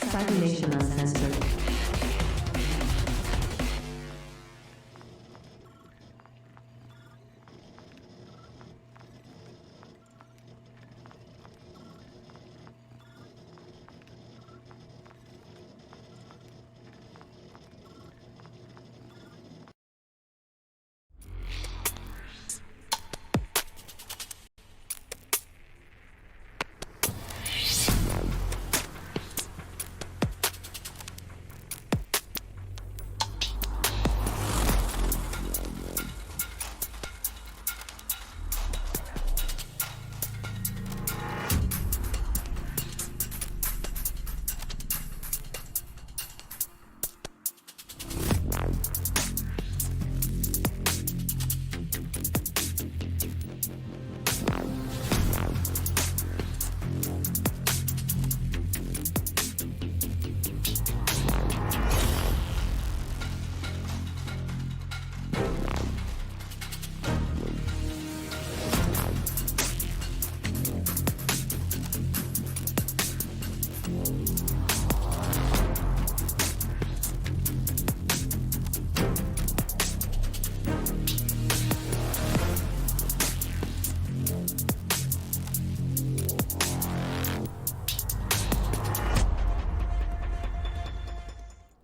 Cybernation Uncensored.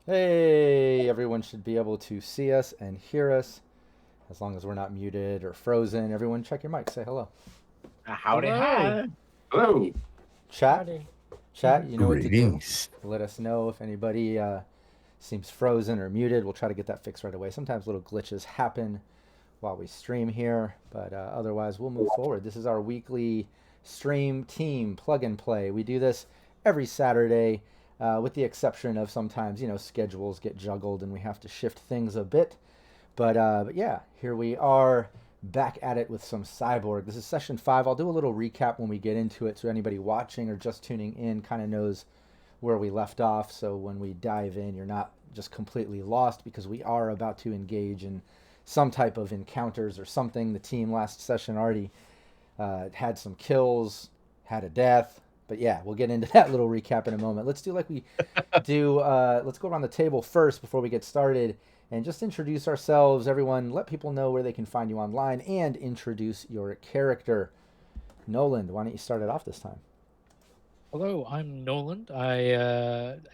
Hey, everyone should be able to see us and hear us as long as we're not muted or frozen. Everyone check your mic, say hello. Howdy, Hello. hi. Hello. Chat, you know what to do. Greetings. Let us know if anybody seems frozen or muted. We'll try to get that fixed right away. Sometimes little glitches happen while we stream here, but otherwise we'll move forward. This is our weekly stream team plug and play. We do this every Saturday. With the exception of sometimes, schedules get juggled and we have to shift things a bit. But yeah, here we are back at it with some Cyborg. This is session 5. I'll do a little recap when we get into it so anybody watching or just tuning in kind of knows where we left off. So when we dive in, you're not just completely lost because we are about to engage in some type of encounters or something. The team last session already had some kills, had a death. But yeah, we'll get into that little recap in a moment. Let's do like we do. Let's go around the table first before we get started and just introduce ourselves. Everyone, let people know where they can find you online and introduce your character. Nolan, why don't you start it off this time? Hello, I'm Nolan.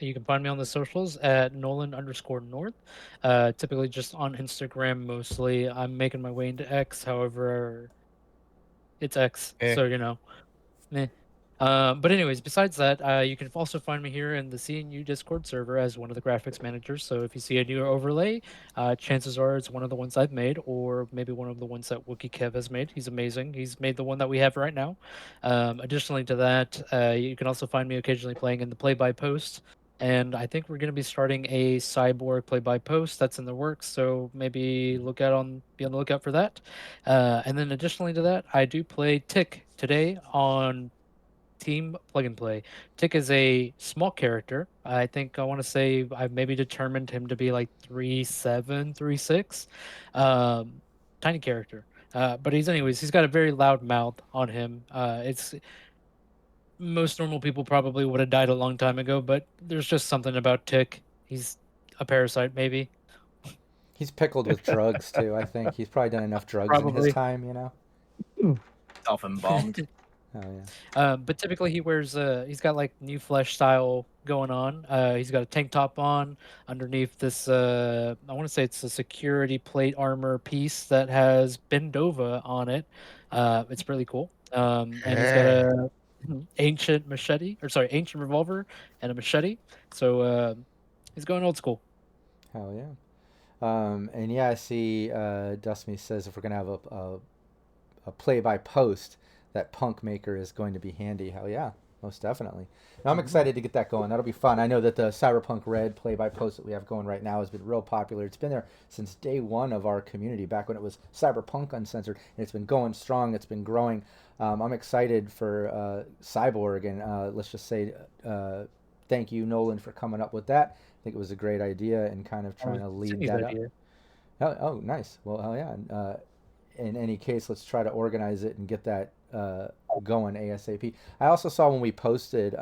You can find me on the socials at Nolan_North. Typically just on Instagram mostly. I'm making my way into X, however, it's X, so meh. But anyways, besides that, you can also find me here in the CNU Discord server as one of the graphics managers. So if you see a new overlay, chances are it's one of the ones I've made, or maybe one of the ones that Wookie Kev has made. He's amazing. He's made the one that we have right now. Additionally to that, you can also find me occasionally playing in the play-by-post. And I think we're going to be starting a cyborg play-by-post that's in the works. So maybe be on the lookout for that. And then additionally to that, I do play Tick today on Team Plug and Play. Tick is a small character. I think I want to say I've maybe determined him to be like 3'7", 3'6". Tiny character. But he's got a very loud mouth on him. It's most normal people probably would have died a long time ago, but there's just something about Tick. He's a parasite, maybe. He's pickled with drugs too. I think he's probably done enough drugs in his time. Self-embalmed. Oh yeah. But typically he wears he's got like new flesh style going on. He's got a tank top on underneath this I want to say it's a security plate armor piece that has Bendova on it. It's really cool. And he's got a ancient revolver and a machete. So he's going old school. Hell yeah. And yeah, I see Dustme says if we're gonna have a play-by-post, that Punk Maker is going to be handy. Hell yeah, most definitely. Now I'm excited to get that going. That'll be fun. I know that the Cyberpunk Red play-by-post that we have going right now has been real popular. It's been there since day one of our community, back when it was Cyberpunk Uncensored, and it's been going strong. It's been growing. I'm excited for Cyborg, and let's just say thank you, Nolan, for coming up with that. I think it was a great idea and kind of trying to lead that up. Oh, nice. Well, hell yeah. In any case, let's try to organize it and get that going ASAP. I also saw when we posted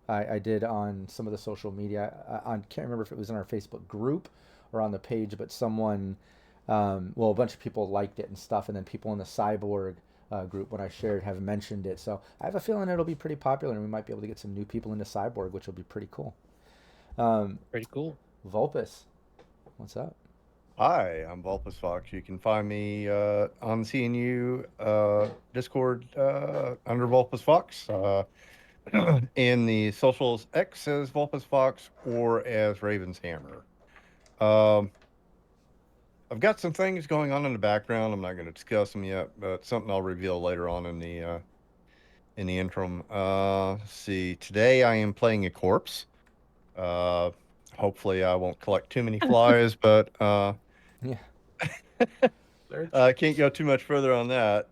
I did on some of the social media. I can't remember if it was in our Facebook group or on the page, but someone, well, a bunch of people liked it and stuff, and then people in the cyborg group when I shared have mentioned it. So I have a feeling it'll be pretty popular, and we might be able to get some new people into cyborg, which will be pretty cool. Pretty cool. Vulpus, what's up? Hi, I'm Vulpus Fox. You can find me on CNU Discord under Vulpus Fox. In the socials, X as Vulpus Fox or as Raven's Hammer. I've got some things going on in the background. I'm not going to discuss them yet, but something I'll reveal later on in the interim. Let's see, today I am playing a corpse. Hopefully I won't collect too many flies, but Yeah. I can't go too much further on that.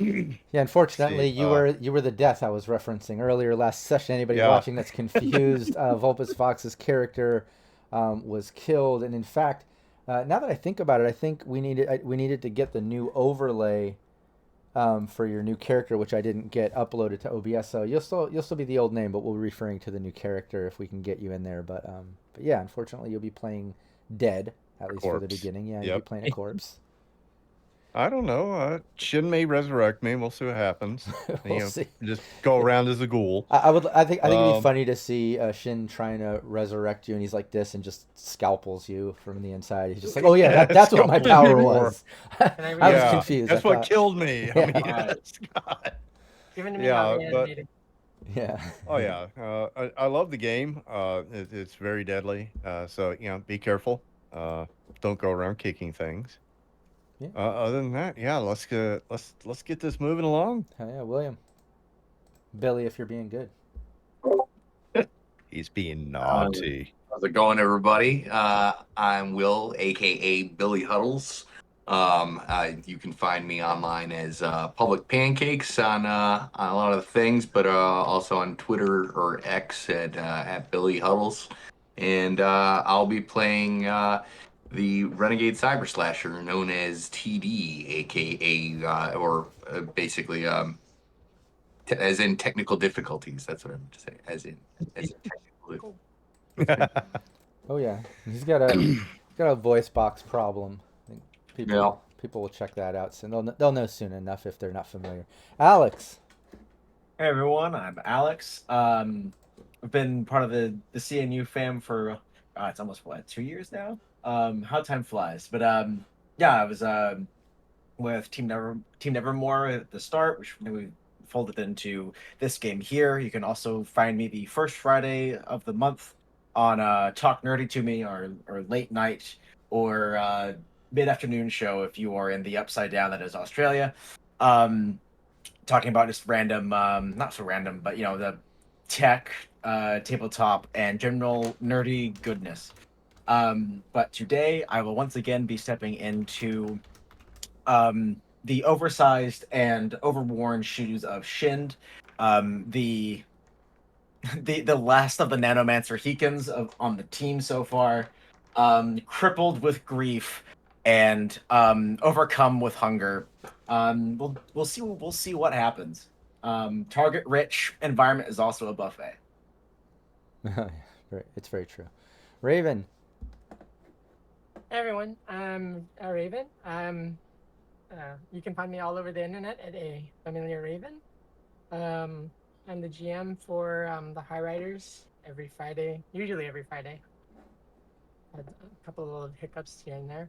Yeah, unfortunately, see, you were the death I was referencing earlier last session. Anybody Yeah. watching that's confused, Vulpus Fox's character was killed, and in fact, now that I think about it, I think we needed to get the new overlay for your new character, which I didn't get uploaded to OBS. So you'll still be the old name, but we'll be referring to the new character if we can get you in there. But yeah, unfortunately, you'll be playing dead at least for the Corpse. beginning. Yeah, you'll be Yep. playing a corpse. I don't know. Shin may resurrect me. We'll see what happens. We'll see. Just go around as a ghoul. I think it'd be Um, funny to see Shin trying to resurrect you, and he's like this and just scalpels you from the inside. He's just like, oh yeah, that's what my Scalpels power you more. was. I I was read Yeah, confused. That's I what thought, killed me. Yeah. I mean, God. Given to me Yeah, how but- animated. Yeah. Oh yeah, I love the game. It's very deadly. So be careful. Don't go around kicking things. Yeah. Other than that, yeah, let's get this moving along. Oh, yeah, William. Billy, if you're being good. He's being naughty. How's it going, everybody? I'm Will, aka Billy Huddles. You can find me online as Public Pancakes on a lot of things, but also on Twitter or X at Billy Huddles. And I'll be playing the Renegade Cyber Slasher known as TD, aka basically as in technical difficulties. That's what I meant to say. As in technical. Oh yeah, he's got a voice box problem. I think people will check that out soon. They'll know soon enough if they're not familiar. Alex. Hey everyone, I'm Alex. I've been part of the CNU fam for it's almost 2 years now. How time flies. But yeah, I was with Team Nevermore at the start, which we folded into this game here. You can also find me the first Friday of the month on Talk Nerdy to Me or late night or mid-afternoon show if you are in the upside down that is Australia. Talking about just random, not so random, but the tech, tabletop, and general nerdy goodness. But today I will once again be stepping into the oversized and overworn shoes of Shind, the last of the Nanomancer Hekins on the team so far, crippled with grief and overcome with hunger. We'll see what happens. Target rich environment is also a buffet. It's very true. Raven. Hey everyone, I'm a Raven. You can find me all over the internet at a familiar Raven. I'm the GM for the High Riders every Friday, usually every Friday. Had a couple of little hiccups here and there.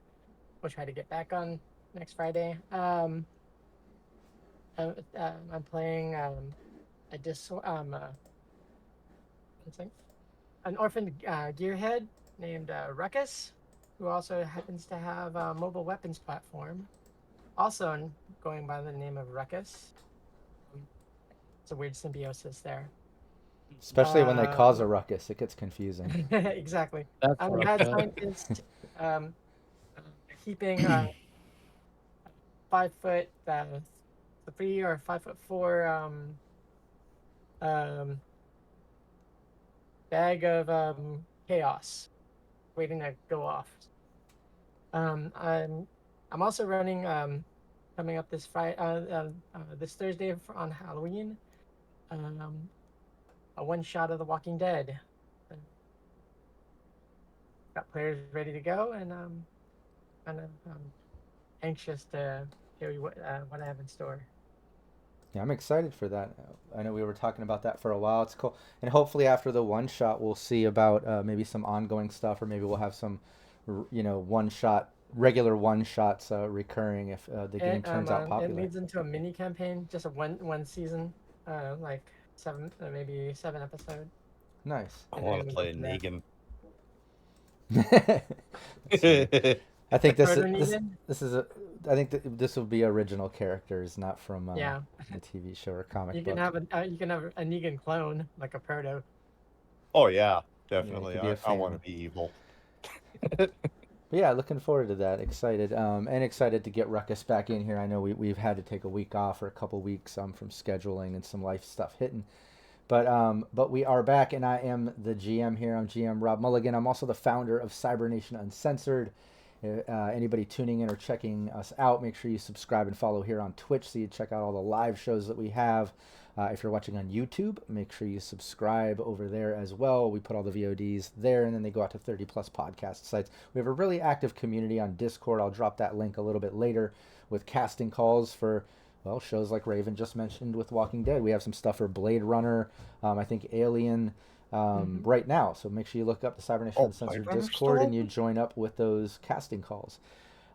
We'll try to get back on next Friday. I'm playing an orphan gearhead named Ruckus, who also happens to have a mobile weapons platform, also going by the name of Ruckus. It's a weird symbiosis there. Especially when they cause a ruckus, it gets confusing. Exactly. That's I'm a fucked mad up. scientist, keeping 5 foot 3 or 5'4" bag of chaos waiting to go off. I'm also running coming up this Friday, this Thursday on Halloween. a one shot of The Walking Dead. Got players ready to go, and kind of anxious to hear what I have in store. Yeah, I'm excited for that. I know we were talking about that for a while. It's cool, and hopefully after the one shot, we'll see about maybe some ongoing stuff, or maybe we'll have some, one shot, regular one shots recurring if the game turns out popular. It leads into a mini campaign, just a one season, like maybe 7 episodes. Nice. I want to play Negan. I think Negan? I think this will be original characters, not from the Yeah. TV show or comic You book. can have a Negan clone, like a proto. Oh yeah, definitely. could be a I want to fan. be evil. But yeah, looking forward to that. Excited, and excited to get Ruckus back in here. I know we've had to take a week off or a couple weeks from scheduling and some life stuff hitting. But we are back, and I am the GM here. I'm GM Rob Mulligan. I'm also the founder of Cybernation Uncensored. Anybody tuning in or checking us out, make sure you subscribe and follow here on Twitch so you check out all the live shows that we have. If you're watching on YouTube, make sure you subscribe over there as well. We put all the VODs there, and then they go out to 30 plus podcast sites. We have a really active community on Discord. I'll drop that link a little bit later with casting calls for, well, shows like Raven just mentioned with Walking Dead. We have some stuff for Blade Runner, I think Alien, right now. So make sure you look up the Cybernation Uncensored Blade Runner Discord still? and you join up with those casting calls.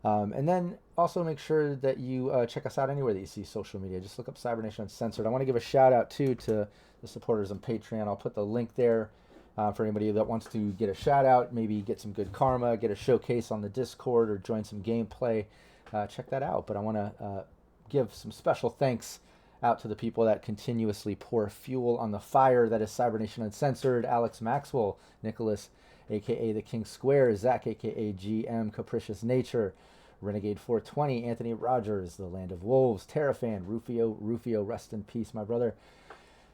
And then also make sure that you check us out anywhere that you see social media. Just look up Cybernation Uncensored. I want to give a shout out too to the supporters on Patreon. I'll put the link there for anybody that wants to get a shout out, maybe get some good karma, get a showcase on the Discord, or join some gameplay. Check that out. But I want to give some special thanks out to the people that continuously pour fuel on the fire that is Cybernation Uncensored: Alex Maxwell, Nicholas, aka the King Square, Zach, aka GM Capricious Nature, Renegade 420, Anthony Rogers, The Land of Wolves, Terrafan, Rufio, rest in peace, my brother,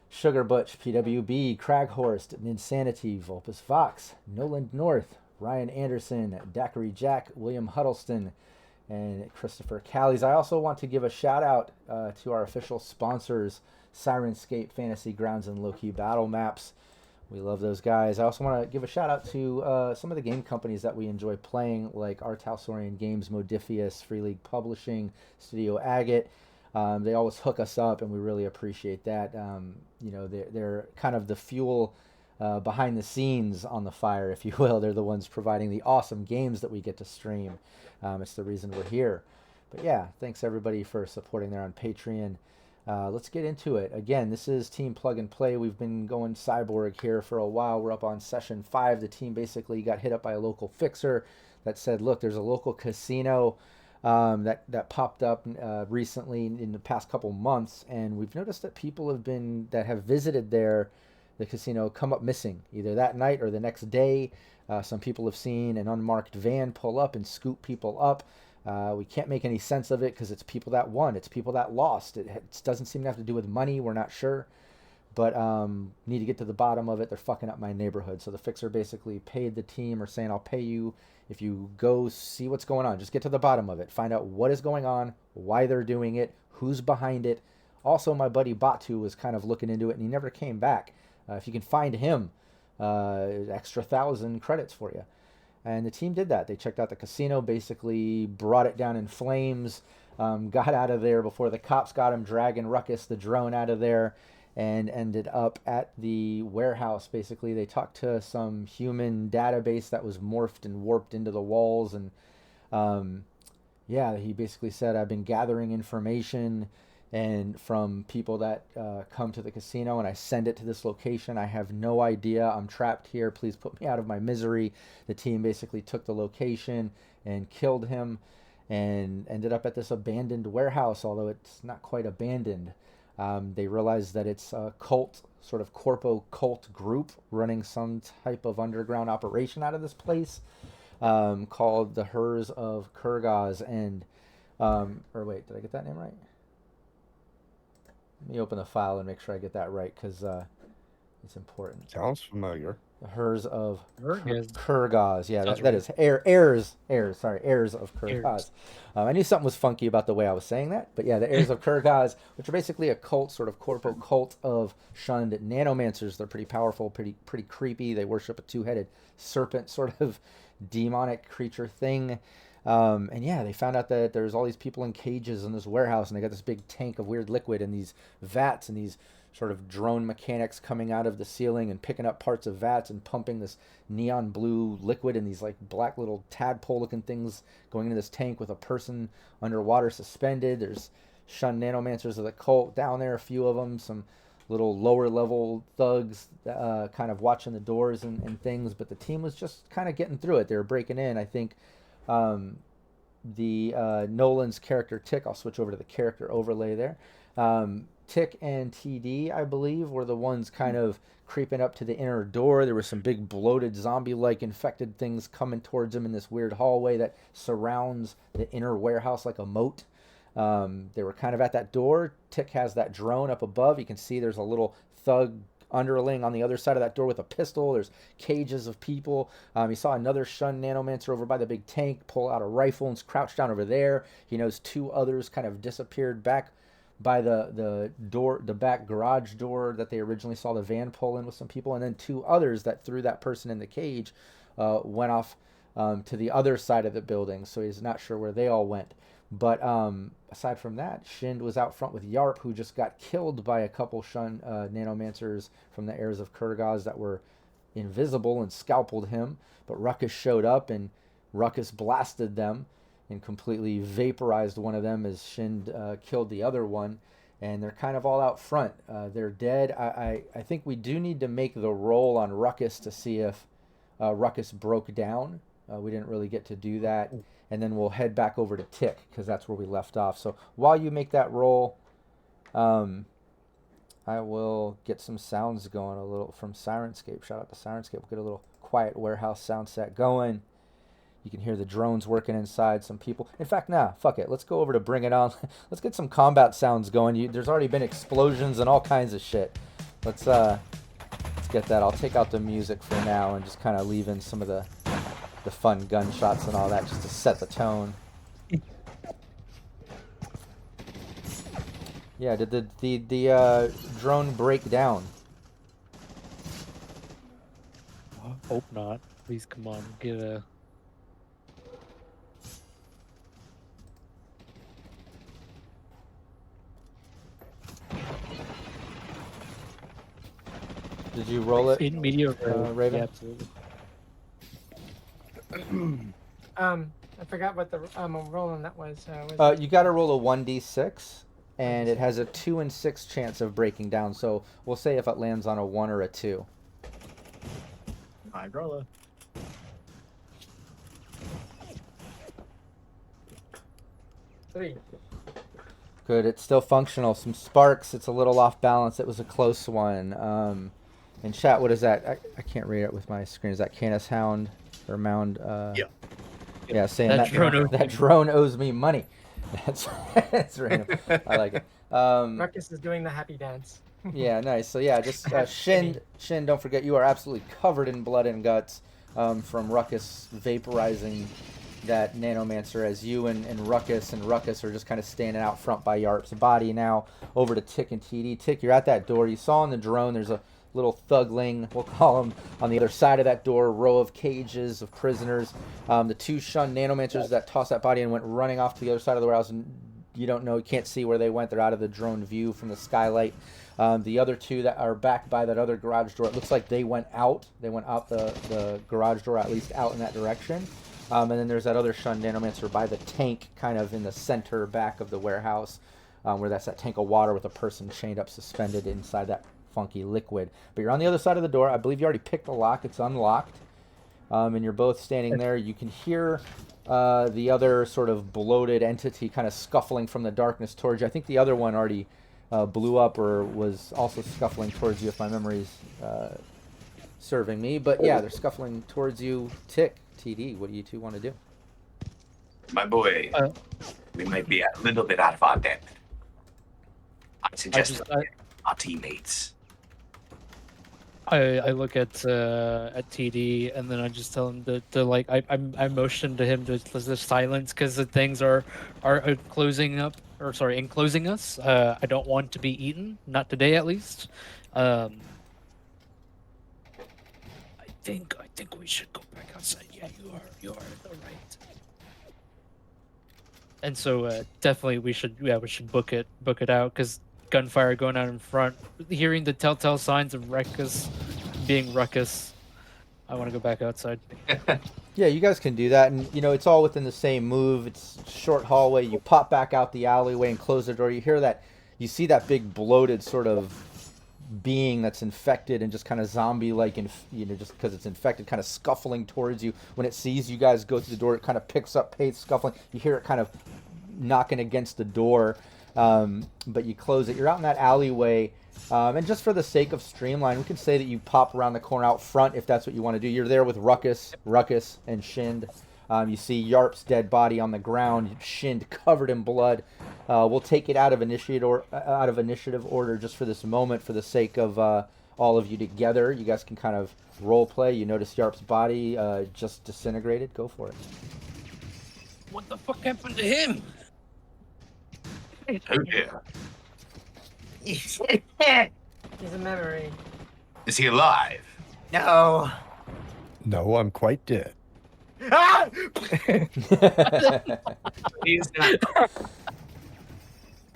Sugar Butch, PWB, Craghorst, Ninsanity, Vulpus Fox, Noland North, Ryan Anderson, Daiquiri Jack, William Huddleston, and Christopher Callies. I also want to give a shout out to our official sponsors, Sirenscape, Fantasy Grounds, and Low-Key Battle Maps. We love those guys. I also want to give a shout out to some of the game companies that we enjoy playing, like Our Talsorian Games, Modifius, Free League Publishing, Studio Agate. They always hook us up, and we really appreciate that. They're kind of the fuel behind the scenes on the fire, if you will. They're the ones providing the awesome games that we get to stream. It's the reason we're here. But yeah, thanks everybody for supporting there on Patreon. Let's get into it. Again, this is Team Plug and Play. We've been going Cyborg here for a while. We're up on session 5. The team basically got hit up by a local fixer that said, look, there's a local casino that popped up recently in the past couple months, and we've noticed that people that have visited the casino come up missing, either that night or the next day. Some people have seen an unmarked van pull up and scoop people up. We can't make any sense of it because it's people that won, it's people that lost. It doesn't seem to have to do with money. We're not sure, but need to get to the bottom of it. They're fucking up my neighborhood. So the fixer basically paid the team, or saying, I'll pay you if you go see what's going on. Just get to the bottom of it. Find out what is going on, why they're doing it, who's behind it. Also, my buddy Batu was kind of looking into it, and he never came back. If you can find him, extra 1,000 credits for you. And the team did that. They checked out the casino, basically brought it down in flames, got out of there before the cops got him, dragging Ruckus, the drone, out of there, and ended up at the warehouse. Basically, they talked to some human database that was morphed and warped into the walls. And he basically said, I've been gathering information and from people that come to the casino, and I send it to this location. I have no idea. I'm trapped here. Please put me out of my misery. The team basically took the location and killed him, and ended up at this abandoned warehouse, although it's not quite abandoned. They realized that it's a cult, sort of corpo cult group running some type of underground operation out of this place, called the Hers of Kurgaz. And wait, did I get that name right? Let me open the file and make sure I get that right, because It's important. Sounds familiar. The Hers of Kurgaz. Kurgaz. Yeah, Sounds that right. is heirs of Kurgaz. Heirs. I knew something was funky about the way I was saying that, but yeah, the heirs of Kurgaz, which are basically a cult, sort of corpo cult of shunned nanomancers. They're pretty powerful, pretty creepy. They worship a two-headed serpent, sort of demonic creature thing. And yeah, they found out that there's all these people in cages in this warehouse, and they got this big tank of weird liquid and these vats and these sort of drone mechanics coming out of the ceiling and picking up parts of vats and pumping this neon blue liquid and these like black little tadpole looking things going into this tank with a person underwater suspended. There's shunned nanomancers of the cult down there, a few of them, some little lower level thugs kind of watching the doors and things, but the team was just kind of getting through it. They were breaking in. I think Nolan's character Tick, I'll switch over to the character overlay there. Tick and TD, I believe, were the ones kind of creeping up to the inner door. There were some big bloated zombie-like infected things coming towards him in this weird hallway that surrounds the inner warehouse like a moat. They were kind of at that door. Tick has that drone up above. You can see there's a little thug underling on the other side of that door with a pistol. There's cages of people. He saw another shunned nanomancer over by the big tank pull out a rifle and crouch down over there. He knows two others kind of disappeared back by the door, the back garage door that they originally saw the van pull in with some people, and then two others that threw that person in the cage went off to the other side of the building, so he's not sure where they all went. But aside from that, Shind was out front with Yarp, who just got killed by a couple Shun nanomancers from the heirs of Kurgaz that were invisible and scalpeled him. But Ruckus showed up, and Ruckus blasted them and completely vaporized one of them as Shind killed the other one. And they're kind of all out front. They're dead. I think we do need to make the roll on Ruckus to see if Ruckus broke down. We didn't really get to do that. And then we'll head back over to Tick, because that's where we left off. So while you make that roll, I will get some sounds going a little from Sirenscape. Shout out to Sirenscape. We'll get a little quiet warehouse sound set going. You can hear the drones working inside, some people. In fact, fuck it. Let's go over to Bring It On. Let's get some combat sounds going. There's already been explosions and all kinds of shit. Let's get that. I'll take out the music for now and just kind of leave in some of the fun gunshots and all that just to set the tone. Yeah, did the drone break down? Hope not. Please come on, get a. Did you roll it? In media, Raven? Yeah, absolutely. I forgot what the rolling that was. You got to roll a 1d6, and it has a 2 and 6 chance of breaking down. So we'll say if it lands on a 1 or a 2. High roller. Three. Good. It's still functional. Some sparks. It's a little off balance. It was a close one. In chat, what is that? I can't read it with my screen. Is that Canis Hound or Mound? Yeah. Yeah, saying that That drone owes drone owes me me money. That's random. I like it. Ruckus is doing the happy dance. Yeah, nice. So yeah, just Shin, don't forget you are absolutely covered in blood and guts from Ruckus vaporizing that nanomancer as you and Ruckus are just kind of standing out front by Yarp's body now. Over to Tick and TD. Tick, you're at that door. You saw in the drone there's a little thugling, we'll call him, on the other side of that door, row of cages of prisoners. The two shunned nanomancers that tossed that body and went running off to the other side of the warehouse, and you don't know, you can't see where they went. They're out of the drone view from the skylight. The other two that are back by that other garage door, it looks like they went out. They went out the garage door, at least out in that direction. And then there's that other shunned nanomancer by the tank, kind of in the center back of the warehouse, where that's that tank of water with a person chained up, suspended inside that funky liquid. But you're on the other side of the door. I believe you already picked the lock. It's unlocked. And you're both standing there. You can hear the other sort of bloated entity kind of scuffling from the darkness towards you. I think the other one already blew up or was also scuffling towards you, if my memory's serving me. But yeah, they're scuffling towards you. Tick, TD, what do you two want to do? My boy, we might be a little bit out of our depth. I suggest our teammates. I look at TD and then I just tell him to like I motion to him to silence because the things are closing up or sorry enclosing us. I don't want to be eaten, not today at least. I think we should go back outside. Yeah, you are in the right. And so definitely we should book it out because gunfire going out in front, hearing the telltale signs of being ruckus. I want to go back outside. Yeah, you guys can do that, and you know it's all within the same move. It's a short hallway. You pop back out the alleyway and close the door. You see that big bloated sort of being that's infected and just kind of zombie-like, and just because it's infected, kind of scuffling towards you. When it sees you guys go through the door, it kind of picks up pace, scuffling. You hear it kind of knocking against the door, but you close it. You're out in that alleyway, and just for the sake of streamline, we can say that you pop around the corner out front if that's what you want to do. You're there with Ruckus, and Shind. You see Yarp's dead body on the ground, Shind covered in blood. We'll take it out of initiative order just for this moment, for the sake of all of you together. You guys can kind of role play. You notice Yarp's body just disintegrated. Go for it. What the fuck happened to him? Oh dear. He's a memory. Is he alive? No. No, I'm quite dead. Ah! He's not.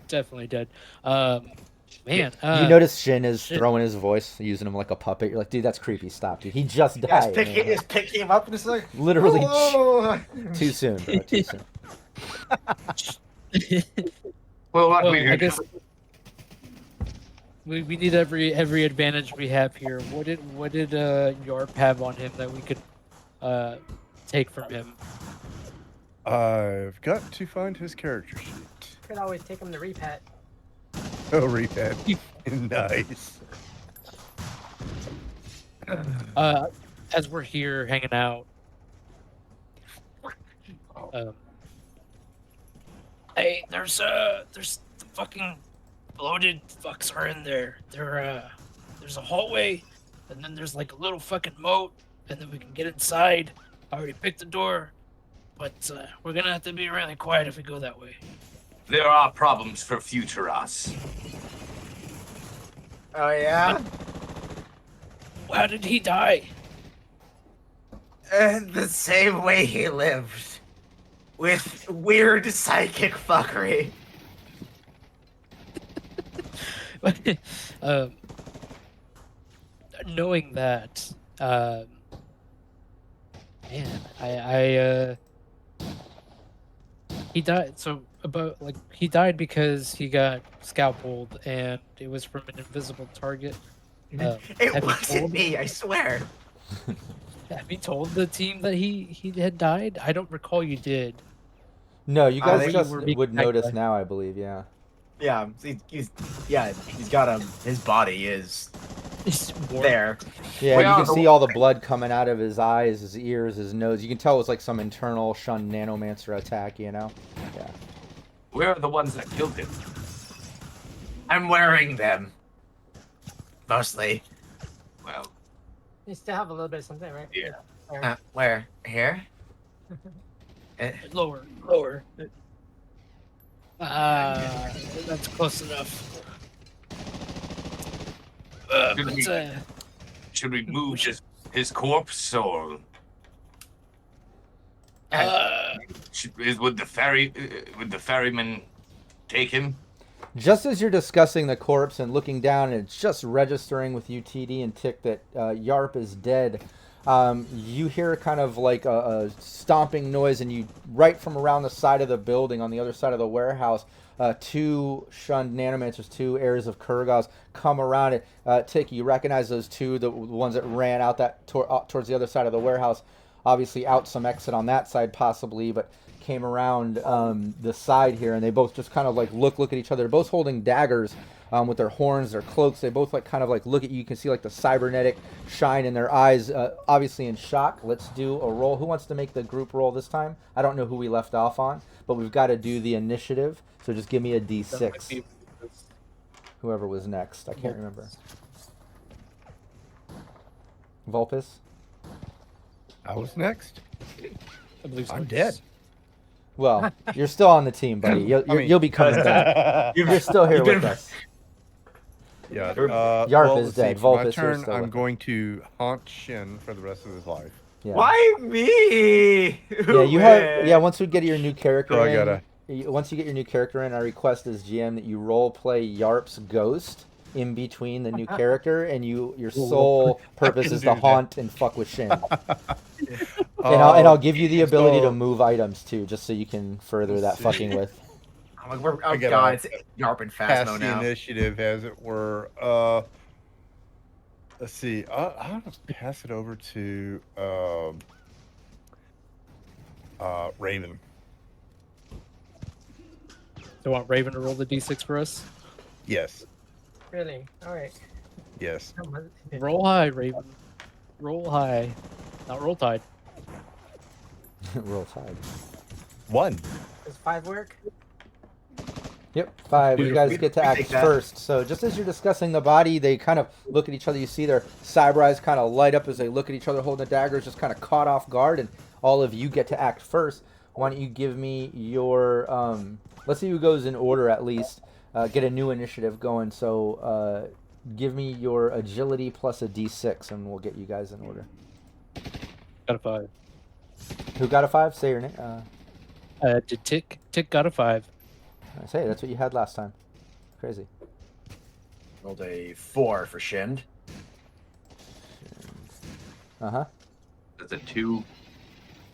Definitely dead. Man, you notice Shin is throwing his voice, using him like a puppet. You're like, dude, that's creepy. Stop, dude. He just died. Just picking him up and it's like, Literally, "Whoa." too soon, bro. Too soon. Well, well, luckily, I guess we need every advantage we have here. What did Yarp have on him that we could take from him? I've got to find his character sheet. Could always take him to repet. Oh, repet. Nice. As we're here hanging out, hey, there's the fucking bloated fucks are in there. There's a hallway, and then there's like a little fucking moat, and then we can get inside. I already picked the door, but we're gonna have to be really quiet if we go that way. there are problems for future us. Oh yeah? How did he die? The same way he lived. With weird psychic fuckery. Knowing that, man, he died. So he died because he got scalpeled, and it was from an invisible target. It wasn't me, I swear. Have you told the team that he had died? I don't recall you did. No, you guys think just you were being would notice attacked now, I believe. Yeah. Yeah, he's got his body is there. Yeah, Well, you can see all the blood coming out of his eyes, his ears, his nose. You can tell it was like some internal Shun Nanomancer attack, you know? Yeah. Where are the ones that killed him? I'm wearing them. Mostly. Well, You still have a little bit of something, right? yeah. There. Where? Here? Lower. That's close enough. Should we move his corpse, or would the ferryman take him? Just as you're discussing the corpse and looking down, and it's just registering with you, TD and Tick, that Yarp is dead, you hear kind of like a stomping noise, and you, right from around the side of the building on the other side of the warehouse, two shunned nanomancers, two heirs of Kurgaz, come around it. Tick, you recognize those two, the ones that ran out towards the other side of the warehouse, obviously out some exit on that side possibly, but came around the side here, and they both just kind of like look at each other. They're both holding daggers with their horns, their cloaks. They both like kind of like look at you. You can see like the cybernetic shine in their eyes, obviously in shock. Let's do a roll. Who wants to make the group roll this time? I don't know who we left off on, but we've got to do the initiative. So just give me a D6. Whoever was next, I can't remember. Vulpus? I was next. I believe so. I'm dead. Well, you're still on the team, buddy. You'll be coming back. You're still here You've with been- us. Yeah. Yarp well, is let's see, dead. for my Vulpus, you're turn, still I'm with us. going to haunt Shin for the rest of his life. Yeah. Why me? Yeah, you have. Yeah, once we get your new character So I in, gotta- once you get your new character in, I request as GM that you role play Yarp's ghost in between the new character, and your sole purpose can is do to that. haunt and fuck with Shin. And I'll give you the ability to so- move items too, just so you can further that Let's see. fucking with. I'm like, we're, oh I gotta god, it's Yarp and pass Phasmo the now. initiative, as it were. Let's see. I'm gonna pass it over to Raven. Do you want Raven to roll the d6 for us? Yes. Really? All right. Yes. Roll high, Raven. Roll high. Not roll tide. Roll tide. 1. Does 5 work? Yep, 5. You guys we- get to we act take that. first. So just as you're discussing the body, they kind of look at each other. You see their cyber eyes kind of light up as they look at each other holding the daggers, just kind of caught off guard, and all of you get to act first. Why don't you give me your, let's see who goes in order at least, get a new initiative going. So give me your agility plus a d6, and we'll get you guys in order. Got a 5. Who got a 5? Say your name. Did Tick got a 5. I say, that's what you had last time. Crazy. Rolled a 4 for Shind. Uh-huh. That's a 2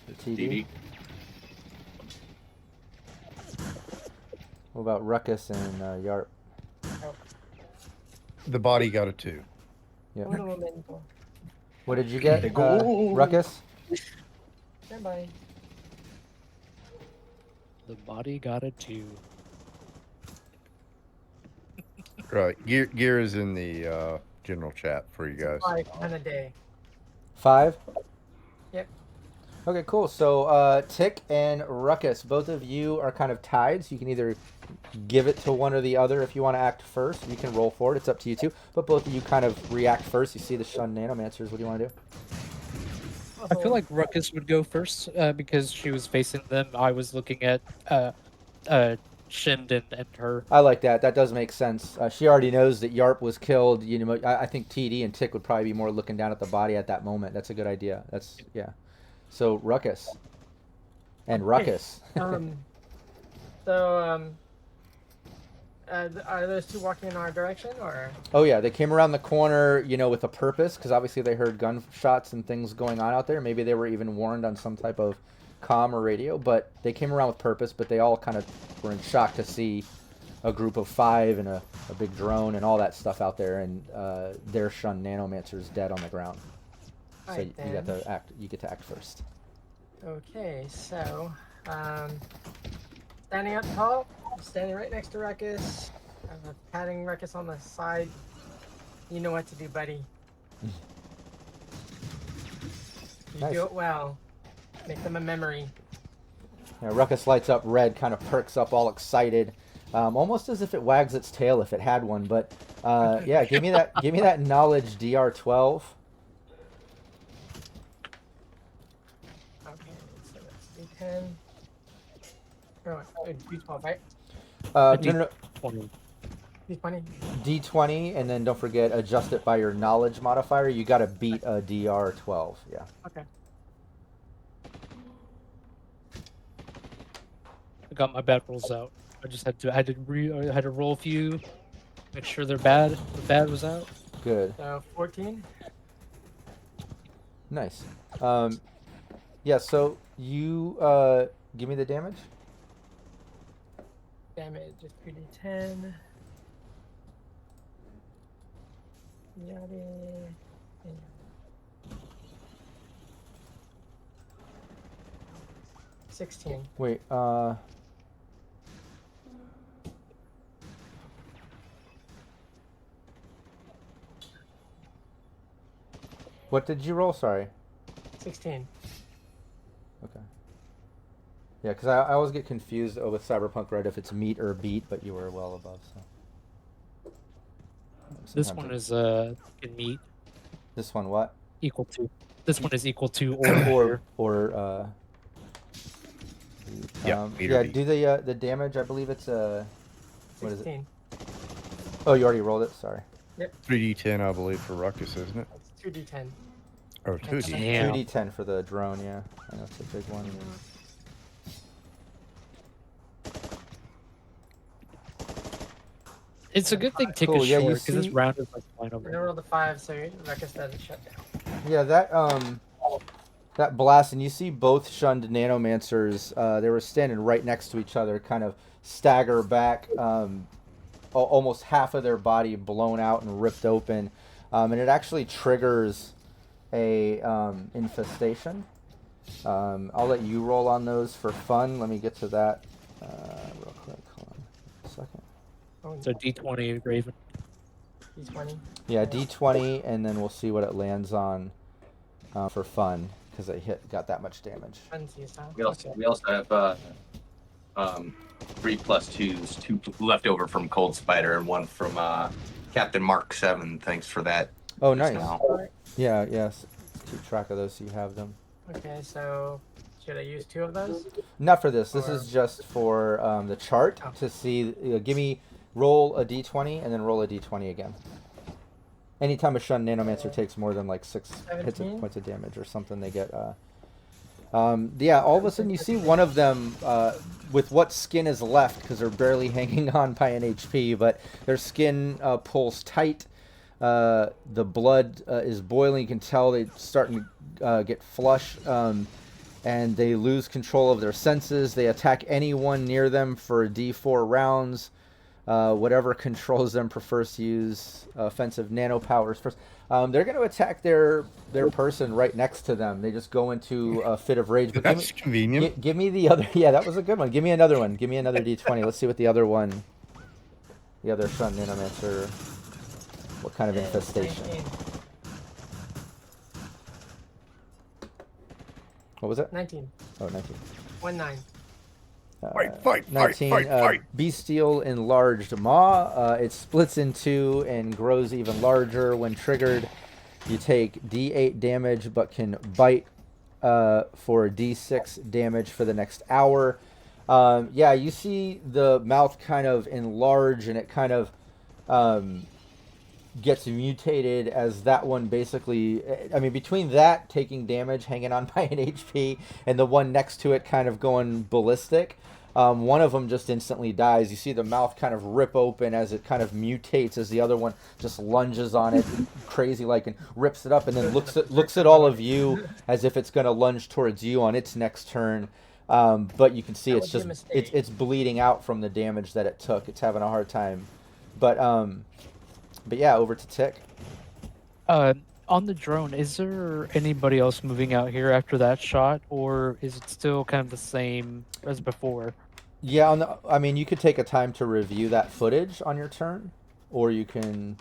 The TD. DD. What about Ruckus and Yarp? The body got a 2. Yep. Un momento. What did you get, Big ol'- Ruckus? Stand by. The body got a 2. Right. Gear is in the general chat for you guys. 5 on a day. 5? Yep. Okay, cool. So Tick and Ruckus, both of you are kind of tied, so you can either give it to one or the other if you want to act first. You can roll for it. It's up to you two. But both of you kind of react first. You see the Shun Nanomancers. What do you want to do? I feel like Ruckus would go first because she was facing them. I was looking at Shind and her. I like that. That does make sense. She already knows that Yarp was killed. You know, I think TD and Tick would probably be more looking down at the body at that moment. That's a good idea. That's yeah. So Ruckus and Ruckus. Are those two walking in our direction, or? Oh yeah, they came around the corner, you know, with a purpose, because obviously they heard gunshots and things going on out there. Maybe they were even warned on some type of comm or radio, but they came around with purpose. But they all kind of were in shock to see a group of 5 and a big drone and all that stuff out there, and their Shun Nanomancers dead on the ground. So Alright, you got then. to act. You get to act first. Okay, so standing up tall, standing right next to Ruckus, patting Ruckus on the side. You know what to do, buddy. You Nice. do it well. Make them a memory. Yeah, Ruckus lights up red, kind of perks up, all excited, almost as if it wags its tail if it had one. But yeah, give me that. Give me that knowledge DR12. Okay, so that's D10. Oh, D12, right? No, 20. D20. D20, and then don't forget, adjust it by your knowledge modifier. You got to beat a DR12. Yeah. Okay. I got my bad rolls out. I just had to. I had to roll a few, make sure they're bad. The bad was out. Good. So 14. Nice. Yeah. So you give me the damage. Damage is 3d10. Yada. 16. Wait. What did you roll? Sorry. 16. Okay. Yeah, because I always get confused with Cyberpunk, right? If it's meet or beat, but you were well above. So. This Sometimes one it- is in meat. This one what? equal to. This one is equal to or higher. Yeah, meter yeah. D. Do the damage. I believe it's what is it? 16. Oh, you already rolled it. Sorry. 3d10, I believe, for Ruckus, isn't it? It's 2d10. Or 2d10. Damn. 2d10 for the drone. Yeah, I know it's a big one. It's a good thing Tick Cool, is yeah, you short because this see- round is like flying I'm gonna over. roll the 5 so Ruckus doesn't shut down. Yeah, that blast, and you see both shunned nanomancers. They were standing right next to each other, kind of stagger back, almost half of their body blown out and ripped open, and it actually triggers a infestation. I'll let you roll on those for fun. Let me get to that real quick. Hold on a second. Oh, So D20 Raven. D20. Yeah, D20, and then we'll see what it lands on for fun, because it got that much damage. Funsies, huh? We also have 3 plus 2s, 2 left over from Cold Spider and 1 from Captain Mark 7. Thanks for that. Oh, just nice. now. Yeah, yes. Keep track of those so you have them. Okay, so should I use 2 of those? Not for this. This Or- is just for the chart Oh. to see. Roll a d20 and then roll a d20 again. Anytime a shunned nanomancer takes more than like 6 hits 17? points of damage or something, they get. Yeah, all of a sudden you see one of them with what skin is left, because they're barely hanging on by an HP, but their skin pulls tight. The blood is boiling. You can tell they're starting to get flush, and they lose control of their senses. They attack anyone near them for D4 rounds. Whatever controls them prefers to use offensive nano powers first. They're going to attack their person right next to them. They just go into a fit of rage. But That's convenient. give me the other. Yeah, that was a good one. Give me another one. Give me another D20. Let's see what the other one. The other Sun Nanomancer. What kind of infestation? 19. What was it? 19. Oh, 19. 1-9. Fight, 19. Bestial enlarged maw. It splits in 2 and grows even larger when triggered. You take D8 damage, but can bite for D6 damage for the next hour. Yeah, you see the mouth kind of enlarge, and it kind of gets mutated as that one basically. I mean, between that taking damage, hanging on by an HP, and the one next to it kind of going ballistic, one of them just instantly dies. You see the mouth kind of rip open as it kind of mutates, as the other one just lunges on it crazy like and rips it up, and then looks at all of you as if it's going to lunge towards you on its next turn. But you can see That it's would be a just mistake. it's bleeding out from the damage that it took. It's having a hard time. But yeah, over to Tick. On the drone, is there anybody else moving out here after that shot, or is it still kind of the same as before? Yeah, I mean, you could take a time to review that footage on your turn, or you can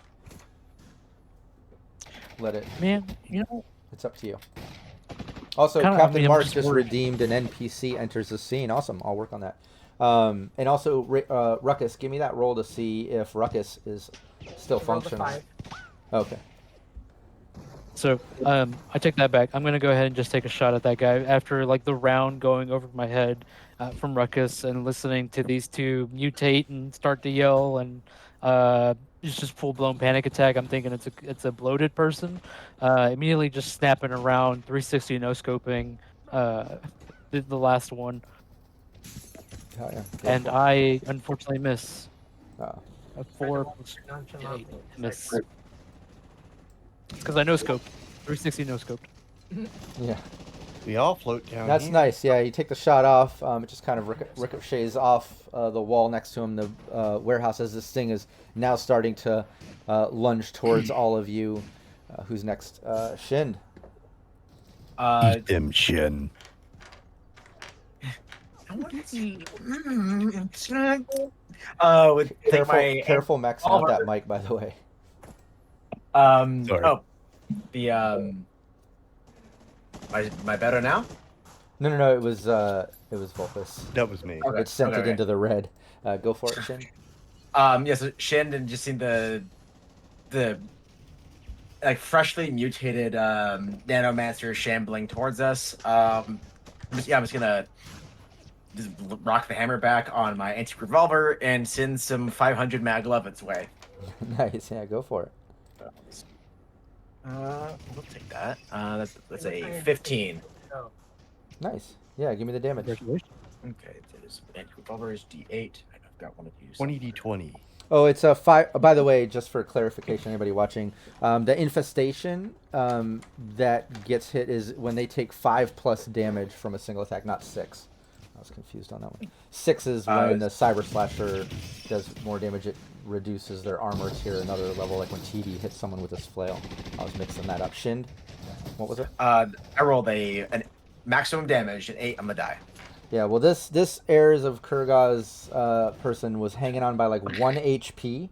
let it. Man, It's up to you. Also, Kinda, I Captain mean, I'm Mark just just worried. redeemed an NPC enters the scene. Awesome, I'll work on that. And also, Ruckus, give me that roll to see if Ruckus is still Roll the functional. 5. Okay. So I take that back. I'm gonna go ahead and just take a shot at that guy after like the round going over my head from Ruckus and listening to these two mutate and start to yell, and it's just full blown panic attack. I'm thinking it's a bloated person. Immediately just snapping around, 360 no scoping the last one, Oh, yeah. and I unfortunately miss Oh. a 4 plus Nonchalantly. 8 miss because I no scoped 360 no scoped. Yeah. We all float down That's here. nice. Yeah, you take the shot off. It just kind of ricochets off the wall next to him, the warehouse, as this thing is now starting to lunge towards all of you. Who's next? Shind. Eat them, Shin. Would take Careful, my careful, maxing out that mic, by the way. Sorry. Oh, the my better now? No. It was Volpus. That was me. Okay. It sent it okay. into the red. Go for it, Shind. Yeah, so Shin and just seen the like freshly mutated nanomancer shambling towards us. I'm just gonna just rock the hammer back on my antique revolver and send some 500 mag love its way. Nice. Yeah, go for it. We'll take that. That's a 15. Oh, Nice. Yeah, give me the damage. Congratulations. Okay, it is antique revolver is D8. I've got one of these. 20d20. Oh, it's a 5. By the way, just for clarification, anybody watching, the infestation that gets hit is when they take 5+ damage from a single attack, not 6. I was confused on that one. 6 is when the cyber slasher does more damage. It reduces their armor tier another level, like when TD hits someone with his flail. I was mixing that up. Shind, what was it? I rolled an maximum damage at 8. I'm gonna die. Yeah, well, this heirs of Kurgaz person was hanging on by like 1 HP,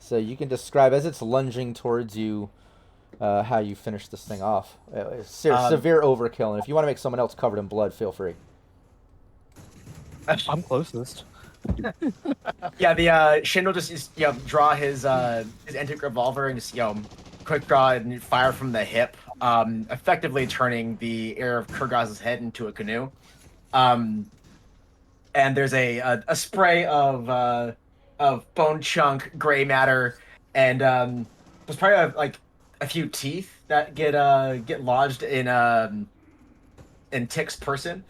so you can describe as it's lunging towards you how you finish this thing off. Severe overkill, and if you want to make someone else covered in blood, feel free. I'm closest. Yeah, the Shin will just draw his antique revolver and just quick draw and fire from the hip, effectively turning the heir of Kurgaz's head into a canoe. And there's a spray of bone chunk, gray matter, and there's probably like a few teeth that get lodged in Tick's person.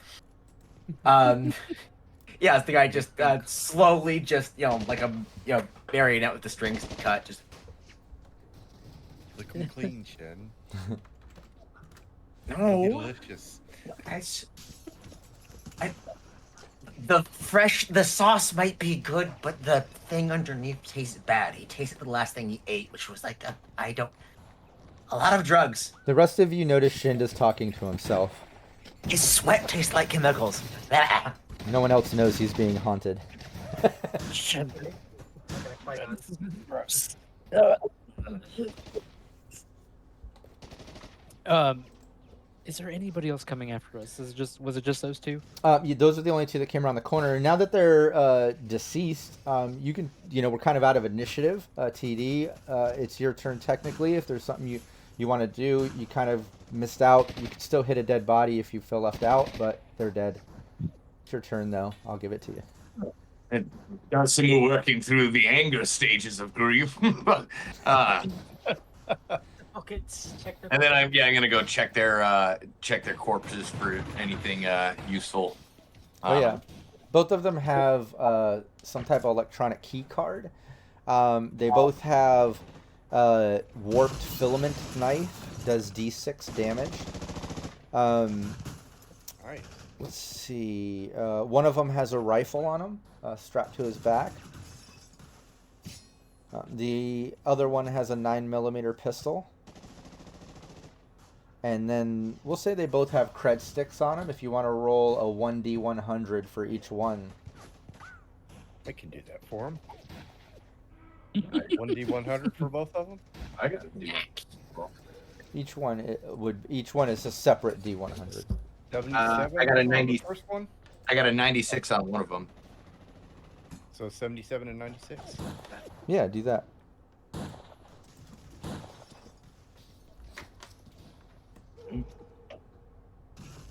Yeah, the guy just slowly just like burying it with the strings cut. Just Lick 'em clean, Shin. no. Delicious. The sauce might be good, but the thing underneath tastes bad. He tasted the last thing he ate, which was like a lot of drugs. The rest of you notice Shind is talking to himself. His sweat tastes like chemicals. No one else knows he's being haunted. Is there anybody else coming after us? Was it just those two? Those are the only two that came around the corner. Now that they're deceased, you can, we're kind of out of initiative. TD, it's your turn technically. If there's something you want to do, you kind of missed out. You can still hit a dead body if you feel left out, but they're dead. It's your turn, though. I'll give it to you. It does seem we're working through the anger stages of grief. pockets. Check the And then I'm gonna go check their corpses for anything useful. Oh yeah, both of them have some type of electronic key card. They both have warped filament knife, does D6 damage. All right. Let's see. One of them has a rifle on him, strapped to his back. The other one has a 9mm pistol. And then we'll say they both have cred sticks on them if you want to roll a 1d100 for each one. I can do that for him. 1d100 for both of them. I got to do Each one is a separate d100. 77. I got a on the 90. First one. I got a 96 on one of them. So 77 and 96. Yeah, do that.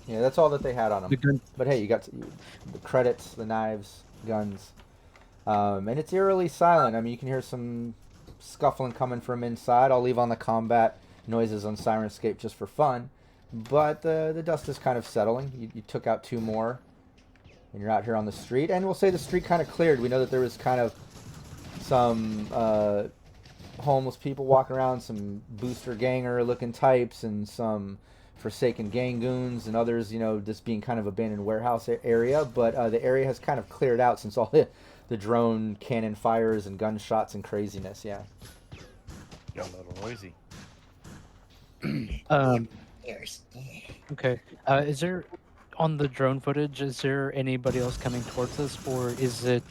Yeah, that's all that they had on them. The gun. But hey, you got the credits, the knives, guns. And it's eerily silent. I mean, you can hear some scuffling coming from inside. I'll leave on the combat noises on Sirenscape just for fun. But the dust is kind of settling. You took out 2 more. And you're out here on the street. And we'll say the street kind of cleared. We know that there was kind of some homeless people walking around, some booster ganger looking types, and some forsaken gang goons, and others, just being kind of abandoned warehouse area. But the area has kind of cleared out since all the drone cannon fires and gunshots and craziness. Yeah. Got a little noisy. Okay. Is there on the drone footage? Is there anybody else coming towards us, or is it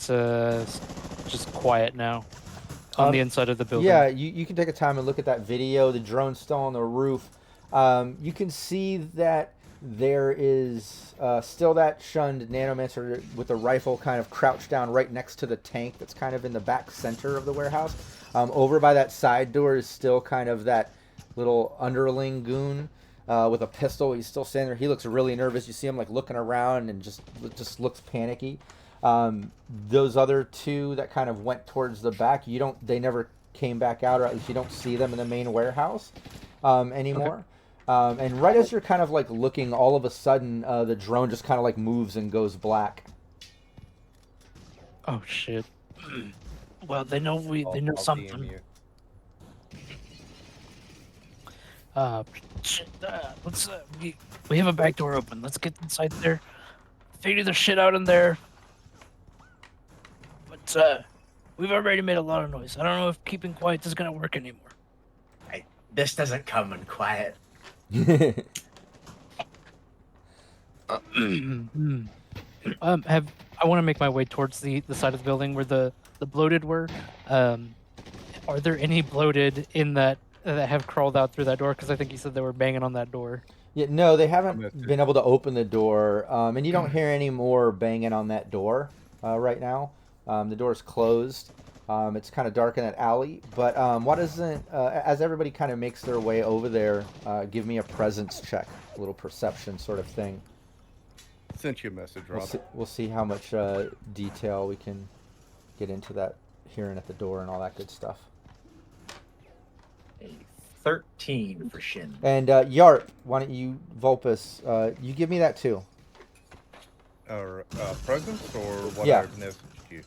just quiet now on the inside of the building? Yeah, you can take a time and look at that video. The drone's still on the roof. You can see that there is still that shunned nanomancer with a rifle kind of crouched down right next to the tank that's kind of in the back center of the warehouse. Over by that side door is still kind of that little underling goon with a pistol. He's still standing there. He looks really nervous. You see him like looking around and just looks panicky. Those other two that kind of went towards the back, they never came back out, or at least you don't see them in the main warehouse anymore. Okay. And right as you're kind of like looking, all of a sudden the drone just kind of like moves and goes black. Oh shit. Well, they know they know I'll something. DM you. Shit, let's we have a back door open. Let's get inside there. Figure the shit out in there. But we've already made a lot of noise. I don't know if keeping quiet is gonna work anymore. This doesn't come in quiet. I want to make my way towards the side of the building where the bloated were. Are there any bloated in that have crawled out through that door? Because I think you said they were banging on that door. Yeah, no, they haven't been able to open the door, and you don't hear any more banging on that door right now. The door's closed. It's kind of dark in that alley, but why doesn't, as everybody kind of makes their way over there, give me a presence check, a little perception sort of thing. Sent you a message, Rob. We'll see how much detail we can get into that hearing at the door and all that good stuff. A 13 for Shin. And Yarp, why don't you, Vulpus, you give me that too. Or presence, or what Yeah. I've messaged you?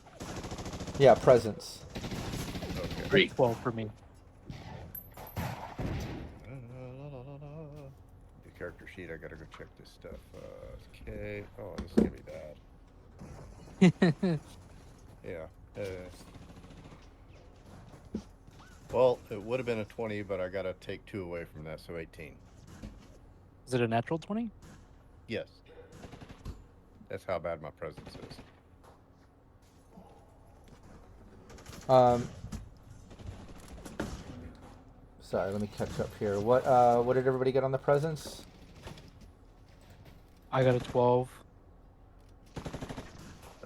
Yeah, presence. Okay. Great. 12 for me. The character sheet, I gotta go check this stuff. Okay. Oh, this is gonna be bad. Yeah. Well, it would have been a 20, but I gotta take 2 away from that, so 18. Is it a natural 20? Yes. That's how bad my presence is. Sorry, let me catch up here. What did everybody get on the presence? I got a 12.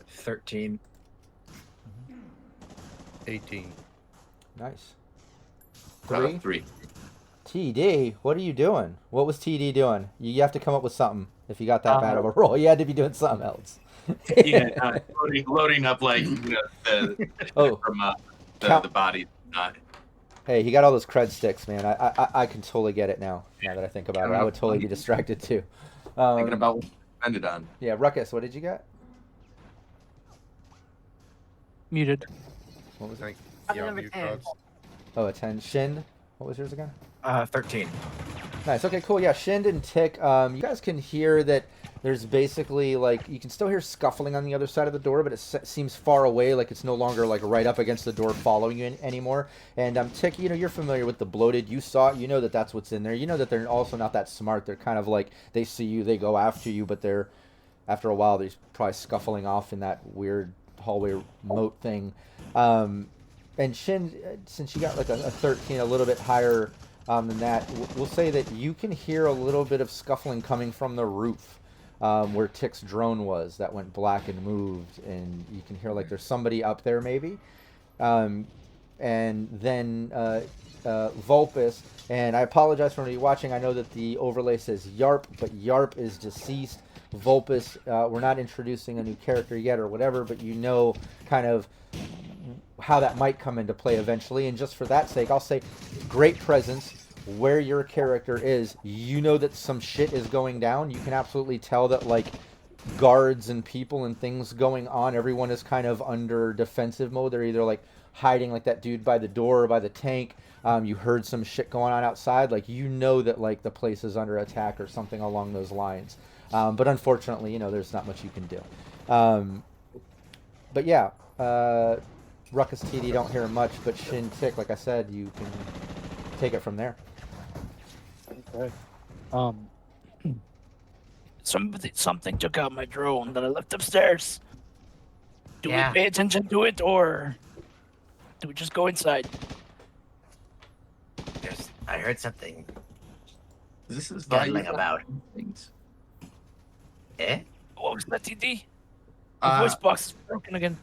13. 18. Nice. 3. 3. TD, what are you doing? What was TD doing? You have to come up with something. If you got that bad of a roll, you had to be doing something else. Yeah, loading up like the from the body. Hey, he got all those cred sticks, man. I can totally get it now. Now that I think about it, I would totally be distracted too. Thinking about what to spend it on. Yeah, Ruckus, what did you get? Muted. What was it? Thank I'm you. number Mute 10. cards. Oh, a 10. Shind, what was yours again? 13. Nice. Okay, cool. Yeah, Shind and Tick. You guys can hear that there's basically, like, you can still hear scuffling on the other side of the door, but it seems far away, like it's no longer, like, right up against the door following you anymore. And Tick, you know, you're familiar with the bloated. You saw it. You know that that's what's in there. You know that they're also not that smart. They're kind of like, they see you, they go after you, but they're, after a while, they're probably scuffling off in that weird hallway moat thing. And Shind, since you got, like, a 13, a little bit higher than that, we'll say that you can hear a little bit of scuffling coming from the roof where Tick's drone was that went black and moved, and you can hear like there's somebody up there maybe. And then Vulpus, and I apologize for anybody watching, I know that the overlay says Yarp, but Yarp is deceased. Vulpus, we're not introducing a new character yet or whatever, but you know kind of how that might come into play eventually, and just for that sake, I'll say great presence where your character is. You know that some shit is going down. You can absolutely tell that, like, guards and people and things going on, everyone is kind of under defensive mode. They're either, like, hiding like that dude by the door or by the tank. You heard some shit going on outside. Like, you know that, like, the place is under attack or something along those lines. But unfortunately, you know, there's not much you can do. But yeah, Ruckus TD don't hear much, but Shin Tick, like I said, you can take it from there. Okay. Something took out my drone that I left upstairs. Do we pay attention to it, or do we just go inside? I heard something This is scuttling about. things. Eh? What was that, TD? The voice box is broken again.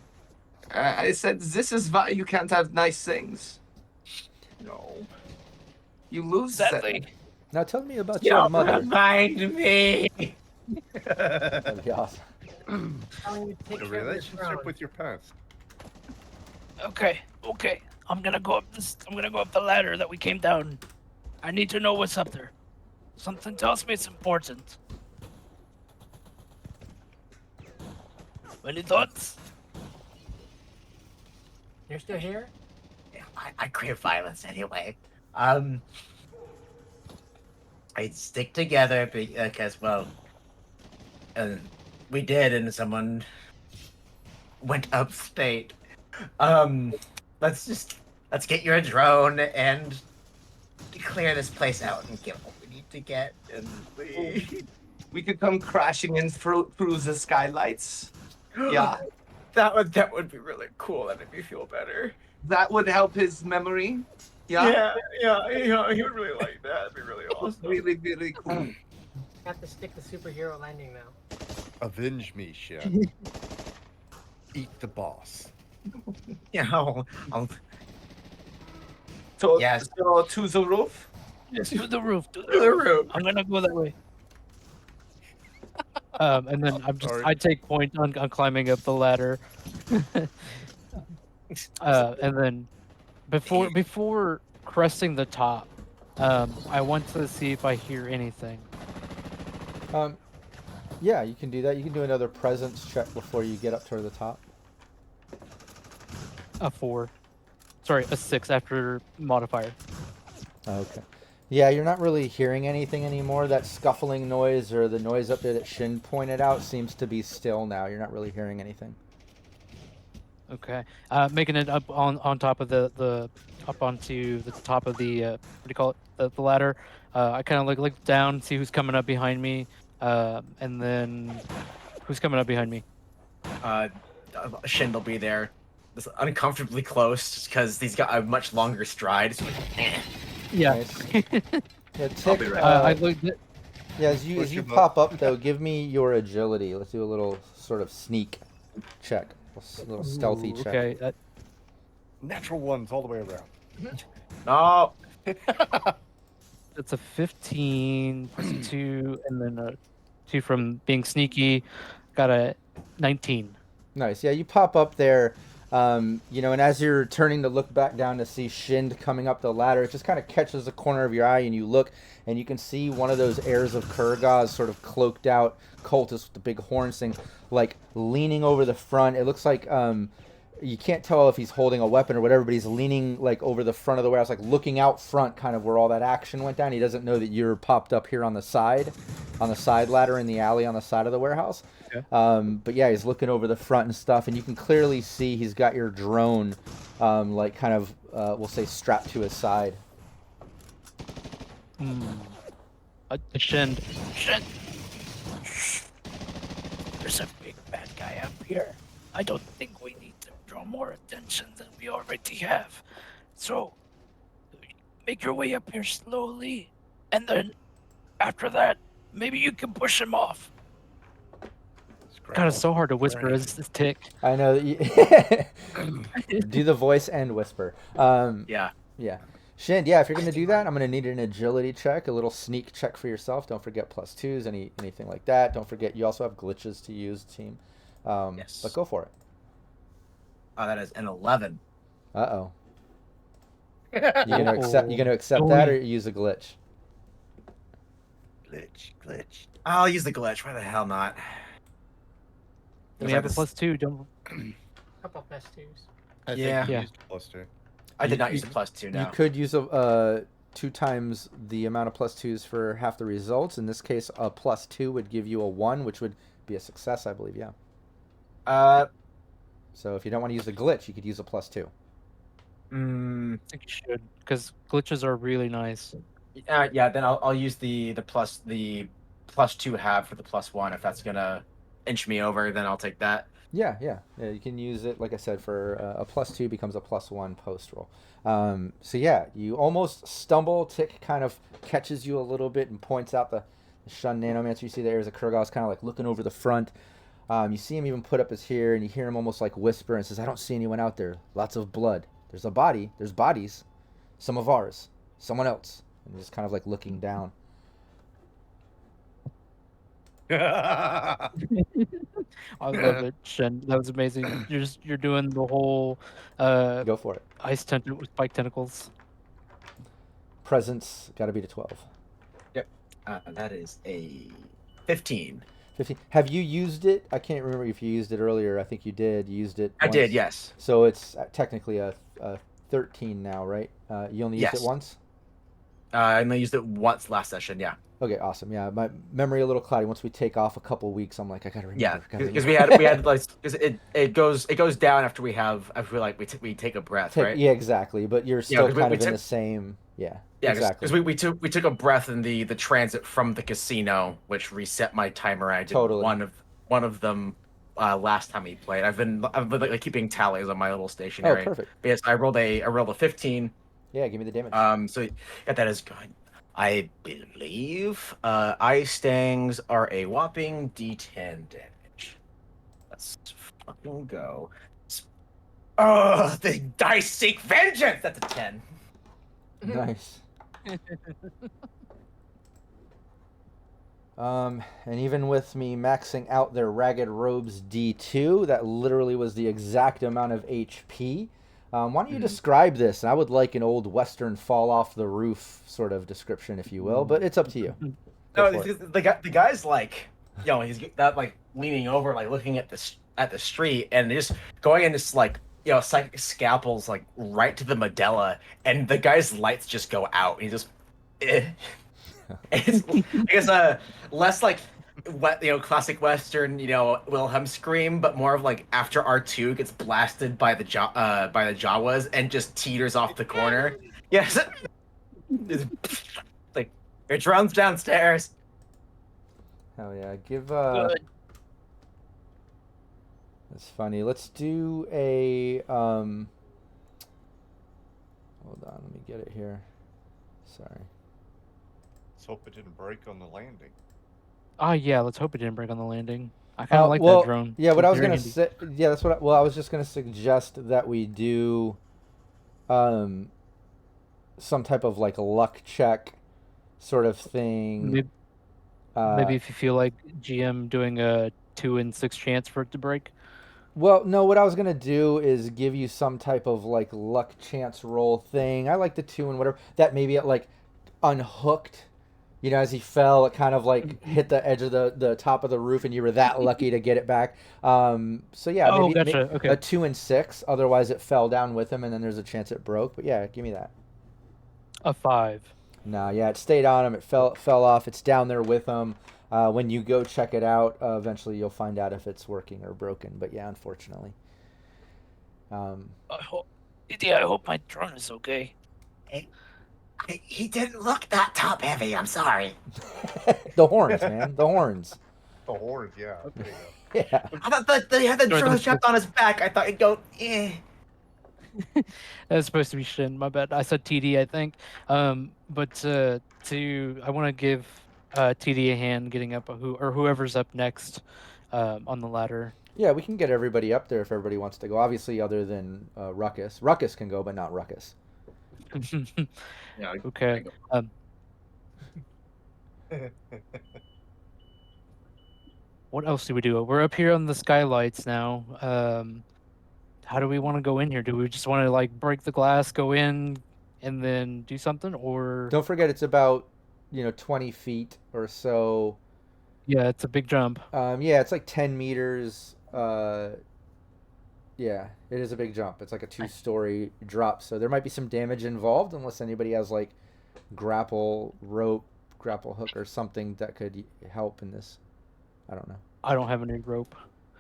I said this is why you can't have nice things. No. You lose Sadly. Now tell me about your mother. Remind me. That'd be awesome. Telling you to take A care of your relationship throne. with your past. Okay. I'm gonna go up the ladder that we came down. I need to know what's up there. Something tells me it's important. Any thoughts? You're still here? I crave violence anyway. I'd stick together because, well, we did, and someone went upstate. Let's get your drone and clear this place out and get what we need to get. And We could come crashing in through the skylights. Yeah, that would be really cool. That made me feel better. that would help his memory. Yeah, Yeah. He would really like that. That'd be really awesome. really, really cool. Have to stick the superhero landing now. Avenge me, Shen. Eat the boss. Yeah, I'll So, Yes. so to the roof. Yes, to the roof. To to the roof. I'm gonna go that way. And then I take point on climbing up the ladder. And then before cresting the top, I want to see if I hear anything. Yeah, you can do that. You can do another presence check before you get up toward the top. A 4. Sorry, a 6 after modifier. Okay. Yeah, you're not really hearing anything anymore. That scuffling noise or the noise up there that Shin pointed out seems to be still now. You're not really hearing anything. Okay. Making it up on top of the up onto the top of the what do you call it? The ladder. I kind of look down, see who's coming up behind me, and then who's coming up behind me. Shin will be there, just uncomfortably close, just because he's got a much longer stride. So Yeah. Nice. Yeah, Tick, be right I looked. yeah, as you Push him pop up. up though, give me your agility. Let's do a little sort of sneak check, a little stealthy check. Okay. Natural ones all the way around. no, It's a 15 plus 2, and then a 2 from being sneaky. Got a 19. Nice. Yeah, you pop up there, and as you're turning to look back down to see Shind coming up the ladder, it just kind of catches the corner of your eye, and you look, and you can see one of those heirs of Kurgaz, sort of cloaked out cultist with the big horns thing, like leaning over the front. It looks like you can't tell if he's holding a weapon or whatever, but he's leaning like over the front of the warehouse, like looking out front, kind of where all that action went down. He doesn't know that you're popped up here on the side ladder in the alley on the side of the warehouse. Okay. But yeah, he's looking over the front and stuff, and you can clearly see he's got your drone, like kind of, we'll say, strapped to his side. Shind. Shit. There's a big bad guy up here. I don't think we need to draw more attention than we already have. So, make your way up here slowly, and then after that, maybe you can push him off. God, it's so hard to whisper as this Tick. I know that you do the voice and whisper. yeah. Yeah. Shind, yeah, if you're going to do that, I'm going to need an agility check, a little sneak check for yourself. Don't forget +2s, anything like that. Don't forget you also have glitches to use, team. Yes. But go for it. Oh, that is an 11. Uh-oh. You gonna accept that or use a glitch? Glitch. I'll use the glitch. Why the hell not? We have a +2. Don't. Couple plus twos. I Yeah. think you Yeah. used +2. I did You- not use the +2 You now. could use a 2 times the amount of +2s for half the results. In this case, a +2 would give you a 1, which would be a success, I believe. Yeah. So if you don't want to use the glitch, you could use a +2. I think you should, because glitches are really nice. Yeah. Then I'll use the +2 half for the +1. If that's gonna inch me over, then I'll take that. Yeah, you can use it, like I said, for a +2 becomes a +1 post roll. So yeah, you almost stumble. Tick kind of catches you a little bit and points out the Shun Nanomancer. You see there's a Kurgaz kind of like looking over the front. You see him even put up his hair, and you hear him almost like whisper and says, "I don't see anyone out there. Lots of blood. There's a body. There's bodies. Some of ours. Someone else." and just kind of like looking down. I love it, Shen. That was amazing. You're doing the whole Go for it. ice tentacle with spike tentacles. Presence got to be to 12. Yep. That is a 15. 15. Have you used it? I can't remember if you used it earlier. I think you did. You used it I once. did, yes. So it's technically a 13 now, right? You only used Yes. it once? I only used it once last session, yeah. Okay, awesome. Yeah, my memory a little cloudy. Once we take off a couple weeks, I'm like, I gotta remember. Yeah, gotta because remember. we had like, because it goes down after we take a breath, right? Yeah, exactly. But you're still 'cause we kind of in took- the same. Yeah. Yeah, exactly. because we took a breath in the transit from the casino, which reset my timer. I did Totally. one of them last time we played. I've been like keeping tallies on my little stationary. Oh, perfect. But yes, I rolled a 15. Yeah, give me the damage. So yeah, that is good. I believe ice stings are a whopping D10 damage. Let's fucking go. Oh, the dice seek vengeance. That's a 10. Nice. And even with me maxing out their Ragged Robes D2, that literally was the exact amount of HP. Why don't you describe this? And I would like an old Western fall off the roof sort of description, if you will, but it's up to you. Go No, for it. the guy's like, he's that like leaning over, like looking at the street, and just going in this like, psychic scalpels like right to the medulla, and the guy's lights just go out. And he just, it's, I guess less like what classic Western Wilhelm scream, but more of like after R2 gets blasted by the Jawas and just teeters off the corner. Yes, it's like your drone's downstairs. Hell yeah. Give, Good. That's funny. Let's do a, hold on, let me get it here. Sorry. Let's hope it didn't break on the landing. Oh yeah, let's hope it didn't break on the landing. I kind of like well, that drone. Yeah, what I was Very gonna handy. say. Yeah, that's what. I was just gonna suggest that we do, some type of like luck check, sort of thing. Maybe if you feel like GM doing a 2 in 6 chance for it to break. Well, no. What I was gonna do is give you some type of like luck chance roll thing. I like the 2 and whatever. That maybe it like unhooked. As he fell, it kind of like hit the edge of the top of the roof, and you were that lucky to get it back. So yeah, Oh, maybe gotcha. Okay. a 2 and 6. Otherwise, it fell down with him, and then there's a chance it broke. But yeah, give me that. A 5. No, yeah, it stayed on him. It fell off. It's down there with him. When you go check it out, eventually you'll find out if it's working or broken. But yeah, unfortunately. I hope my drone is okay. He didn't look that top heavy. I'm sorry. The horns, man. The horns. The horns, yeah. There you go. Yeah. I thought they had the Sorry, drone the- strapped on his back. I thought he'd go, eh. That's supposed to be Shin. My bad. I said TD, I think. But I want to give TD a hand getting up, whoever's up next on the ladder. Yeah, we can get everybody up there if everybody wants to go. Obviously, other than Ruckus. Ruckus can go, but not Ruckus. Yeah. Okay. What else do we do? We're up here on the skylights now. How do we want to go in here? Do we just want to like break the glass, go in, and then do something, or? Don't forget, it's about 20 feet or so. Yeah, it's a big jump. Yeah, it's like 10 meters. Yeah, it is a big jump. It's like a 2-story drop, so there might be some damage involved unless anybody has like grapple rope, grapple hook, or something that could help in this. I don't know. I don't have any rope.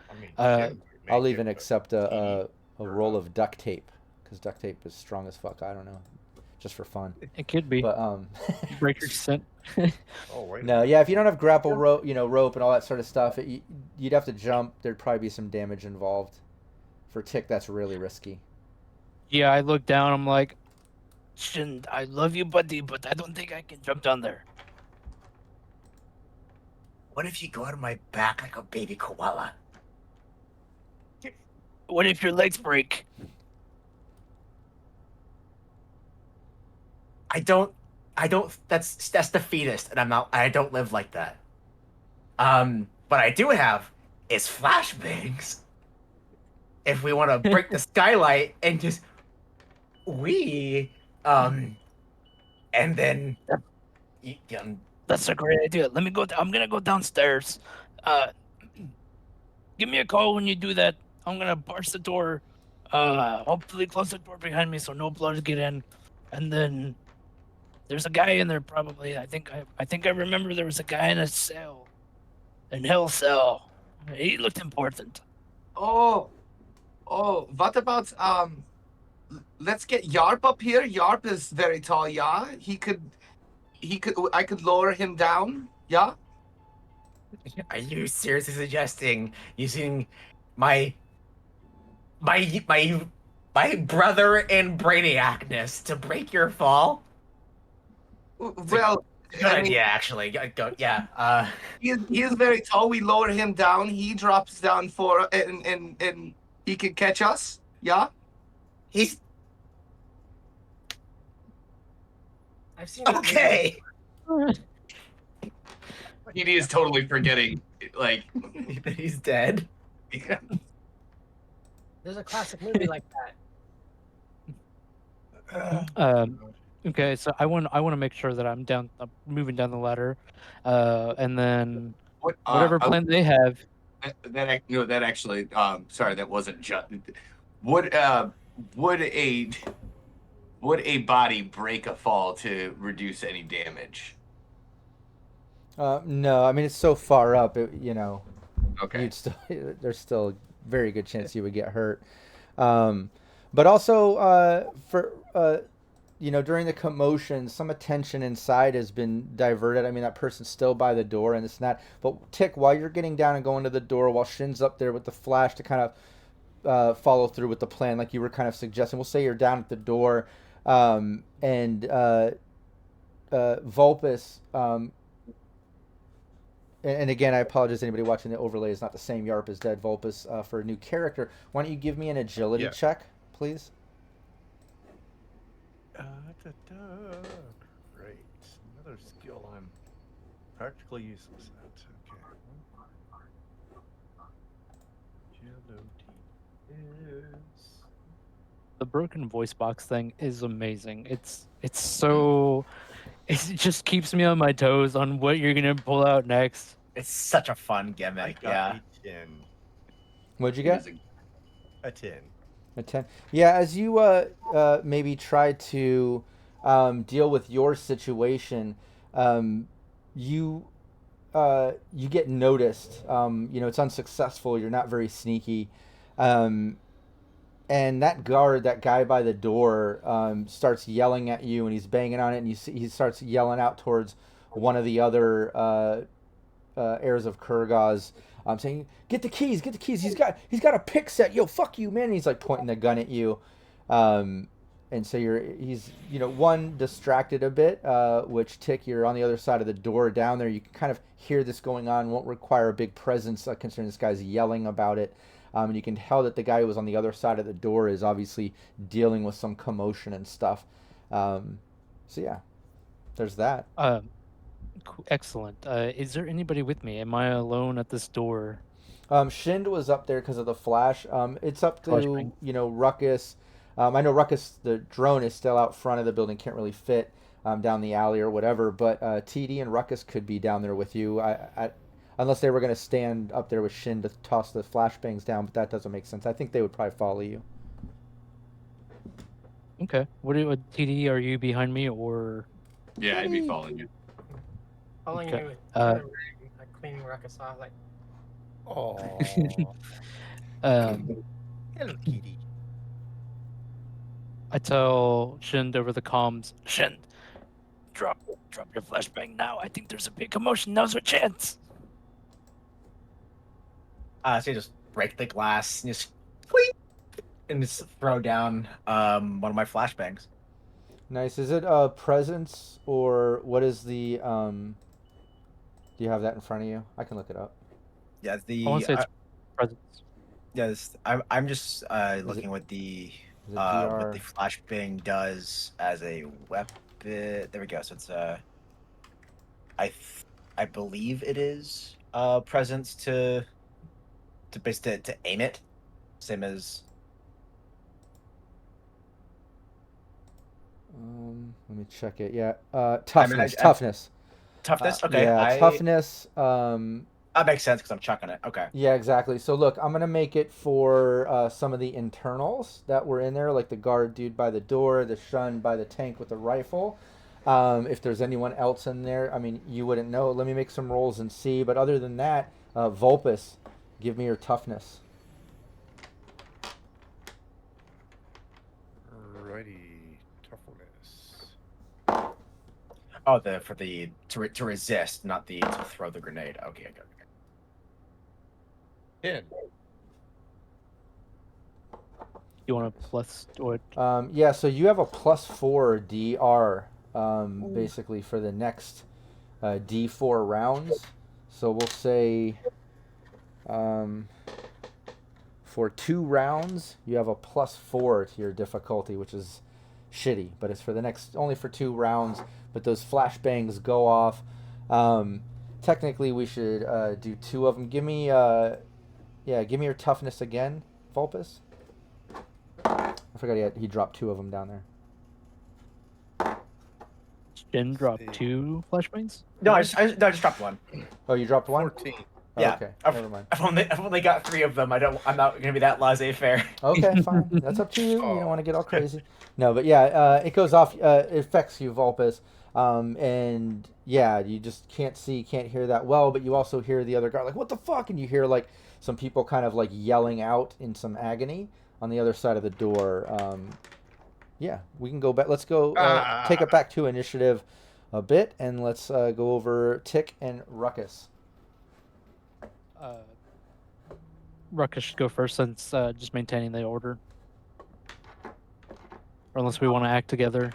I mean, Uh, I'll even accept a roll of duct tape because duct tape is strong as fuck. I don't know, just for fun. It could be. But Break your scent. Oh, wait. no, yeah, if you don't have grapple rope, rope and all that sort of stuff, you'd have to jump. There'd probably be some damage involved. For Tick, that's really risky. Yeah, I look down. I'm like, Shin, I love you, buddy, but I don't think I can jump down there. What if you go on my back like a baby koala? What if your legs break? I don't I don't. That's defeatist, and I don't live like that. What I do have is flashbangs. If we want to break the skylight and just and then That's a great idea. Let me go. I'm gonna go downstairs. Give me a call when you do that. I'm gonna burst the door. Hopefully close the door behind me so no blood get in. And then there's a guy in there probably. I think I remember there was a guy in a cell, in hell cell. He looked important. Oh, what about let's get Yarp up here. Yarp is very tall, yeah. I could lower him down, yeah. Are you seriously suggesting using my brother in Brainiacness to break your fall? Well, I mean, Yeah, actually, yeah. he is very tall. We lower him down. He drops down and he can catch us. Yeah. He's I've seen that movie. okay. He is totally forgetting, like, He's dead. There's a classic movie like that. Okay, so I want to make sure that I'm moving down the ladder, and then whatever plan they have. That actually. Sorry, that wasn't just. Would a body break a fall to reduce any damage? No, I mean it's so far up, Okay. you'd still there's still a very good chance you would get hurt. But also for during the commotion, some attention inside has been diverted. I mean, that person's still by the door and this and that. But Tick, while you're getting down and going to the door, while Shin's up there with the flash to kind of follow through with the plan, like you were kind of suggesting. We'll say you're down at the door, and Vulpus. And again, I apologize. Anybody watching the overlay is not the same. Yarp is dead. Vulpus for a new character. Why don't you give me an agility Yeah. check, please? Great. Another skill I'm practically useless at. Okay. Agility is. The broken voice box thing is amazing. It's so. It just keeps me on my toes on what you're gonna pull out next. It's such a fun I gimmick. got Yeah. a 10. What'd you get? A 10. A 10. Yeah, as you maybe try to deal with your situation, you get noticed. It's unsuccessful. You're not very sneaky. And that guy by the door, starts yelling at you, and he's banging on it, and he starts yelling out towards one of the other heirs of Kurgaz, saying, "Get the keys! Get the keys! He's got a pick set! Yo, fuck you, man!" And he's like pointing the gun at you, and so he's one distracted a bit, which Tick, you're on the other side of the door down there. You can kind of hear this going on. Won't require a big presence, considering this guy's yelling about it. And you can tell that the guy who was on the other side of the door is obviously dealing with some commotion and stuff. So yeah, there's that. Excellent. Is there anybody with me? Am I alone at this door? Shind was up there because of the flash. It's up to Flashbang. Ruckus. I know Ruckus, the drone, is still out front of the building, can't really fit down the alley or whatever. But TD and Ruckus could be down there with you. Unless they were going to stand up there with Shin to toss the flashbangs down, but that doesn't make sense. I think they would probably follow you. Okay. TD? Are you behind me or? Yeah, I'd be following you. Following Okay. you with cleaning Ruckus off, like, Oh. Hello, kitty. I tell Shind over the comms. Shin, drop your flashbang now. I think there's a big commotion. Now's our chance. So you just break the glass and just squeak, and just throw down one of my flashbangs. Nice. Is it presence or what is the? Do you have that in front of you? I can look it up. Yeah, I want to say it's presence. yes. I'm just looking what the Is it what DR? the flashbang does as a weapon. there we go. So it's I believe it is presence to aim it, same as. Let me check it. Yeah. Toughness. Toughness. Toughness. Okay. Yeah. Toughness. That makes sense because I'm chucking it. Okay. Yeah, exactly. So look, I'm gonna make it for some of the internals that were in there, like the guard dude by the door, the shun by the tank with the rifle. If there's anyone else in there, I mean, you wouldn't know. Let me make some rolls and see. But other than that, Vulpus, give me your toughness. Alrighty, toughness. Oh, to resist, not to throw the grenade. Okay, I got it. 10. You want to plus what? Yeah, so you have a +4 DR, basically for the next D4 rounds. So we'll say for 2 rounds, you have a +4 to your difficulty, which is shitty, but it's for the next, only for 2 rounds, but those flashbangs go off. Technically, we should do 2 of them. Give me your toughness again, Vulpus. I forgot he dropped 2 of them down there. Jen dropped 2 flashbangs? No, I just dropped 1. Oh, you dropped 1? 14. Oh, Yeah. okay, never mind. I've only got 3 of them. I'm not gonna be that laissez-faire. Okay, fine. That's up to you. You don't want to get all crazy. No, but yeah, it goes off. It affects you, Vulpus. And yeah, you just can't see, can't hear that well, but you also hear the other guy like, "What the fuck?" And you hear like some people kind of like yelling out in some agony on the other side of the door. Yeah, we can go back. Let's go take it back to initiative a bit, and let's go over Tick and Ruckus. Ruckus should go first since just maintaining the order. Or unless we want to act together.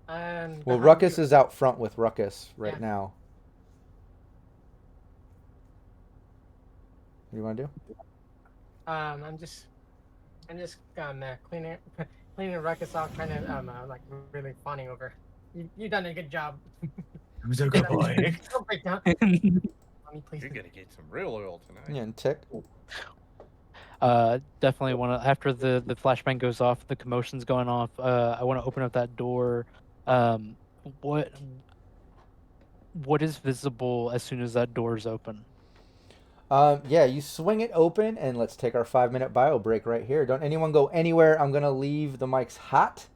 Well, Ruckus is out front with Ruckus right now. What do you want to do? I'm just cleaning Ruckus off, kind of like really fawning over. You've done a good job. Who's a good boy? Don't break down. Mommy, please. You're gonna get some real oil tonight. Yeah, and Tick. Definitely want to, after the flashbang goes off, the commotion's going off, I want to open up that door. What is visible as soon as that door is open? Yeah, you swing it open, and let's take our 5-minute bio break right here. Don't anyone go anywhere. I'm gonna leave the mics hot,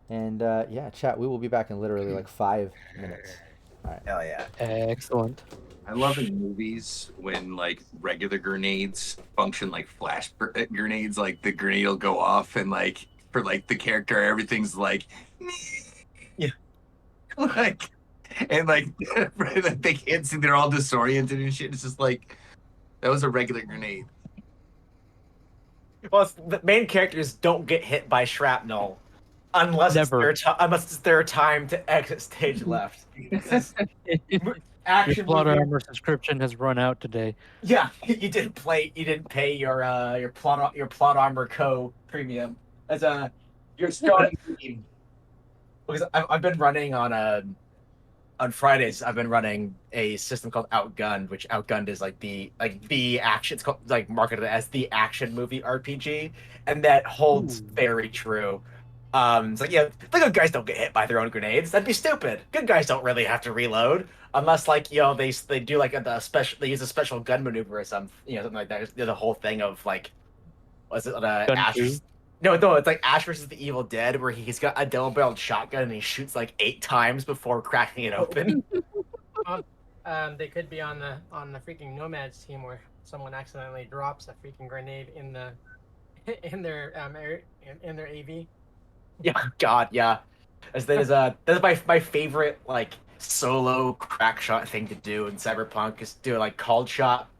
and yeah, chat. We will be back in literally like 5 minutes. All right. Hell yeah. Excellent. I love in movies when like regular grenades function like flash grenades. Like the grenade will go off, and like for like the character, everything's like, yeah, like, and like they can't see. They're all disoriented and shit. It's just like that was a regular grenade. Well, the main characters don't get hit by shrapnel unless it's their time to exit stage left. Your plot armor subscription has run out today. Yeah, you didn't pay your plot armor premium as your starting team. Because I've been running on Fridays. I've been running a system called Outgunned, which Outgunned is like the action. It's called, like, marketed as the action movie RPG, and that holds very true. It's like, yeah, the good guys don't get hit by their own grenades. That'd be stupid. Good guys don't really have to reload unless, like, you know, they do like they use a special gun maneuver or something like that. The whole thing of like, was it Ash? No, it's like Ash versus the Evil Dead, where he's got a double-barreled shotgun and he shoots like 8 times before cracking it open. They could be on the freaking Nomads team where someone accidentally drops a freaking grenade in their AV. Yeah, God, yeah. That's my favorite like solo crack shot thing to do in Cyberpunk is do like called shot,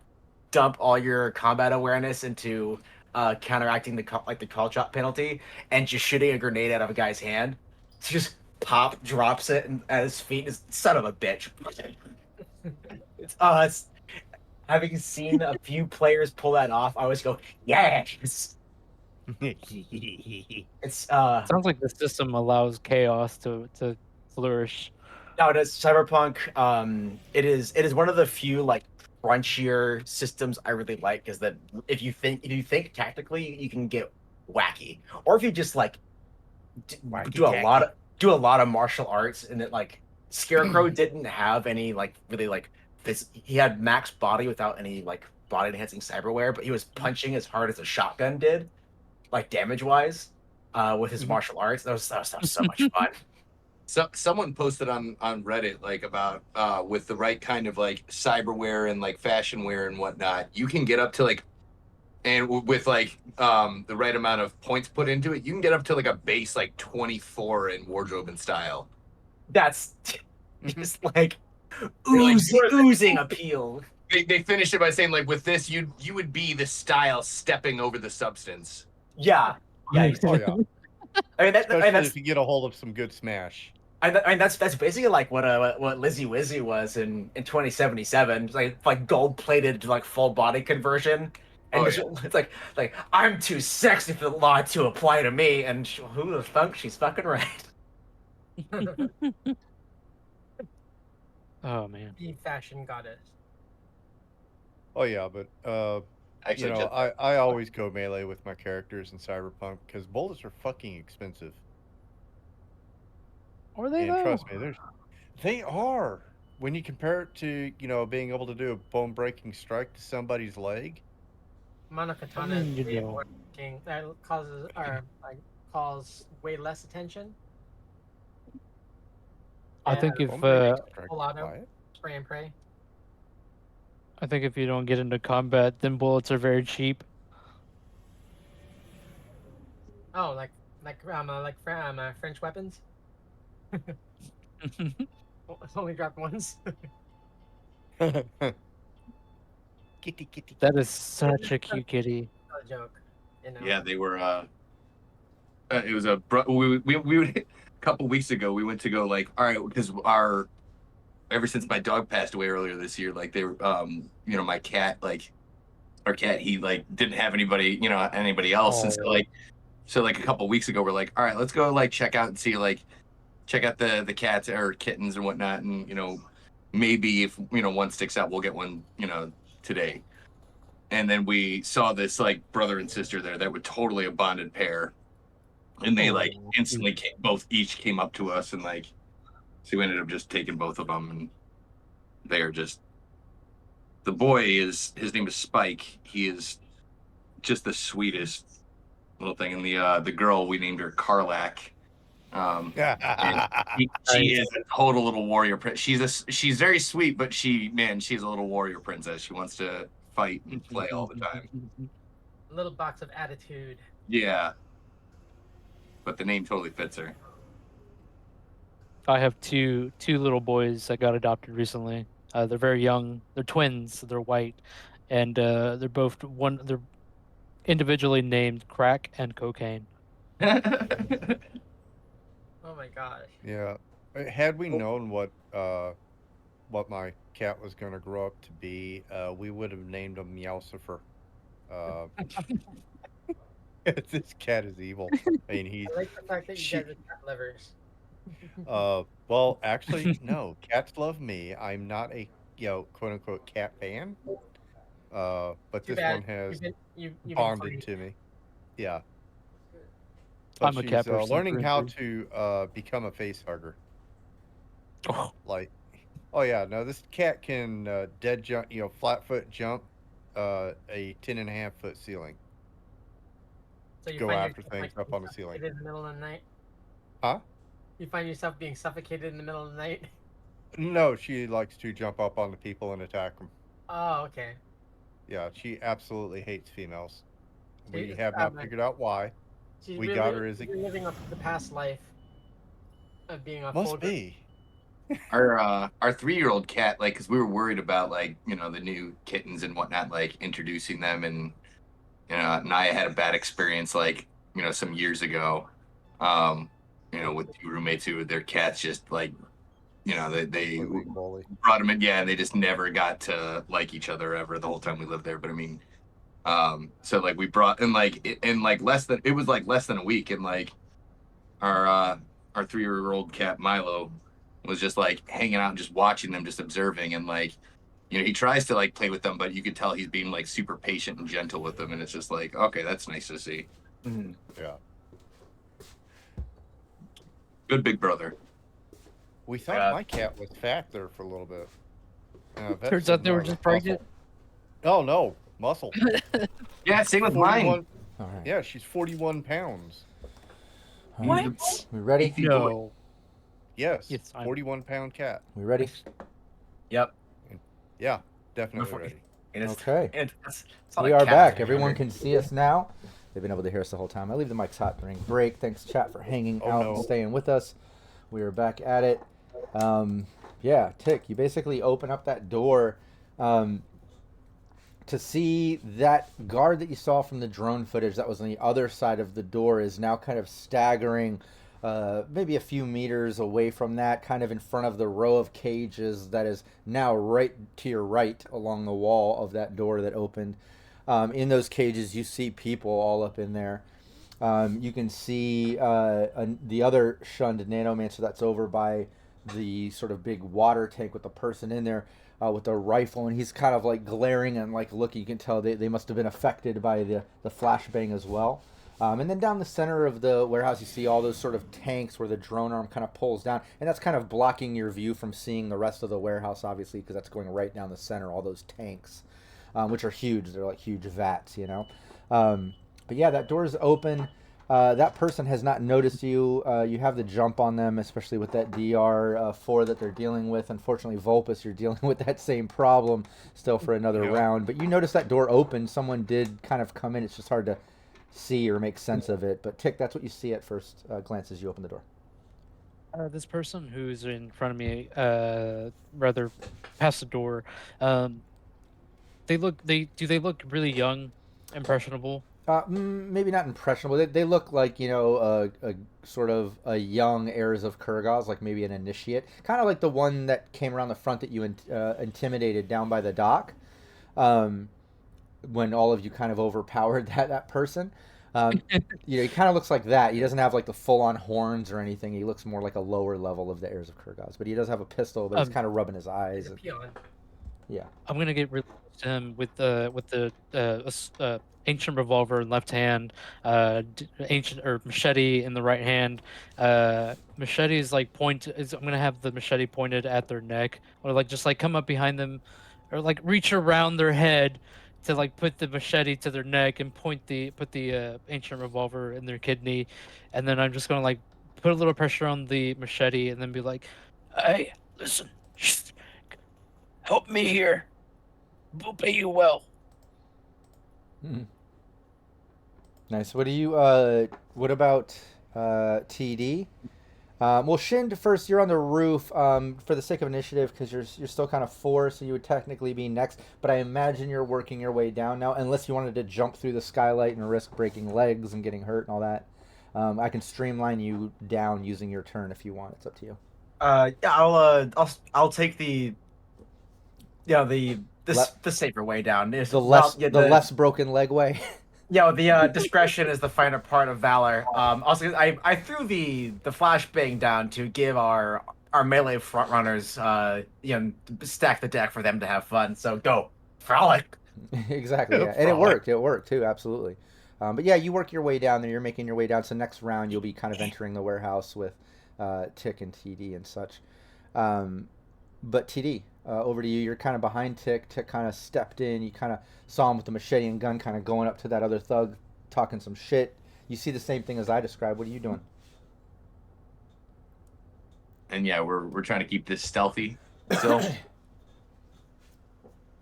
dump all your combat awareness into counteracting the called shot penalty, and just shooting a grenade out of a guy's hand. So just drops it at his feet. Is son of a bitch. It's having seen a few players pull that off, I always go, yes. It's sounds like the system allows chaos to flourish. No, it is Cyberpunk. It is one of the few like crunchier systems I really like, because that if you think tactically, you can get wacky, or if you just like do a lot of martial arts, and it like Scarecrow didn't have any like really like this. He had max body without any like body enhancing cyberware, but he was punching as hard as a shotgun did, like damage wise, with his martial arts. That was so much fun. So someone posted on Reddit like about with the right kind of like cyberware and like fashion wear and whatnot, you can get up to like, and with like the right amount of points put into it, you can get up to like a base like 24 in wardrobe and style. That's just like oozing appeal. They finished it by saying like with this you would be the style stepping over the substance. Yeah. Oh yeah. I mean, Especially that's if you get a hold of some good Smash. I mean that's basically like what Lizzie Wizzy was in 2077. It's like gold plated like full body conversion, and it's like I'm too sexy for the law to apply to me. And who the fuck? She's fucking right. Oh man. The fashion goddess. Oh yeah, but Actually, you know, I always go melee with my characters in Cyberpunk because bullets are fucking expensive. Are they And though? trust me, they are. When you compare it to, you know, being able to do a bone-breaking strike to somebody's leg. Monokatana Mm, you is way know. more that causes or like calls way less attention. I think if Bone-breaking strike, full auto. quiet. Spray and pray. I think if you don't get into combat, then bullets are very cheap. Oh, like French weapons. Only dropped once. Kitty, kitty. That is such a cute kitty. Not a joke. You know? yeah, they were. It was a we a couple weeks ago. We went to go like all right because ever since my dog passed away earlier this year, like they were you know my cat like our cat he like didn't have anybody else, and so like a couple weeks ago we're like all right let's go like check out and see like check out the cats or kittens and whatnot, and you know maybe if you know one sticks out we'll get one you know today. And then we saw this like brother and sister there that were totally a bonded pair, and they like instantly each came up to us, and like so we ended up just taking both of them, and they are just the boy is his name is Spike. He is just the sweetest little thing, and the girl we named her Karlak. She is a total little warrior princess. She's very sweet, but she's a little warrior princess. She wants to fight and play all the time. A little box of attitude. Yeah, but the name totally fits her. I have two little boys that got adopted recently. They're very young. They're twins. They're white, and they're both They're individually named Crack and Cocaine. Oh my gosh. Yeah. Had we known what my cat was going to grow up to be, we would have named him Meowsifer. This cat is evil. I mean, he's. I like the fact that you guys are cat lovers. Well, actually, no. Cats love me. I'm not a quote unquote cat fan. But Too this bad. one has You've been bonded funny. to me. Yeah. I'm a cat she's, person learning through and how through. to become a face hugger. Oh. Like, oh yeah, no, this cat can dead jump, flat foot jump a 10.5-foot ceiling. So you Go find after yourself, things like, up on the ceiling. suffocated in the middle of the night. Huh? You find yourself being suffocated in the middle of the night. No, she likes to jump up on the people and attack them. Oh, okay. Yeah, she absolutely hates females. We She's, have not figured out why. She's We really, got her as a- living up the past life of being a Must folder. be. Our 3-year-old cat, like, because we were worried about like the new kittens and whatnot, like introducing them, and Naya had a bad experience like some years ago, with 2 roommates who their cats just like they Bully. brought them in, yeah, and they just never got to like each other ever the whole time we lived there. But I mean, so like we brought in less than a week, and like our 3-year-old cat Milo was just like hanging out and just watching them, just observing, and like, you know, he tries to like play with them, but you could tell he's being like super patient and gentle with them, and it's just like, okay, that's nice to see. Mhm. Yeah. Good big brother. We thought Yeah. my cat was fat there for a little bit. Vet Turns said out they no, were it just was muscle. pregnant. Oh no, muscle. Yeah, same with mine. 41 All right. Yeah, she's 41 pounds. All right. What? We ready? Beefy boy. No. Yes, Yes, I'm- 41-pound cat. We ready? Yep. Yeah, definitely Before- ready. And it's, Okay. and it's not We a are cat, back. it's a Everyone bird. can see us now. They've been able to hear us the whole time. I leave the mics hot during break. Thanks, chat, for hanging Oh, out no. and staying with us. We are back at it. Yeah, Tick, you basically open up that door to see that guard that you saw from the drone footage that was on the other side of the door is now kind of staggering maybe a few meters away from that, kind of in front of the row of cages that is now right to your right along the wall of that door that opened. In those cages, you see people all up in there. You can see the other shunned nanomancer that's over by the sort of big water tank with the person in there with a rifle, and he's kind of like glaring and like looking. You can tell they must have been affected by the flashbang as well. And then down the center of the warehouse, you see all those sort of tanks where the drone arm kind of pulls down, and that's kind of blocking your view from seeing the rest of the warehouse, obviously, because that's going right down the center, all those tanks, which are huge. They're like huge vats, you know. But yeah, that door is open. That person has not noticed you. You have the jump on them, especially with that DR4 that they're dealing with. Unfortunately, Vulpus, you're dealing with that same problem still for another Yeah. round. But you notice that door open. Someone did kind of come in. It's just hard to see or make sense of it. But Tick, that's what you see at first glance as you open the door. This person who's in front of me, rather past the door, they look really young, impressionable. Maybe not impressionable. They look like, you know, a sort of a young heirs of Kurgaz, like maybe an initiate. Kind of like the one that came around the front that you intimidated down by the dock. When all of you kind of overpowered that person. You know, he kind of looks like that. He doesn't have like the full-on horns or anything. He looks more like a lower level of the heirs of Kurgaz. But he does have a pistol, but he's kind of rubbing his eyes. And, yeah. I'm gonna get really close to him with the ancient revolver in left hand, ancient or machete in the right hand. Machete is like I'm gonna have the machete pointed at their neck, or like just like come up behind them, or like reach around their head to like put the machete to their neck and put the ancient revolver in their kidney, and then I'm just gonna like put a little pressure on the machete and then be like, Hey, listen. Help me here. We'll pay you well. Nice. What do you? What about TD? Well, Shind, first, you're on the roof for the sake of initiative because you're still kind of 4, so you would technically be next. But I imagine you're working your way down now, unless you wanted to jump through the skylight and risk breaking legs and getting hurt and all that. I can streamline you down using your turn if you want. It's up to you. Yeah, I'll take the safer way down. It's The less the less broken leg way. Yeah, the discretion is the finer part of valor. Also, I threw the flashbang down to give our melee front runners, stack the deck for them to have fun. So go, frolic. Exactly, yeah. And it worked. It worked too, absolutely. But yeah, you work your way down there. You're making your way down. So next round, you'll be kind of entering the warehouse with Tick and TD and such. But TD, over to you. You're kind of behind Tick. Tick kind of stepped in. You kind of saw him with the machete and gun kind of going up to that other thug, talking some shit. You see the same thing as I described. What are you doing? And yeah, we're trying to keep this stealthy still.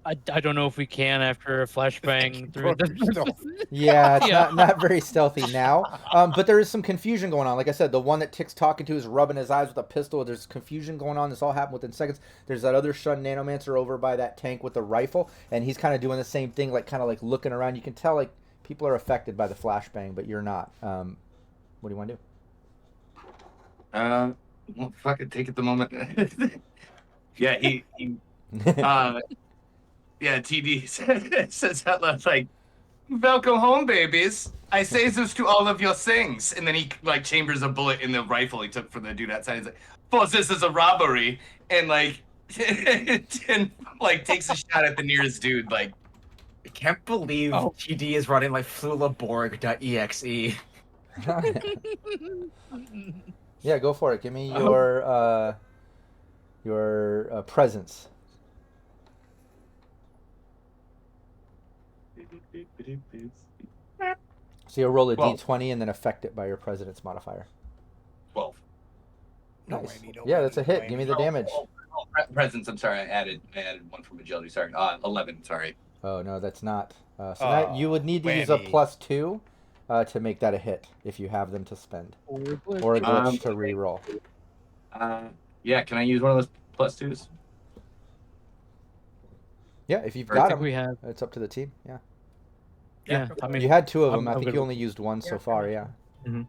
I don't know if we can after a flashbang through the. Yeah, it's Yeah. not very stealthy now. But there is some confusion going on. Like I said, the one that Tick's talking to is rubbing his eyes with a pistol. There's confusion going on. This all happened within seconds. There's that other shunned nanomancer over by that tank with the rifle, and he's kind of doing the same thing, like kind of like looking around. You can tell like people are affected by the flashbang, but you're not. What do you want to do? Well, fucking take it the moment. Yeah, yeah, TD says out loud, like, welcome home, babies. I say this to all of your things. And then he, like, chambers a bullet in the rifle he took from the dude outside. He's like, suppose this is a robbery, and like, and like takes a shot at the nearest dude. Like, I can't believe TD is running like flulaborg.exe. Yeah, go for it. Give me your presence. So you'll roll a 12. d20 and then affect it by your president's modifier. 12. Nice. Yeah, that's a hit. Give me the damage. Presence. I'm sorry. I added one from agility. Sorry. 11. Sorry. Oh no, that's not. So now you would need to use a +2 to make that a hit if you have them to spend, or a glitch to re-roll. Yeah. Can I use one of those +2s? Yeah, if you've I got think them, we have. it's up to the team. Yeah. Yeah, I mean, You had 2 of them. I'm I think good you with only used one so Yeah. far. Yeah. Mhm.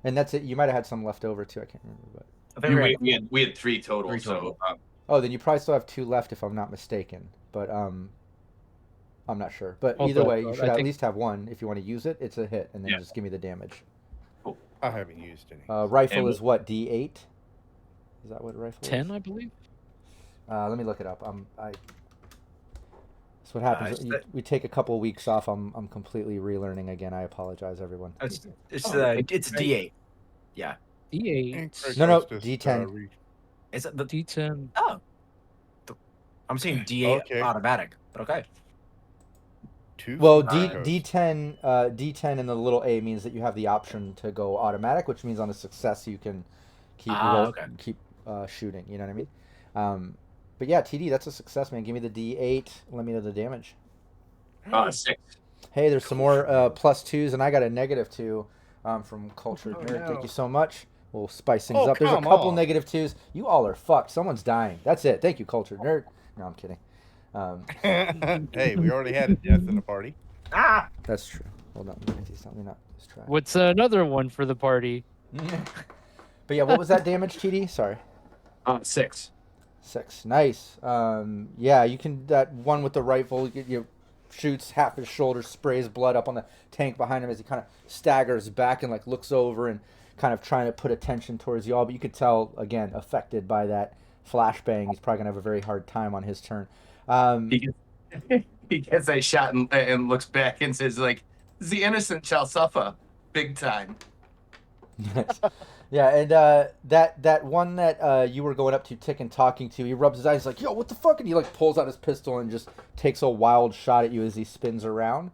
And that's it. You might have had some left over too. I can't remember, but. I think We had 3 total. 3 total. So Oh, then you probably still have 2 left if I'm not mistaken. But I'm not sure. But Also, either way, you I should at think- least have 1. If you want to use it, it's a hit, and then Yeah. just give me the damage. I haven't used any. Rifle And- is what, D8? Is that what rifle 10, is? I believe. Let me look it up. That's what happens. it's We take a couple weeks off. I'm completely relearning again. I apologize, everyone. it's it's D8. D8. No, Just, D10. Is it the? D10. Oh, I'm seeing D8 Okay. automatic, but okay. Well, Marcos. D10 and the little A means that you have the option to go automatic, which means on a success you can keep okay. keep shooting. You know what I mean? But yeah, TD, that's a success, man. Give me the D8. Let me know the damage. 6. Hey, there's some more +2s, and I got a -2 from Cultured Oh, Nerd. no. Thank you so much. We'll spice things Oh, up. There's a come couple on. -2s. You all are fucked. Someone's dying. That's it. Thank you, Cultured Nerd. No, I'm kidding. Hey, we already had a death in the party. Ah, That's true. Hold on. Let me not distract. What's another one for the party? But yeah, what was that damage, TD? Sorry. 6. 6. Nice. Yeah, you can, that one with the rifle, you shoots half his shoulder, sprays blood up on the tank behind him as he kind of staggers back and like looks over and kind of trying to put attention towards y'all. But you could tell, again, affected by that flashbang. He's probably gonna have a very hard time on his turn. He gets a shot and looks back and says, like, the innocent shall suffer big time. Yeah, and that one that you were going up to Tick and talking to, he rubs his eyes, he's like, yo, what the fuck? And he like pulls out his pistol and just takes a wild shot at you as he spins around.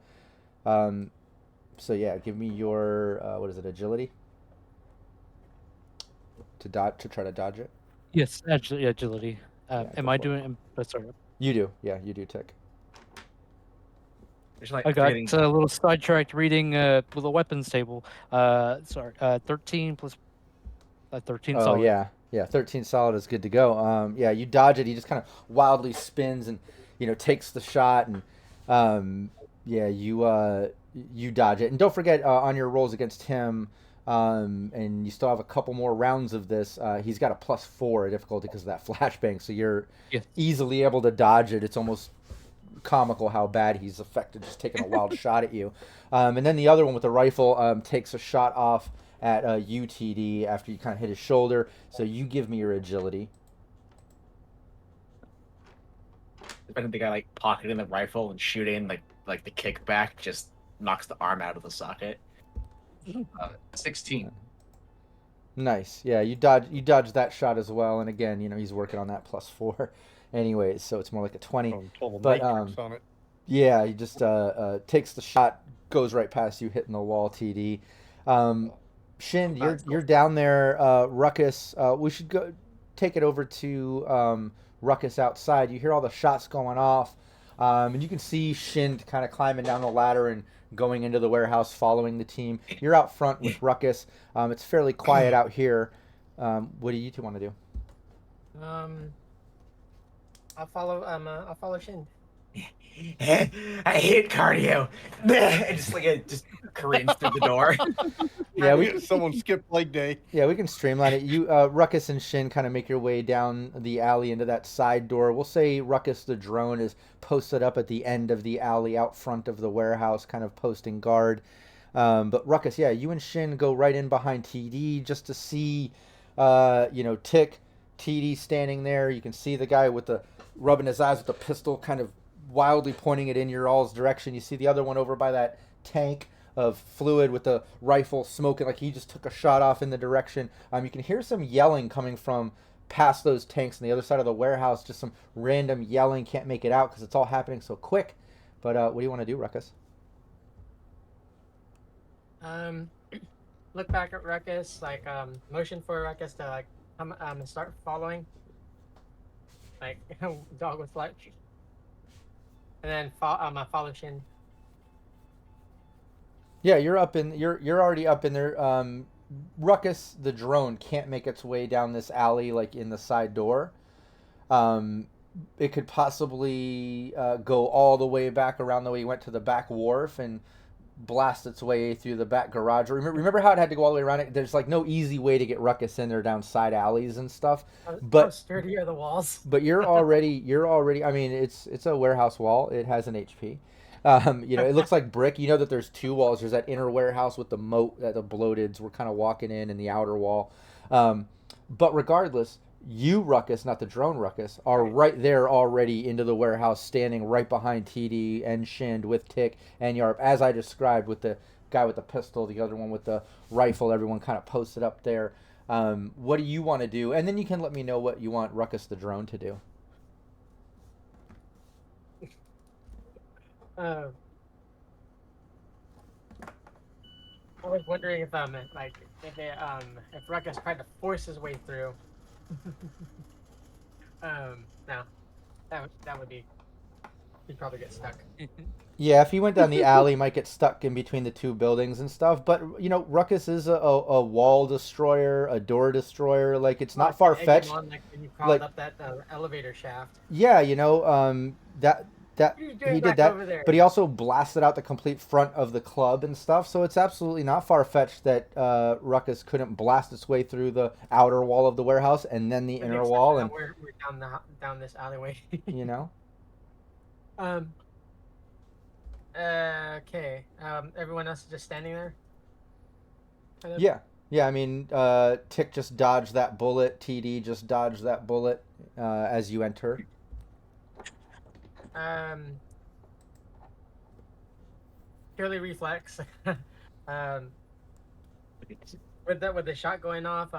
So yeah, give me your what is it, agility? To try to dodge it. Yes, agility. Yeah, am go I for it. doing? Sorry, You do, yeah, you do, Tick. there's like I got forgetting- a little sidetracked reading with a weapons table. 13 plus 13 Oh solid. yeah, 13 solid is good to go. Yeah, you dodge it. He just kind of wildly spins and takes the shot, and yeah, you dodge it. And don't forget on your rolls against him, and you still have a couple more rounds of this. He's got a +4 difficulty because of that flashbang, so you're Yes. easily able to dodge it. It's almost comical how bad he's affected, just taking a wild shot at you. And then the other one with the rifle takes a shot off at UTD after you kind of hit his shoulder. So you give me your agility. I think the guy like pocketing the rifle and shooting like the kickback just knocks the arm out of the socket. 16. Nice. Yeah, you dodge that shot as well. And again, he's working on that +4 anyways, so it's more like a 20. Total But, matrix on it. Yeah, he just takes the shot, goes right past you, hitting the wall, TD. Shin, you're down there, Ruckus. We should go take it over to Ruckus outside. You hear all the shots going off, and you can see Shin kind of climbing down the ladder and going into the warehouse, following the team. You're out front with Ruckus. It's fairly quiet out here. What do you two want to do? I'll follow Shin. I hate cardio. And just careens through the door. Yeah, Someone skipped leg day. Yeah, we can streamline it. You, Ruckus and Shin kind of make your way down the alley into that side door. We'll say Ruckus the drone is posted up at the end of the alley out front of the warehouse, kind of posting guard. But Ruckus, yeah, you and Shin go right in behind TD just to see Tick, TD standing there. You can see the guy with the rubbing his eyes with the pistol, kind of wildly pointing it in your all's direction. You see the other one over by that tank of fluid with the rifle smoking like he just took a shot off in the direction. You can hear some yelling coming from past those tanks on the other side of the warehouse. Just some random yelling. Can't make it out because it's all happening so quick. But what do you want to do, Ruckus? Look back at Ruckus, like motion for Ruckus to like come start following, like dog with fletch, and then follow Shin. Yeah, you're already up in there. Ruckus the drone can't make its way down this alley like in the side door. It could possibly go all the way back around the way you went to the back wharf and blast its way through the back garage. Remember how it had to go all the way around it? There's like no easy way to get Ruckus in there down side alleys and stuff. But how sturdy are the walls? But you're already. I mean, it's a warehouse wall. It has an HP. It looks like brick. You know that there's two walls. There's that inner warehouse with the moat that the bloateds were kind of walking in, and the outer wall. But regardless, you, Ruckus, not the drone Ruckus, are right there already into the warehouse, standing right behind TD and Shind with Tick and Yarp, as I described, with the guy with the pistol, the other one with the rifle, everyone kind of posted up there. What do you want to do? And then you can let me know what you want Ruckus the drone to do. I was wondering if if Ruckus tried to force his way through. No, that would be, he'd probably get stuck. Yeah, if he went down the alley, he might get stuck in between the two buildings and stuff. But Ruckus is a wall destroyer, a door destroyer. Like, it's not far fetched. Like when you crawled up that elevator shaft. Yeah, that he did that, but he also blasted out the complete front of the club and stuff. So it's absolutely not far fetched that Ruckus couldn't blast its way through the outer wall of the warehouse and then the inner wall. And we're down this alleyway. Okay. Everyone else is just standing there. Kind of? Yeah. I mean, Tick just dodged that bullet. TD just dodged that bullet as you enter. Purely reflex. With the shot going off,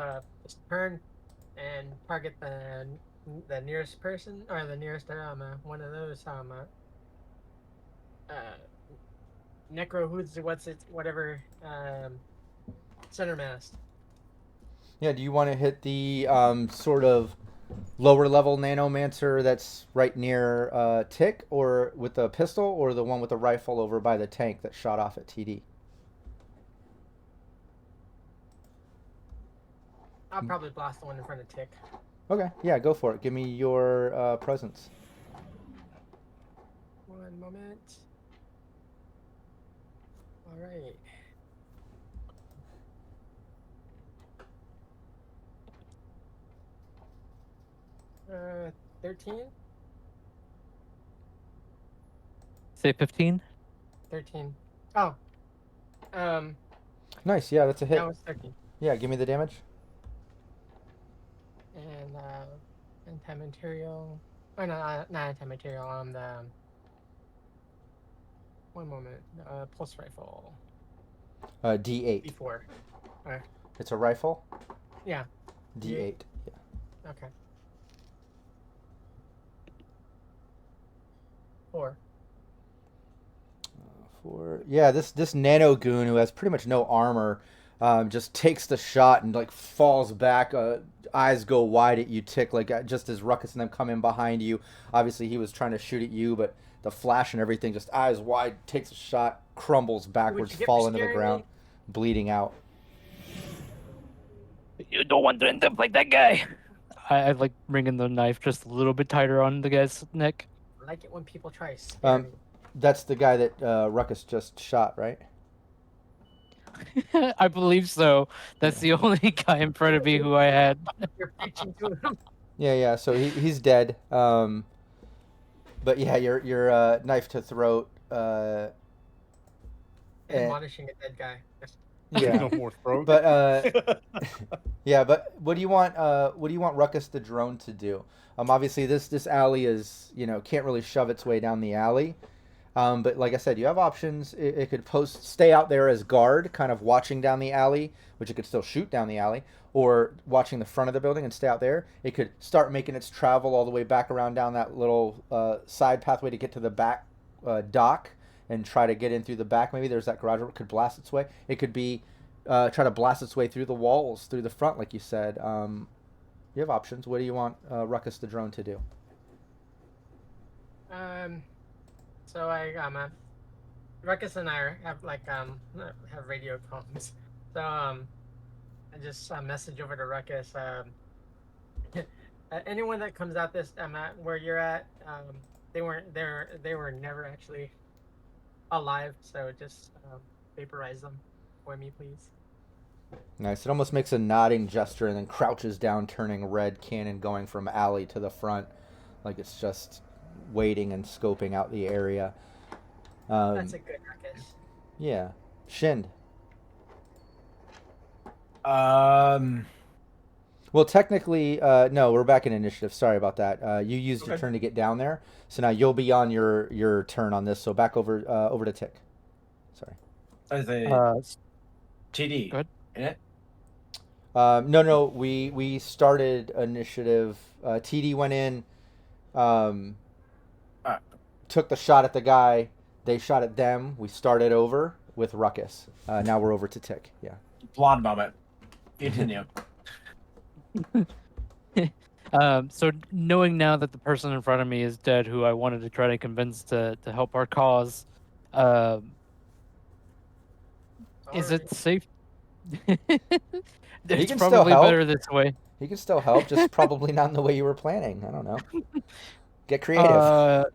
just turn and target the nearest person, or the nearest one of those necro whatever center mast. Yeah, do you want to hit the sort of lower level nanomancer that's right near Tick, or with the pistol, or the one with the rifle over by the tank that shot off at TD? I'll probably blast the one in front of Tick. Okay, yeah, go for it. Give me your presence. One moment. All right. Uh, 13? Say 15? 13. Oh. Nice, yeah, that's a hit. That was 13. Yeah, give me the damage. And anti-material. Oh, no, not anti-material. One moment. Pulse rifle. D8. D4. Alright. It's a rifle? Yeah. D8. Yeah. Okay. 4. 4. Yeah, this nano goon who has pretty much no armor just takes the shot and like falls back. Eyes go wide at you, Tick, like just as Ruckus and them come in behind you. Obviously, he was trying to shoot at you, but the flash and everything, just eyes wide, takes a shot, crumbles backwards, falling to the ground, bleeding out. You don't want to end up like that guy. I like bringing the knife just a little bit tighter on the guy's neck. I like it when people try to scare me. That's the guy that Ruckus just shot, right? I believe so. That's the only guy in front of me who I had. You're preaching to him. Yeah. So he's dead. But yeah, your knife to throat. Admonishing a dead guy. Yeah. No more throat. But yeah, but what do you want? What do you want Ruckus the drone to do? Obviously this alley is can't really shove its way down the alley. But like I said, you have options. It could stay out there as guard, kind of watching down the alley, which it could still shoot down the alley, or watching the front of the building and stay out there. It could start making its travel all the way back around down that little side pathway to get to the back dock and try to get in through the back. Maybe there's that garage where it could blast its way. It could be try to blast its way through the walls, through the front, like you said. You have options. What do you want Ruckus the drone to do? So Ruckus and I have have radio comms. So I just message over to Ruckus. Anyone that comes out where you're at, they were never actually alive. So just vaporize them for me, please. Nice. It almost makes a nodding gesture and then crouches down, turning red, cannon going from alley to the front, like it's just waiting and scoping out the area. That's a good Ruckus. Yeah. Shind. Well, technically, no, we're back in initiative. Sorry about that. You used your turn to get down there, so now you'll be on your turn on this. So back over to Tick. Sorry. TD. Go ahead. In it? No. We started initiative. TD went in. Took the shot at the guy. They shot at them. We started over with Ruckus. Now we're over to Tick. Yeah. Blonde moment. Continue. So knowing now that the person in front of me is dead, who I wanted to try to convince to help our cause, is it safe? It's can still probably help. better this way. He can still help, just probably not in the way you were planning. I don't know. Get creative.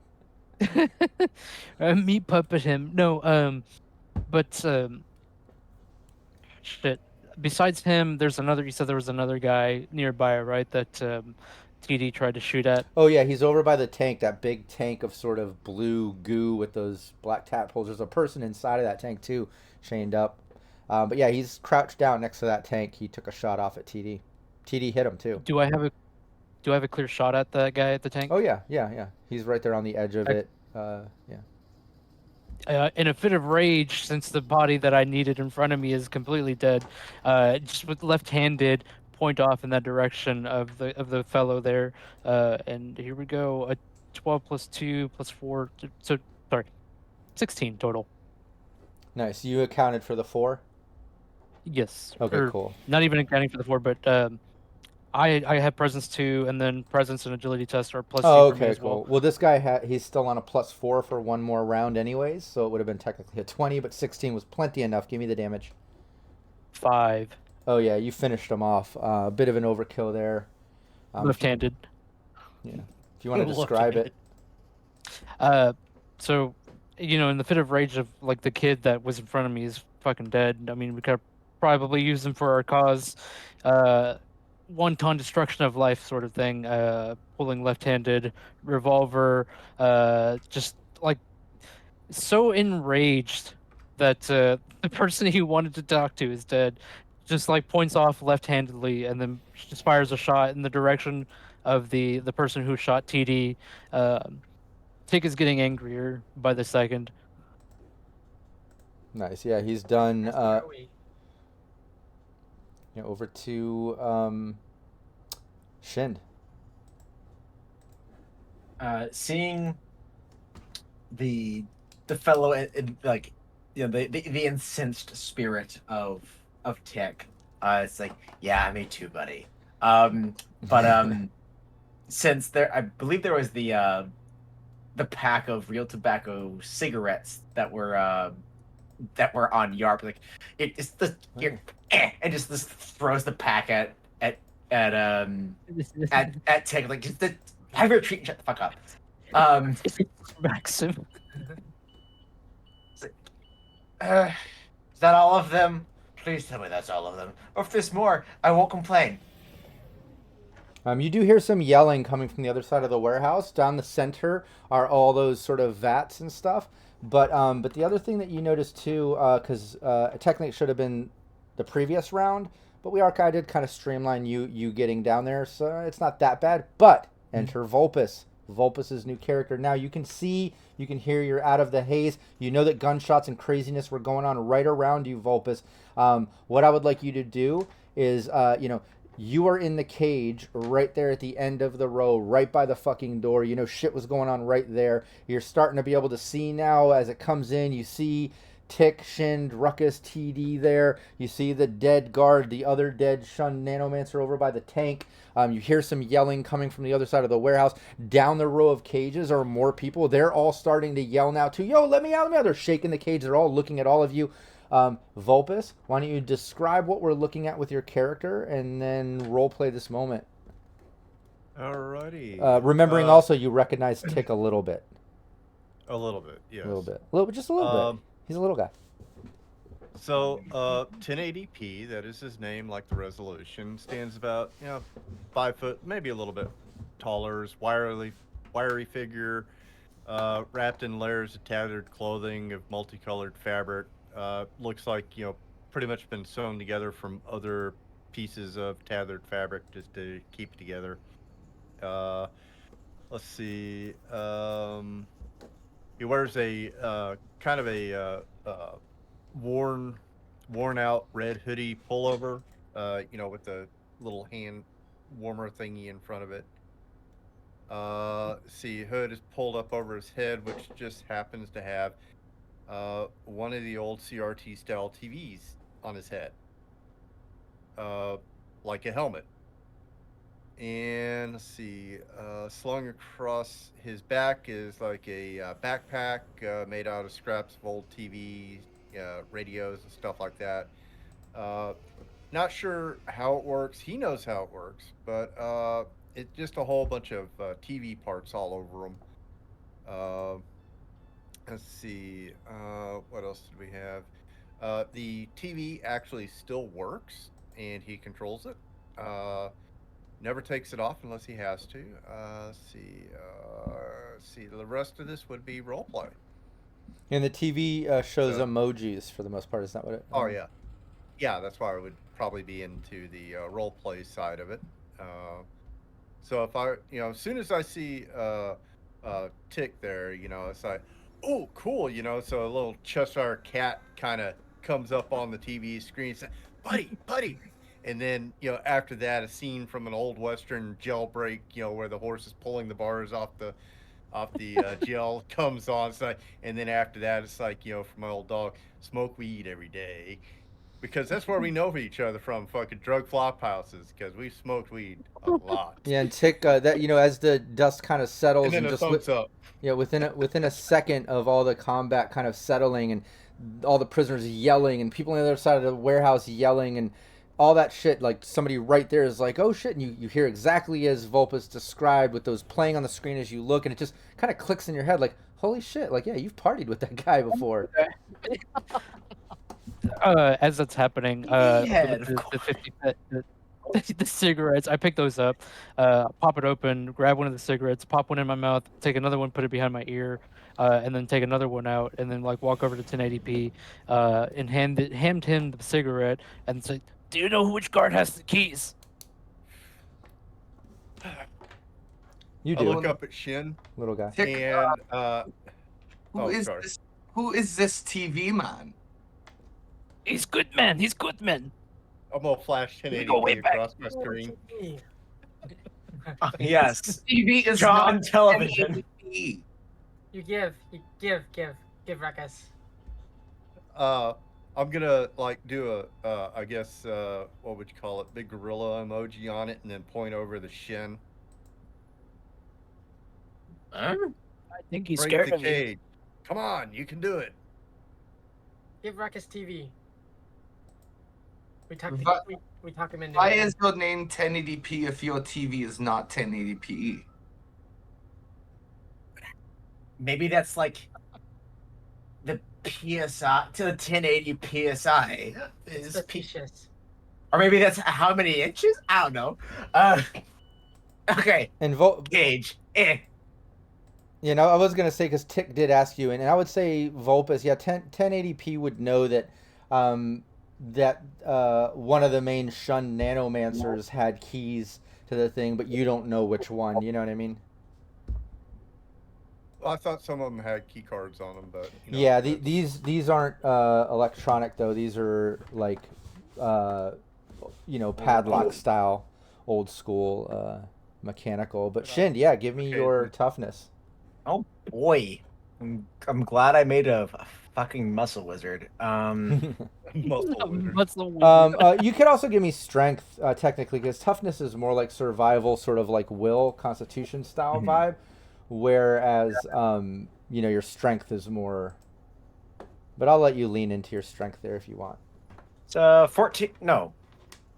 Meat puppet him. No, but shit. Besides him, there's another. You said there was another guy nearby, right? That TD tried to shoot at. Oh yeah, he's over by the tank. That big tank of sort of blue goo with those black tadpoles. There's a person inside of that tank too, chained up. But yeah, he's crouched down next to that tank. He took a shot off at TD. TD hit him too. Do I have a clear shot at that guy at the tank? Oh yeah. He's right there on the edge of it. Yeah. In a fit of rage, since the body that I needed in front of me is completely dead, just with left-handed, point off in that direction of the fellow there, and here we go. A 12 plus 2 plus 4, so sorry, 16 total. Nice. You accounted for the 4. Yes. Okay. Cool. Not even accounting for the 4, but I have presence 2, and then presence and agility test are plus 2 Oh, for me okay, as well. cool. Well, this guy he's still on a +4 for one more round, anyways. So it would have been technically a 20, but 16 was plenty enough. Give me the damage. 5. Oh yeah, you finished him off. A bit of an overkill there. Left-handed. Yeah. If you want to describe it. So, in the fit of rage of like the kid that was in front of me is fucking dead. I mean, we could probably use him for our cause. One-ton destruction of life sort of thing. Pulling left-handed revolver. Just like so enraged that the person he wanted to talk to is dead. Just like points off left-handedly and then just fires a shot in the direction of the person who shot TD. Tick is getting angrier by the second. Nice. Yeah, he's done. That's where we- Yeah, over to Shind. Seeing the fellow like the incensed spirit of Tick, it's like, yeah, me too, buddy. But since I believe there was the pack of real tobacco cigarettes that were on Yarp, like it's the and just throws the pack at Tick, like just have your treat and shut the fuck up. Maxim. Is that all of them? Please tell me that's all of them. Or if there's more, I won't complain. You do hear some yelling coming from the other side of the warehouse. Down the center are all those sort of vats and stuff. But the other thing that you notice too, because technically it should have been the previous round, but we did kind of streamline you getting down there, so it's not that bad. But enter Vulpus. Vulpus's new character. Now you can see, you can hear, you're out of the haze. You know that gunshots and craziness were going on right around you, Vulpus. What I would like you to do is, you are in the cage right there at the end of the row, right by the fucking door. You know, shit was going on right there. You're starting to be able to see now as it comes in. You see Tick, Shind, Ruckus, TD there. You see the dead guard, the other dead Shun Nanomancer over by the tank. You hear some yelling coming from the other side of the warehouse. Down the row of cages are more people. They're all starting to yell now too. Yo, let me out, let me out. They're shaking the cage. They're all looking at all of you. Vulpus, why don't you describe what we're looking at with your character and then role play this moment. Alrighty. Remembering also you recognize Tick a little bit. A little bit, yes. A little bit. Just a little bit. He's a little guy. So, 1080p, that is his name, like the resolution, stands about, 5 foot, maybe a little bit taller, is wiry figure, wrapped in layers of tattered clothing of multicolored fabric. Looks like, pretty much been sewn together from other pieces of tattered fabric just to keep it together. Let's see. He wears a kind of a worn out red hoodie pullover, with the little hand warmer thingy in front of it. See, hood is pulled up over his head, which just happens to have one of the old CRT style TVs on his head, like a helmet. And let's see, slung across his back is like a backpack made out of scraps of old TV, radios and stuff like that. Not sure how it works. He knows how it works, but it's just a whole bunch of TV parts all over him. Let's see, what else did we have? The TV actually still works, and he controls it. Never takes it off unless he has to. Let's see, the rest of this would be roleplay. And the TV shows emojis for the most part. Is that what it? Oh yeah, that's why I would probably be into the roleplay side of it. So if I, as soon as I see Tick there, it's like, oh, cool, so a little Cheshire cat kind of comes up on the TV screen and says, buddy. And then, after that, a scene from an old Western jailbreak, where the horse is pulling the bars off the jail comes on. So, and then after that, it's like, for my old dog, smoke weed every day. Because that's where we know each other from, fucking drug flop houses, because we smoked weed a lot. Yeah, and Tick, as the dust kind of settles, And then a thumbs up. Yeah, within a second of all the combat kind of settling and all the prisoners yelling and people on the other side of the warehouse yelling and all that shit, like somebody right there is like, oh shit, and you hear exactly as Vulpus described with those playing on the screen as you look, and it just kind of clicks in your head like, holy shit, like, yeah, you've partied with that guy before. As that's happening, the cigarettes, I pick those up, pop it open, grab one of the cigarettes, pop one in my mouth, take another one, put it behind my ear, and then take another one out, and then walk over to 1080p, and hand him the cigarette, and say, "Do you know which guard has the keys?" You I do. look up at Shin, Little guy. Tick, and who is this TV man? He's good man. He's good man. I'm gonna flash We go way 1080p back. across my screen. Yes. TV is John not television. 1080p. You give Ruckus. I'm gonna do a I guess what would you call it, big gorilla emoji on it, and then point over the Shin. I think he's Break scared the of you. cage. Come on, you can do it. Give Ruckus TV. We talk him into Why it. is your name 1080p if your TV is not 1080p? Maybe that's like the PSI to the 1080 PSI is Suspicious. or maybe that's how many inches? I don't know. Okay, And gauge. I was gonna say, because Tick did ask you, and I would say Vulpus, 1080p would know that that one of the main shunned nanomancers had keys to the thing, but you don't know which one. You know what I mean? I thought some of them had key cards on them, but Yeah, that's- these aren't electronic though. These are like padlock style, old school mechanical. But Shin, yeah, give me Okay, your then. toughness. Oh boy, I'm glad I made a fucking muscle wizard. muscle wizard. What's the wizard? You could also give me strength, technically, because toughness is more like survival, sort of like will, constitution style Mhm. vibe, whereas your strength is more. But I'll let you lean into your strength there if you want. It's 14. No,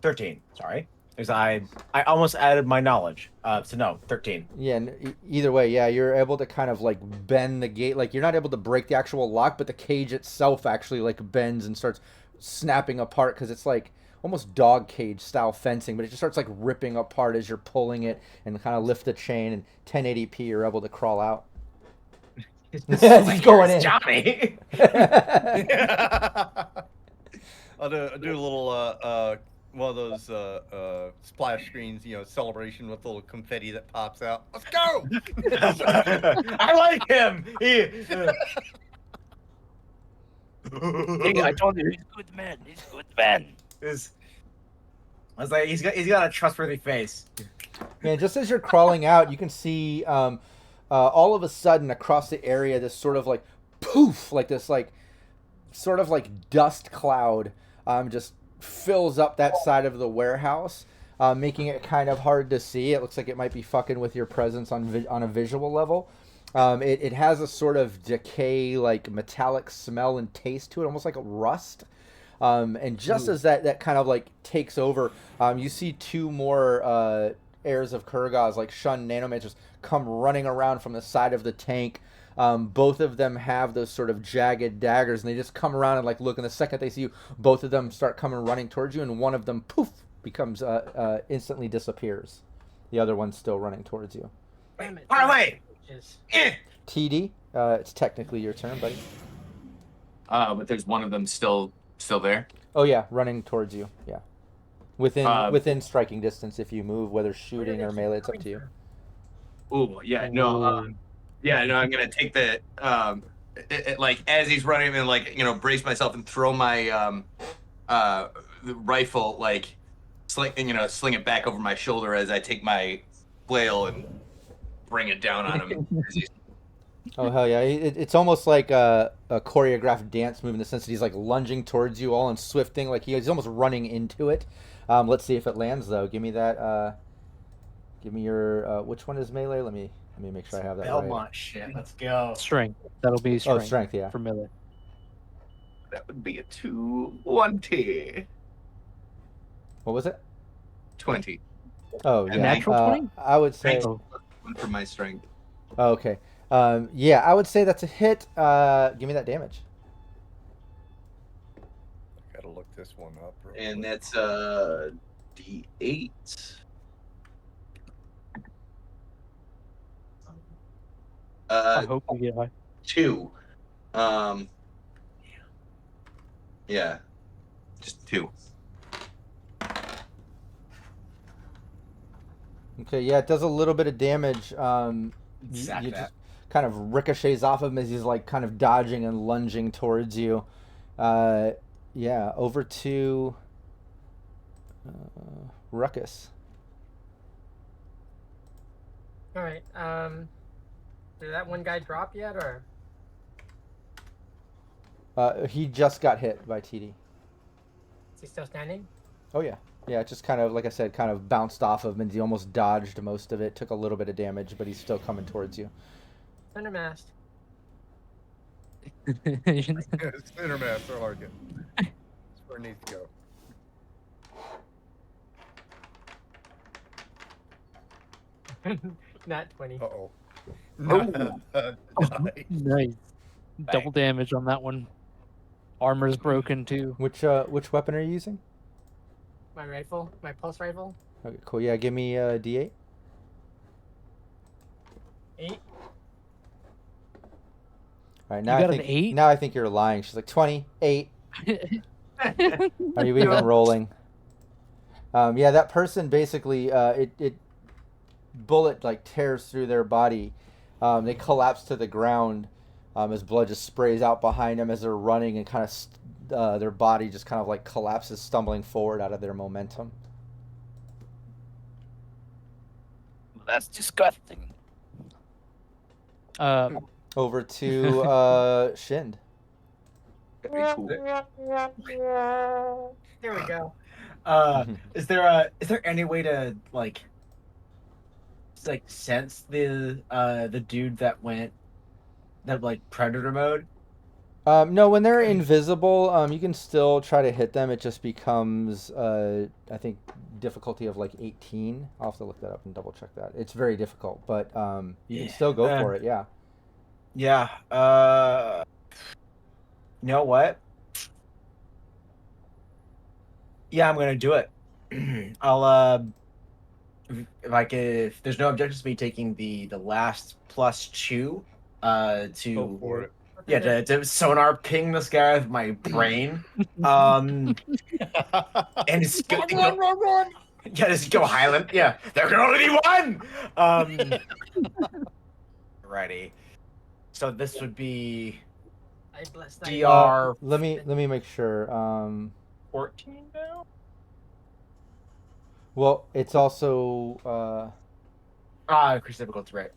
13. Sorry, because I almost added my knowledge. So no, 13. Yeah, either way, yeah, you're able to kind of like bend the gate. Like you're not able to break the actual lock, but the cage itself actually like bends and starts snapping apart because it's like almost dog cage style fencing, but it just starts like ripping apart as you're pulling it and kind of lift the chain, and 1080p you're able to crawl out. He's going in. Johnny. I'll do a little one of those splash screens, celebration with little confetti that pops out. Let's go! I like him. Hey, I told you he's a good man. He's a good man. I was like, he's got a trustworthy face. Man, just as you're crawling out, you can see all of a sudden across the area this sort of like poof, like this like sort of like dust cloud just fills up that side of the warehouse, making it kind of hard to see. It looks like it might be fucking with your presence on a visual level. It has a sort of decay, like metallic smell and taste to it, almost like a rust. And just as that kind of like takes over, you see two more heirs of Kurgaz, like shunned nanomancers, come running around from the side of the tank. Both of them have those sort of jagged daggers, and they just come around and like look. And the second they see you, both of them start coming running towards you, and one of them poof becomes instantly disappears. The other one's still running towards you. Damn it. Parlay. Bitches. TD, it's technically your turn, buddy. But there's one of them still there. Oh yeah, running towards you. Yeah, Uh, within striking distance if you move, whether shooting or melee, it's up to you. Oh yeah, no, yeah, no. I'm gonna take the like as he's running and like brace myself and throw my the rifle like sling it back over my shoulder as I take my flail and bring it down on him. Oh hell yeah! It's almost like a choreographed dance move in the sense that he's like lunging towards you all in swifting, like he's almost running into it. Let's see if it lands though. Give me that. Give me your which one is melee? Let me make sure I have that Belmont right. shit. Let's go. Strength. That'll be strength. Oh, strength, yeah. For melee. That would be a 20. What was it? 20. Oh A yeah. natural 20? I would say. Oh. One for my strength. Oh, okay. Yeah, I would say that's a hit. Give me that damage. Gotta look this one up. Real And quick. that's D8. I hope we get high. 2. Yeah. Just 2. Okay, yeah, it does a little bit of damage. Sack You that. just kind of ricochets off of him as he's like kind of dodging and lunging towards you. Yeah, over to Ruckus. All right. Did that one guy drop yet, or? He just got hit by TD. Is he still standing? Oh yeah, yeah. It just kind of, like I said, kind of bounced off of him, and he almost dodged most of it. Took a little bit of damage, but he's still coming towards you. Thunder mast. Center mass, I like it. That's where it needs to go. Not 20. Uh-oh. Oh. Nice. Double damage on that one. Armor's broken too. Which weapon are you using? My rifle, my pulse rifle. Okay, cool. Yeah, give me a D8. 8. All right, now You I got an think 8? now I think you're lying. She's like 28. Are you even rolling? Yeah, that person basically, it bullet like tears through their body. They collapse to the ground as blood just sprays out behind them as they're running, and kind of their body just kind of like collapses, stumbling forward out of their momentum. That's disgusting. Over to Shind. Very cool. There we go. Is there any way to like sense the dude that went predator mode? No, when they're invisible, you can still try to hit them. It just becomes, I think, difficulty of like 18. I'll have to look that up and double check that. It's very difficult, but you can still go for it. Yeah. Yeah. You know what? Yeah, I'm gonna do it. I'll if there's no objections to me taking the last +2 Go to for it. yeah to sonar ping this guy with my brain and it's good Run! yeah just go Highland, yeah, there can only be one. Ready, so this would be I blessed DR Let me make sure. 14 now. Well, it's also Chris Difficult's right.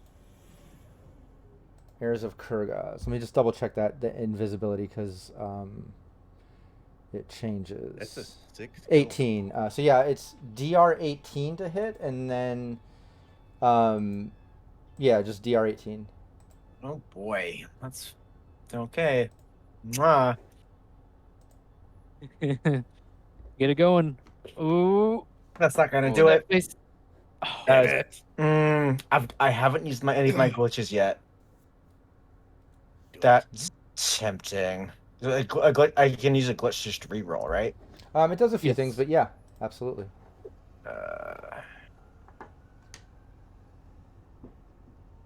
Heirs of Kurga. So let me just double check that the invisibility because it changes. That's a 6. 18. So yeah, it's DR 18 to hit, and then yeah, just DR 18. Oh boy, that's okay. Mwah. Get it going. Ooh. That's not gonna Oh, do that it. face- Oh, I haven't used any of my glitches yet. That's tempting. I can use a glitch just to reroll, right? It does a few Yes. things, but yeah, absolutely.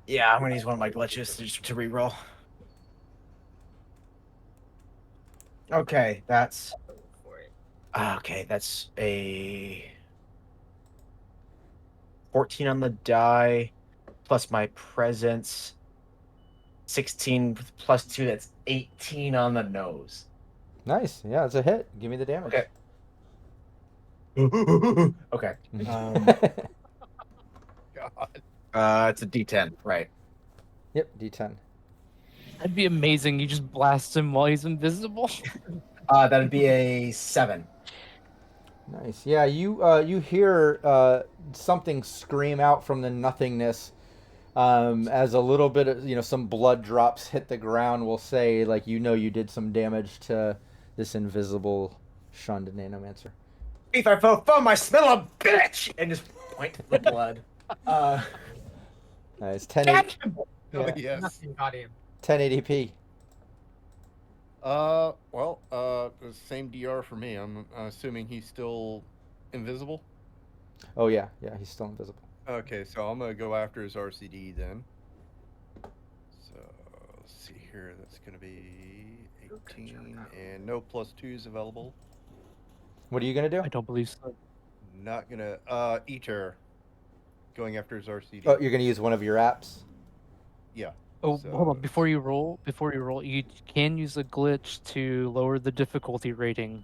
Yeah, I'm gonna use one of my glitches just to reroll. Okay, that's a 14 on the die, plus my presence. 16 plus 2, that's 18 on the nose. Nice. Yeah, it's a hit. Give me the damage. Okay. Okay. God. It's a D10, right? Yep, D10. that'd be amazing. You just blast him while he's invisible. That'd be a 7. Nice. Yeah, you hear something scream out from the nothingness as a little bit of some blood drops hit the ground. We'll say you did some damage to this invisible shunned nanomancer. If I fell from, I smell a bitch, and just point to the blood. Nice. 1080, Oh, yes. Nothing got him. 1080p. Well, the same DR for me. I'm assuming he's still invisible. Oh yeah, he's still invisible. Okay, so I'm gonna go after his RCD then. So let's see here. That's gonna be 18, and no +2s available. What are you gonna do? I don't believe so. Not gonna Eater. Going after his RCD. Oh, you're gonna use one of your apps. Yeah. Oh, hold on. So- Before you roll, you can use a glitch to lower the difficulty rating.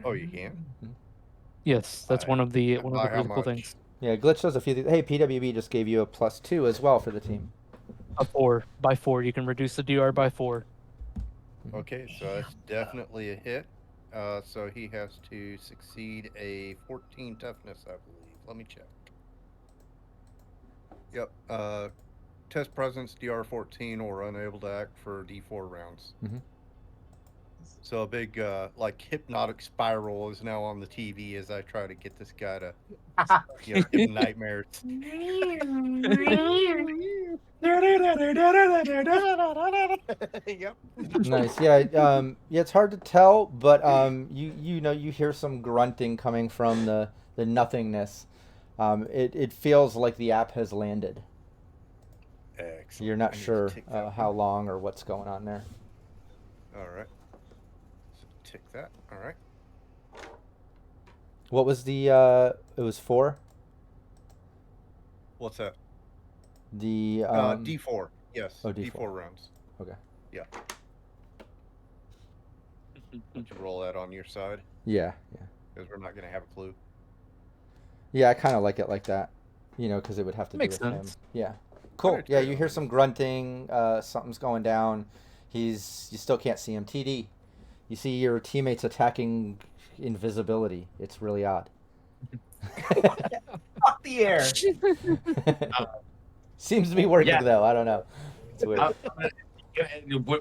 Oh, you can. Yes, that's one of the By how really cool much? things. Yeah, glitch does a few things. Hey, PWB just gave you a +2 as well for the team. By 4. You can reduce the DR by 4. Okay, so that's definitely a hit. So he has to succeed a 14 toughness, I believe. Let me check. Yep. Test presence DR 14 or unable to act for D4 rounds. Mhm. So a big hypnotic spiral is now on the TV as I try to get this guy to give him nightmares. Yep. Nice. Yeah. Yeah. It's hard to tell, but you hear some grunting coming from the nothingness. It feels like the app has landed. Excellent. You're I not need to sure take that how long or what's going on there. All right. take that. All right. What was the? It was 4. What's that? The D4. Yes. Oh, D4. D4 rounds. Okay. Yeah. Would you roll that on your side? Yeah. Because we're not going to have a clue. Yeah, I kind of like it like that. Because it would have to Makes do with sense. him. Yeah. Cool. Alright, Yeah, good. you hear some grunting. Something's going down. You still can't see him. TD. You see your teammates attacking invisibility. It's really odd. Fuck the air. Seems to be working Yeah. though. I don't know. It's weird.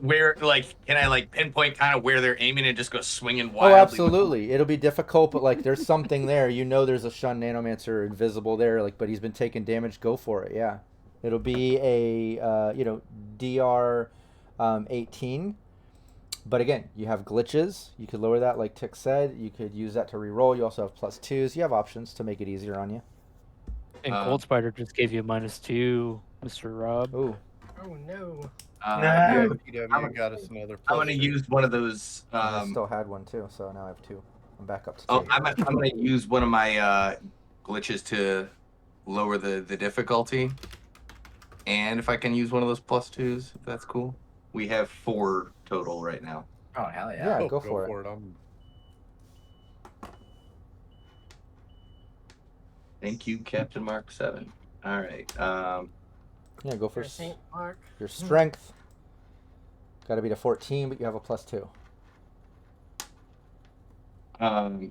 Where, like, can I like pinpoint kind of where they're aiming and just go swinging Oh, wildly? absolutely. It'll be difficult, but like there's something there. There's a Shun Nanomancer invisible there, like, but he's been taking damage. Go for it. Yeah. It'll be a DR 18. But again, you have glitches. You could lower that, like Tick said. You could use that to reroll. You also have +2s. You have options to make it easier on you. And Cold Spider just gave you -2, Mr. Rob. Ooh. Oh no. Yeah, No. PW got us another. I'm gonna +2. use one of those. I still had one too, so now I have 2. I'm back up to 2. Oh, I'm gonna use one of my glitches to lower the difficulty. And if I can use one of those +2s, if that's cool. We have 4 total right now. Oh hell yeah. Yeah, Oh, go for it. Thank you, Captain Mark 7. All right. Yeah, go for For Saint Mark. your strength. Got to be to 14, but you have a +2.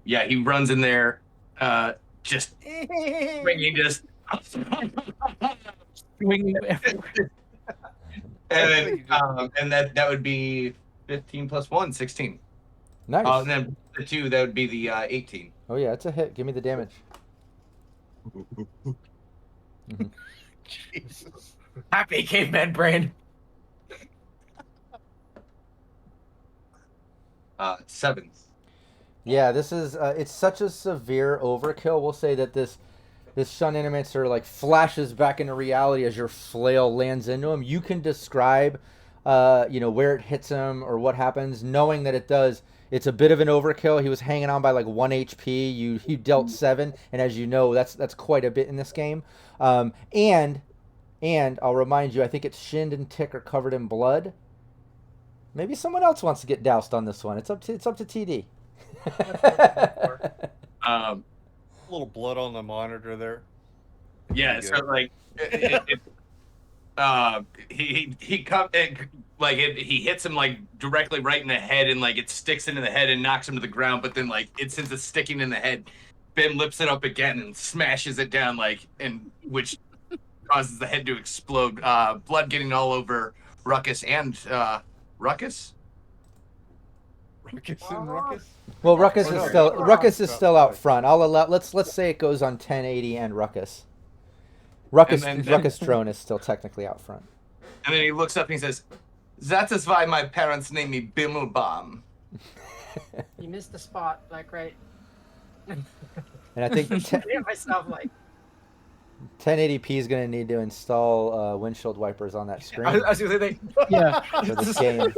Yeah, he runs in there, just swinging, just Swinging everywhere. and then and that would be 15 + 1, 16. Nice. And then the 2, that would be the 18. Oh yeah, it's a hit. Give me the damage. Jesus. Happy caveman brain. 7. Yeah, this is it's such a severe overkill. We'll say that this Shun Nanomancer like flashes back into reality as your flail lands into him. You can describe where it hits him or what happens, knowing that it does. It's a bit of an overkill. He was hanging on by like 1 HP. You dealt 7, and as you know, that's quite a bit in this game. And I'll remind you, I think it's Shind and Tick are covered in blood. Maybe someone else wants to get doused on this one. It's up to TD. A little blood on the monitor there. Yeah, Pretty so good. like he come like he hits him like directly right in the head, and like it sticks into the head and knocks him to the ground. But then like since it's sticking in the head, Ben lifts it up again and smashes it down, which causes the head to explode. Blood getting all over Ruckus and Ruckus. Ruckus and Ruckus. Well, Ruckus Or is no, still Ruckus Ruckus is is still outside. out front. I'll allow. Let's say it goes on 1080 and Ruckus. Ruckus And then- drone is still technically out front. And then he looks up and he says, "That is why my parents named me Bimmelbaum." You missed the spot, like right. And I think I myself like 1080p is going to need to install windshield wipers on that screen I was gonna say Yeah. for this game.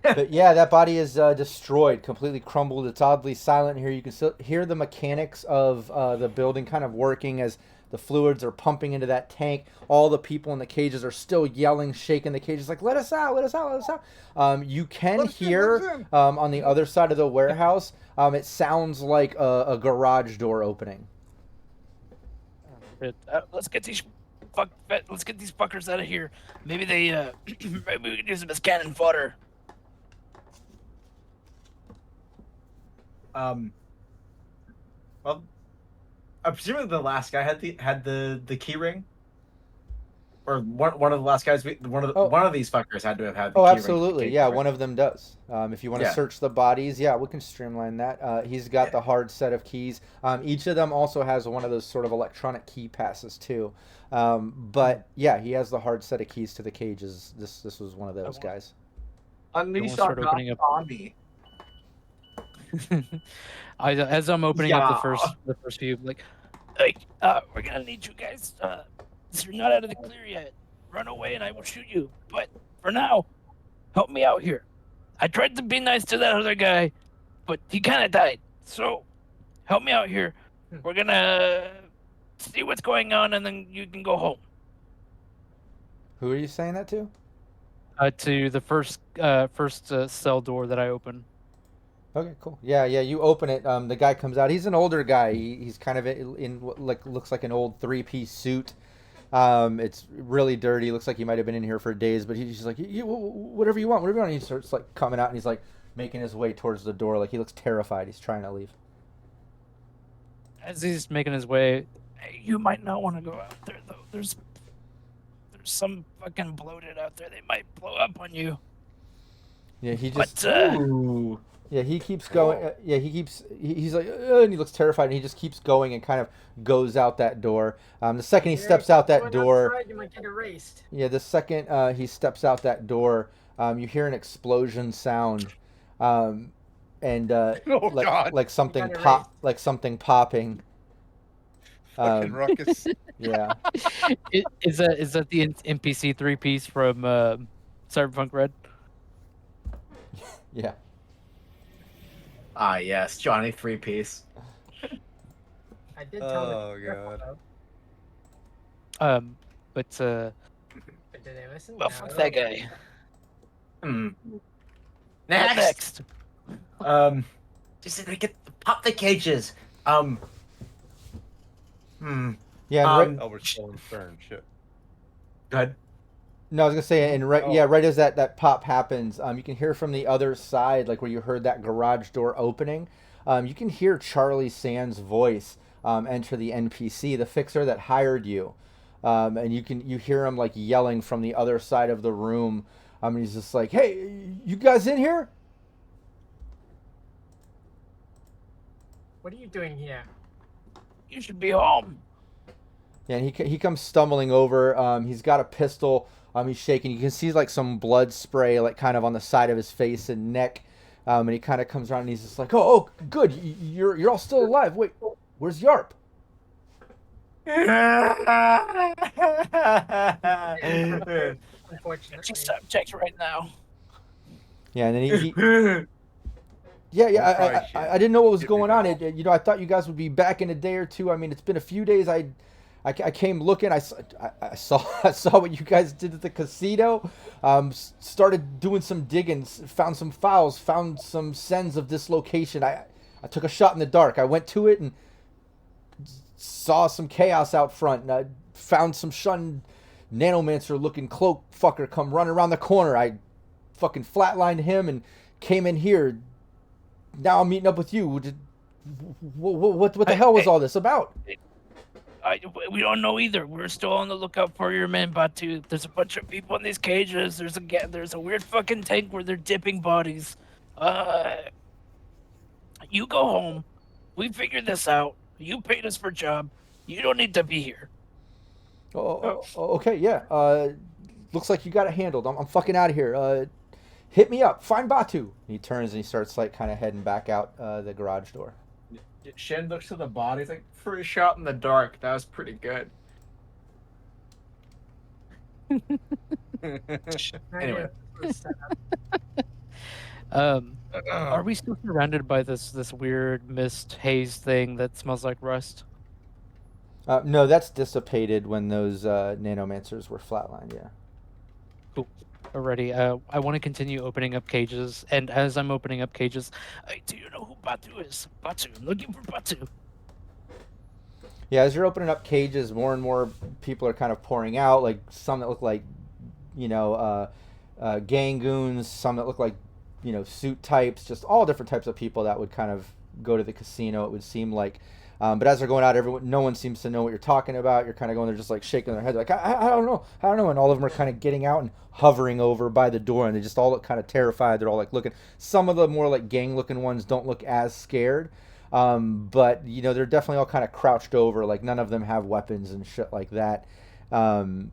But yeah, that body is destroyed, completely crumbled. It's oddly silent here. You can still hear the mechanics of the building kind of working as the fluids are pumping into that tank. All the people in the cages are still yelling, shaking the cages like, let us out, let us out, let us out. You can Let us in, hear let us in. on the other side of the warehouse, it sounds like a garage door opening. Let's get these fuckers out of here. Maybe they maybe we can use them as cannon fodder. Well, I'm presuming the last guy had the key ring, or one of the last guys. One of these fuckers had to have had. The Oh, key ring. absolutely. Yeah, one of them does. If you want to Yeah. search the bodies, yeah, we can streamline that. He's got the hard set of keys. Each of them also has one of those sort of electronic key passes too. But yeah, he has the hard set of keys to the cages. This was one of those guys. Unleash start our opening up- zombie. As I'm opening up the first few, like, We're gonna need you guys. You're not out of the clear yet. Run away and I will shoot you. But for now, help me out here. I tried to be nice to that other guy, but he kind of died. So, help me out here. We're gonna see what's going on, and then you can go home. Who are you saying that to? To the first cell door that I open. Okay, cool. Yeah, you open it. The guy comes out. He's an older guy. He's kind of in what looks like an old 3-piece suit. It's really dirty. Looks like he might have been in here for days. But he's just like, whatever you want, whatever you want. And he starts like coming out, and he's like making his way towards the door. Like he looks terrified. He's trying to leave. As he's making his way, Hey, you might not want to go out there though. There's some fucking bloated out there. They might blow up on you. Yeah, he just. But Ooh. Yeah, he keeps going. Yeah, he's like, and he looks terrified, and he just keeps going and kind of goes out that door. The second he steps out that Going door, outside, you might get erased. yeah, the second he steps out that door, you hear an explosion sound, and Oh, God. like something got pop, erased. like something popping. Fucking ruckus. Yeah, is that the NPC 3-piece from Cyberpunk Red? yeah. Ah, yes, Johnny 3-piece. I did tell Oh, them. God. But But did they listen? well, No. fuck that guy. Hmm. What Next. Just to get pop the cages. Yeah, and Um, Oh, we're still in turn. Shit. Go ahead. no, I was gonna say, and right, Oh. yeah, right as that pop happens, you can hear from the other side, like where you heard that garage door opening, you can hear Charlie Sand's voice enter the NPC, the fixer that hired you, and you hear him like yelling from the other side of the room. He's just like, "Hey, you guys in here?" What are you doing here? You should be home. Yeah, and he comes stumbling over. He's got a pistol. He's shaking. You can see like some blood spray, like kind of on the side of his face and neck. And he kind of comes around and he's just like, "Oh, good. You're all still alive. Wait, where's Yarp?" Unfortunately. Check subject right now. Yeah, and then yeah. I didn't know what was Get me going on. back. I thought you guys would be back in a day or two. I mean, it's been a few days. I came looking. I saw what you guys did at the casino. Started doing some digging. Found some files. Found some sends of dislocation. I took a shot in the dark. I went to it and saw some chaos out front. And I found some shunned nanomancer looking cloak fucker come running around the corner. I fucking flatlined him and came in here. Now I'm meeting up with you. What the hell was all this about? We don't know either. We're still on the lookout for your man, Batu. There's a bunch of people in these cages. There's a weird fucking tank where they're dipping bodies. You go home. We figured this out. You paid us for a job. You don't need to be here. Okay, yeah. Looks like you got it handled. I'm fucking out of here. Hit me up. Find Batu. He turns and he starts like kind of heading back out the garage door. Shin looks to the body. He's like, for a shot in the dark, that was pretty good. Anyway. Are we still surrounded by this weird mist haze thing that smells like rust? No, that's dissipated when those nanomancers were flatlined. Yeah. Already, I want to continue opening up cages, and as I'm opening up cages, Do you know who Batu is? Batu. I'm looking for Batu. Yeah, as you're opening up cages, more and more people are kind of pouring out. Like some that look like, gang goons. Some that look like, suit types. Just all different types of people that would kind of go to the casino. It would seem like. But as they're going out, no one seems to know what you're talking about. You're kind of going there just like shaking their head like, I don't know. And all of them are kind of getting out and hovering over by the door, and they just all look kind of terrified. They're all like looking. Some of the more like gang looking ones don't look as scared. But they're definitely all kind of crouched over. Like none of them have weapons and shit like that. And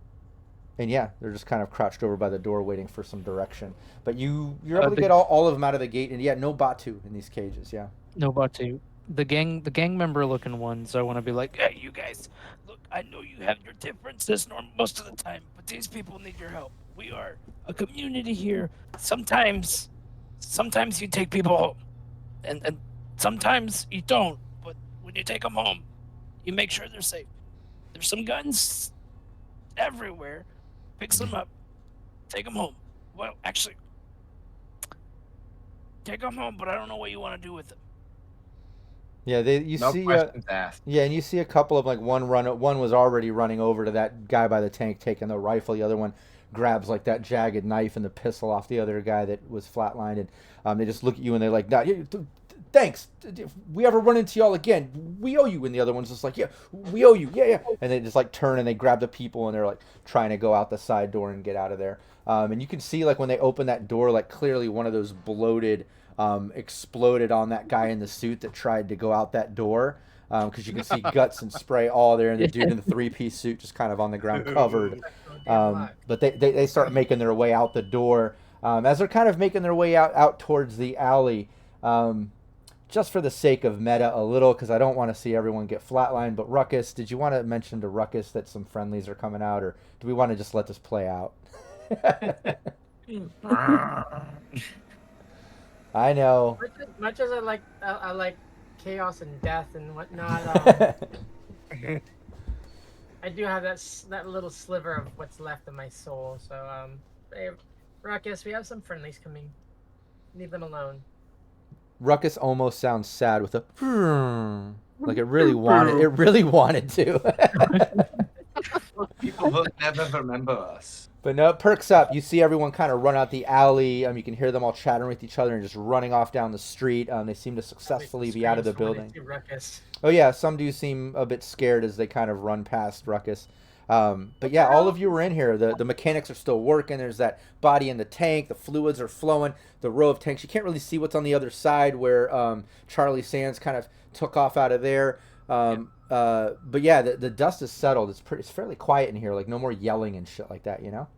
yeah, they're just kind of crouched over by the door waiting for some direction. But you're able to get all of them out of the gate, and yeah, no Batu in these cages. Yeah. no Batu. The gang member looking ones, I want to be like, Hey, you guys. Look, I know you have your differences most of the time, but these people need your help. We are a community here. Sometimes you take people home, and sometimes you don't. But when you take them home, you make sure they're safe. There's some guns everywhere. Pick them up, take them home. Well, actually, take them home, but I don't know what you want to do with them. Yeah, you No see. questions asked. Yeah, and you see a couple of like one was already running over to that guy by the tank, taking the rifle. The other one grabs like that jagged knife and the pistol off the other guy that was flatlined, and they just look at you and they're like, "Nah, thanks. If we ever run into y'all again, we owe you." And the other one's just like, "Yeah, we owe you. Yeah, yeah." And they just like turn and they grab the people and they're like trying to go out the side door and get out of there. And you can see like when they open that door, like clearly one of those bloated. Exploded on that guy in the suit that tried to go out that door, because you can see guts and spray all there, and the dude in the three-piece suit just kind of on the ground covered. But they start making their way out the door. As they're kind of making their way out towards the alley, just for the sake of meta a little, because I don't want to see everyone get flatlined. But Ruckus, did you want to mention to Ruckus that some friendlies are coming out, or do we want to just let this play out? I know. Much as I like chaos and death and whatnot, I do have that little sliver of what's left of my soul. So, hey, Ruckus, we have some friendlies coming. Leave them alone. Ruckus almost sounds sad with a like it really wanted to. People will never remember us. But no, it perks up. You see everyone kind of run out the alley. You can hear them all chattering with each other and just running off down the street. They seem to successfully be out of the building. Oh yeah, some do seem a bit scared as they kind of run past Ruckus. But yeah, all of you are in here. The mechanics are still working. There's that body in the tank. The fluids are flowing. The row of tanks. You can't really see what's on the other side where Charlie Sands kind of took off out of there. But yeah, the dust is settled. It's fairly quiet in here. Like no more yelling and shit like that, you know?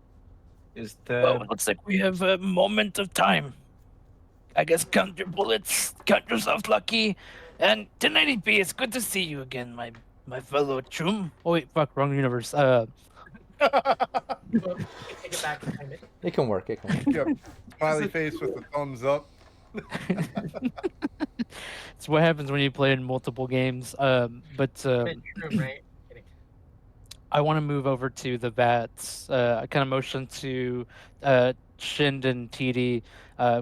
Well, it looks like we have a moment of time. I guess count your bullets, count yourself lucky, and 1080p, it's good to see you again, my fellow choom. Oh wait, fuck, wrong universe. Well, take it back and time it. It can work. Yep. Smiley face with the thumbs up. It's what happens when you play in multiple games. But Right? I want to move over to the vats. I kind of motion to Shind and TD,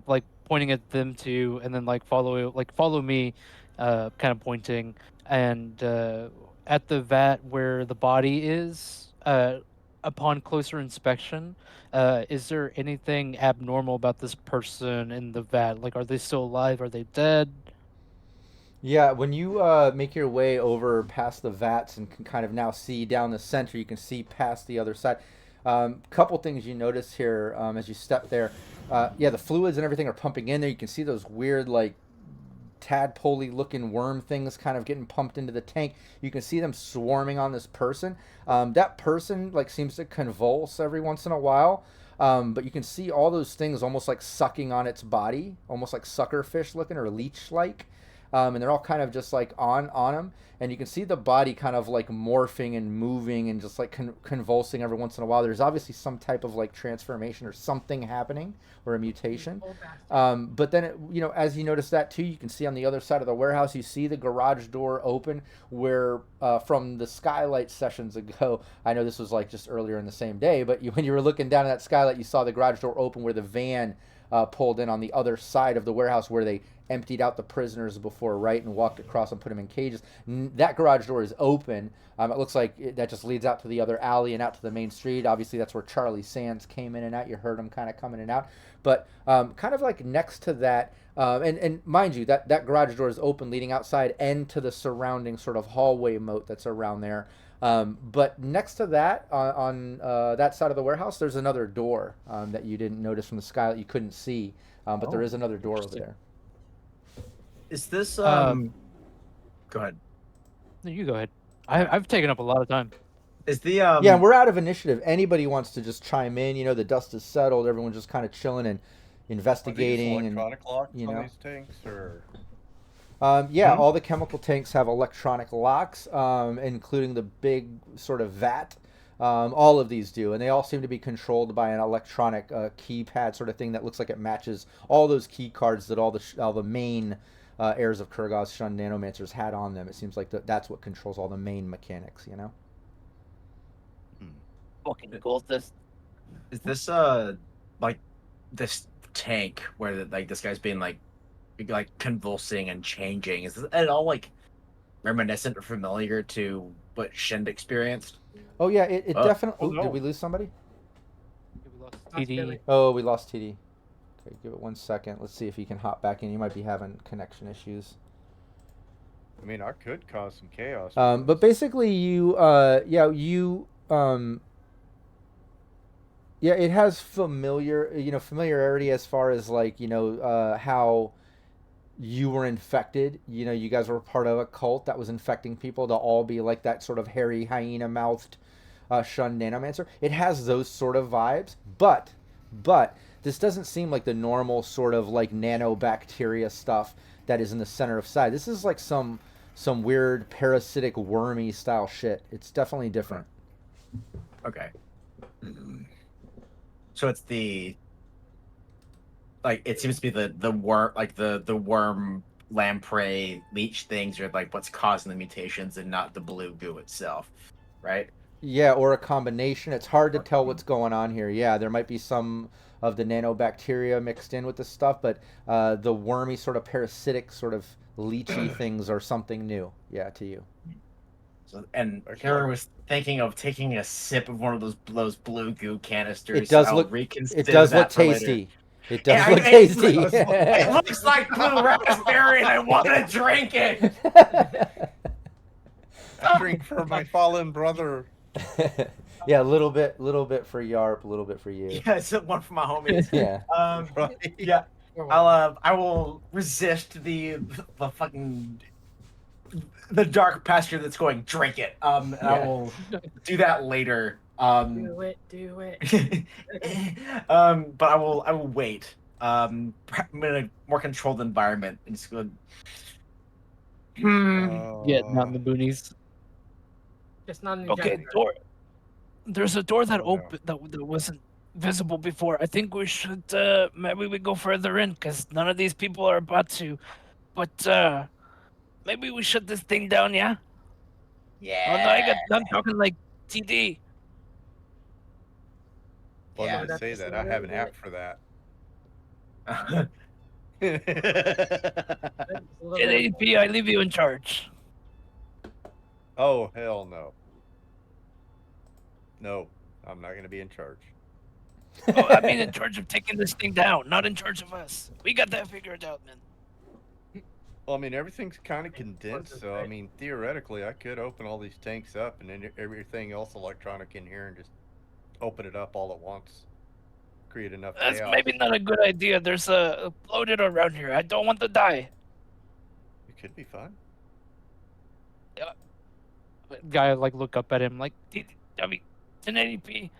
like pointing at them two, and then follow me, kind of pointing. And at the vat where the body is, upon closer inspection, is there anything abnormal about this person in the vat? Like, are they still alive? Are they dead? Yeah, when you make your way over past the vats and can kind of now see down the center, you can see past the other side. Couple things you notice here as you step there. Yeah, the fluids and everything are pumping in there. You can see those weird, like, tadpole-y looking worm things kind of getting pumped into the tank. You can see them swarming on this person. That person, like, seems to convulse every once in a while. But you can see all those things almost like sucking on its body, almost like suckerfish looking or leech-like. And they're all kind of just like on him, and you can see the body kind of like morphing and moving and just like convulsing every once in a while. There's obviously some type of like transformation or something happening or a mutation. But then, as you notice that too, you can see on the other side of the warehouse, you see the garage door open where from the skylight sessions ago, I know this was like just earlier in the same day, but when you were looking down at that skylight, you saw the garage door open where the van pulled in on the other side of the warehouse where they emptied out the prisoners before, right, and walked across and put them in cages. That garage door is open. It looks like that just leads out to the other alley and out to the main street. Obviously, that's where Charlie Sands came in and out. You heard him kind of coming in and out. But kind of like next to that, and mind you, that garage door is open leading outside and to the surrounding sort of hallway moat that's around there. But next to that, on that side of the warehouse, there's another door that you didn't notice from the sky that you couldn't see. But there is another door over there. Is this go ahead. No, you go ahead. I've taken up a lot of time. Is the Yeah, we're out of initiative. Anybody wants to just chime in? The dust is settled. Everyone's just kind of chilling and investigating. Are these electronic locks and on these tanks, or Yeah, all the chemical tanks have electronic locks, including the big sort of vat. All of these do, and they all seem to be controlled by an electronic keypad sort of thing that looks like it matches all those key cards that all the main heirs of Kurgos Shunned Nanomancers had on them. It seems like that's what controls all the main mechanics, you know? Fucking cultist. Is this like this tank where like this guy's being like convulsing and changing? Is this at all like reminiscent or familiar to what Shind experienced? Oh yeah, it definitely. oh, no. Did we lose somebody? We lost Possibility. TD. Oh, we lost TD. Okay, give it 1 second. Let's see if he can hop back in. You might be having connection issues. I mean, I could cause some chaos. But basically, yeah, it has familiarity as far as like how you were infected. You guys were part of a cult that was infecting people to all be like that sort of hairy hyena mouthed Shunned Nanomancer. It has those sort of vibes, but this doesn't seem like the normal sort of like nanobacteria stuff that is in the center of Psy. This is like some weird parasitic wormy style shit. It's definitely different. Okay. So it's the like it seems to be the worm, like the worm lamprey leech things are like what's causing the mutations and not the blue goo itself, right? Yeah, or a combination. It's hard to tell what's going on here. Yeah, there might be some of the nanobacteria mixed in with this stuff, but the wormy sort of parasitic sort of leechy things are something new. Yeah, to you. So, and Kara was thinking of taking a sip of one of those blue goo canisters. It does I'll look. reconsider It does that look for later. tasty. It does Yeah, look tasty. It looks like blue raspberry, and I want to drink it. I drink for my fallen brother. Yeah, a little bit for Yarp, a little bit for you. Yeah, it's one for my homies. Yeah. Right. Yeah. I will resist the fucking the dark pasture that's going drink it. And I will do that later. Do it. But I will wait. I'm in a more controlled environment and just go. Yeah, not in the boonies. Just not in the Okay, jungle. door. There's a door that Oh, no. opened that wasn't visible before. I think we should maybe we go further in because none of these people are about to. But maybe we shut this thing down, yeah? Yeah. Oh no, I'm talking like TD. Well, Yeah, I that's say just that a I have an little app for that. Just a little bit. NAP, I leave you in charge. Oh, hell no. No, I'm not going to be in charge. Oh, I mean in charge of taking this thing down, not in charge of us. We got that figured out, man. Well, I mean, everything's kind of condensed, so I mean, theoretically, I could open all these tanks up and then everything else electronic in here and just open it up all at once. Create enough That's chaos. maybe not a good idea. There's a bloated around here. I don't want to die. It could be fun. Guy like look up at him like, I mean, 1080p.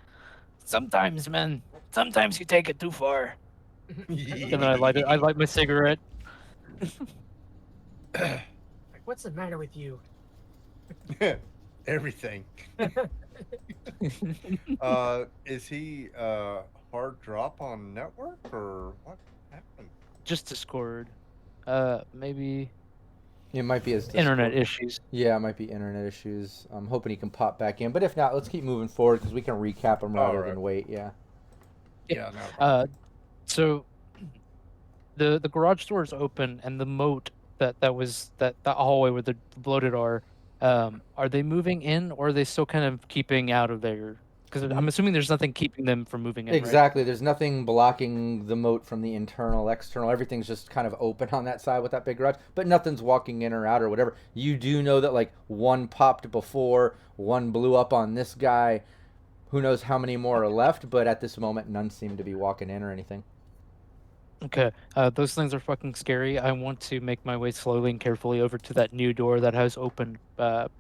Sometimes, man. Sometimes you take it too far. and then I light my cigarette. Like, what's the matter with you? Everything. Is he hard drop on network or what happened? Just Discord. Maybe It might be his internet Discord. issues. Yeah, it might be internet issues. I'm hoping he can pop back in, but if not, let's keep moving forward because we can recap him rather Alright. than wait. Yeah. Yeah, no. So the garage door is open, and the moat that was that hallway where the bloated are they moving in, or are they still kind of keeping out of there? Because I'm assuming there's nothing keeping them from moving in. Exactly. There's nothing blocking the moat from the internal, external. Everything's just kind of open on that side with that big garage, but nothing's walking in or out or whatever. You do know that like one popped before, one blew up on this guy. Who knows how many more are left, but at this moment, none seem to be walking in or anything. Okay, those things are fucking scary. I want to make my way slowly and carefully over to that new door that has opened.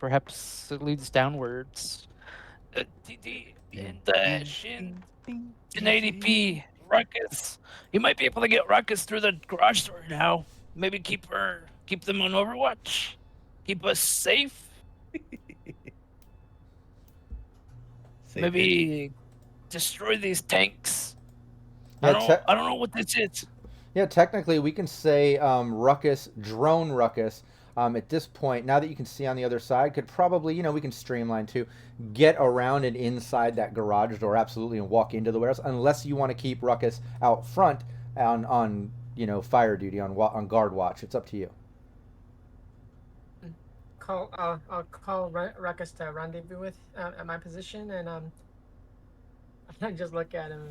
Perhaps it leads downwards. TD and Shin 1080p Ruckus. You might be able to get Ruckus through the garage door now. Maybe keep her Keep them on Overwatch. Keep us safe. Safe Maybe destroy these tanks. Yeah, I don't know what this is. Yeah, technically we can say Ruckus, drone Ruckus, at this point, now that you can see on the other side, could probably, we can streamline too, get around and inside that garage door, absolutely, and walk into the warehouse, unless you want to keep Ruckus out front on fire duty, on guard watch. It's up to you. I'll call Ruckus to rendezvous with at my position, and I just look at him.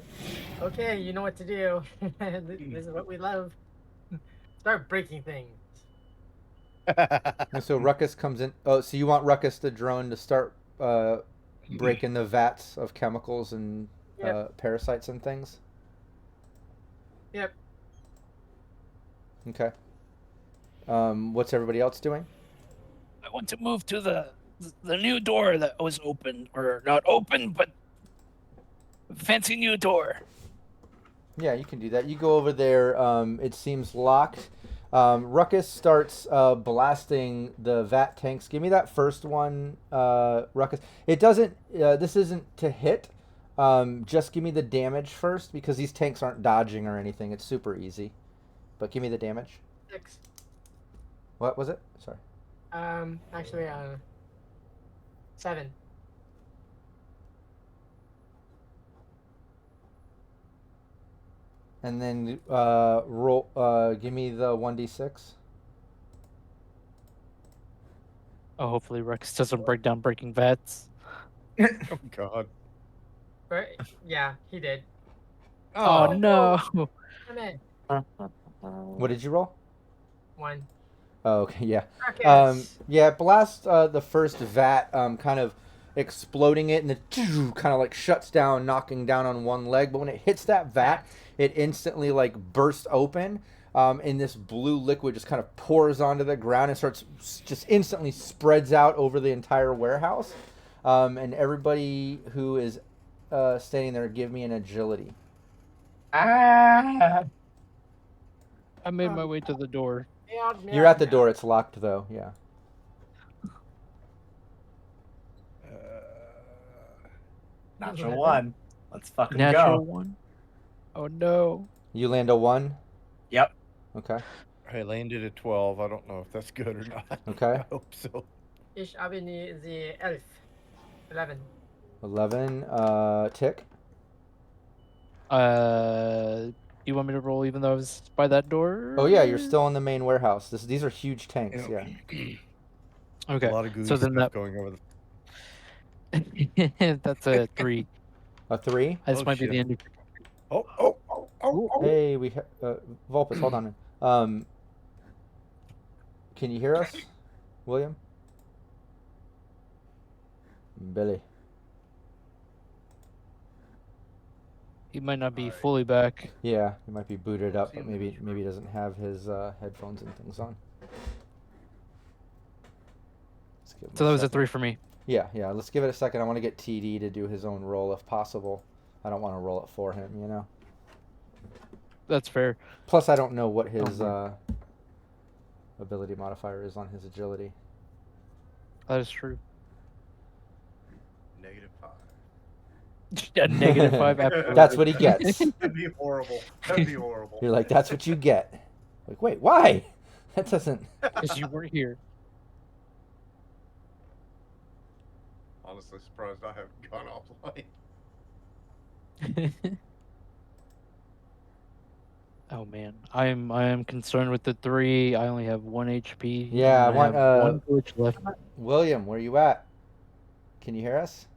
Okay, you know what to do. This is what we love. Start breaking things. And so Ruckus comes in. Oh, so you want Ruckus the drone to start breaking the vats of chemicals and parasites and things? Yep. Okay. What's everybody else doing? I want to move to the new door that was open, or not open, but fancy new door. Yeah, you can do that. You go over there. It seems locked. Ruckus starts blasting the vat tanks. Give me that first one, Ruckus. It doesn't. This isn't to hit. Just give me the damage first, because these tanks aren't dodging or anything. It's super easy. But give me the damage. 6. What was it? Sorry. Actually, 7. And then roll. Give me the 1d6. Oh, hopefully Rex doesn't break down breaking vats. Oh God. But yeah, he did. Oh, no. Damn it. What did you roll? 1. Oh, okay, yeah. Ruckus. Yeah, blast the first vat, kind of exploding it, and it kind of like shuts down, knocking down on one leg. But when it hits that vat, it instantly like bursts open, and this blue liquid just kind of pours onto the ground and starts just instantly spreads out over the entire warehouse. And everybody who is standing there, give me an agility. Ah! I made my way to the door. You're at the door. It's locked though. Yeah. Natural 1. Let's fucking Natural go. 1. Oh, no. You land a 1. Yep. Okay. I landed at 12. I don't know if that's good or not. Okay. I hope so. Ich habe the elf. 11. 11. Tick. You want me to roll even though I was by that door? Oh yeah, you're still in the main warehouse. These are huge tanks. Yeah. Okay. A lot of goose So then stuff that going over the. that's a 3. A 3. This Oh, might be shit. the end of Hey, we Vulpus, hold on. Can you hear us, William? Billy. He might not be fully back. Yeah, he might be booted up, but maybe he doesn't have his headphones and things on. Let's give him So that was a second. 3 for me. Yeah. Let's give it a second. I want to get TD to do his own roll if possible. I don't want to roll it for him, That's fair. Plus, I don't know what his ability modifier is on his agility. That is true. -5. Yeah, -5. Absolutely. That's what he gets. That'd be horrible. That'd be horrible. You're like, that's what you get. Like, wait, why? That doesn't. Because you weren't here. Honestly surprised I haven't gone offline. Oh man, I am concerned with the 3. I only have 1 HP. Yeah, and I want, have 1 glitch left. William, where you at? Can you hear us?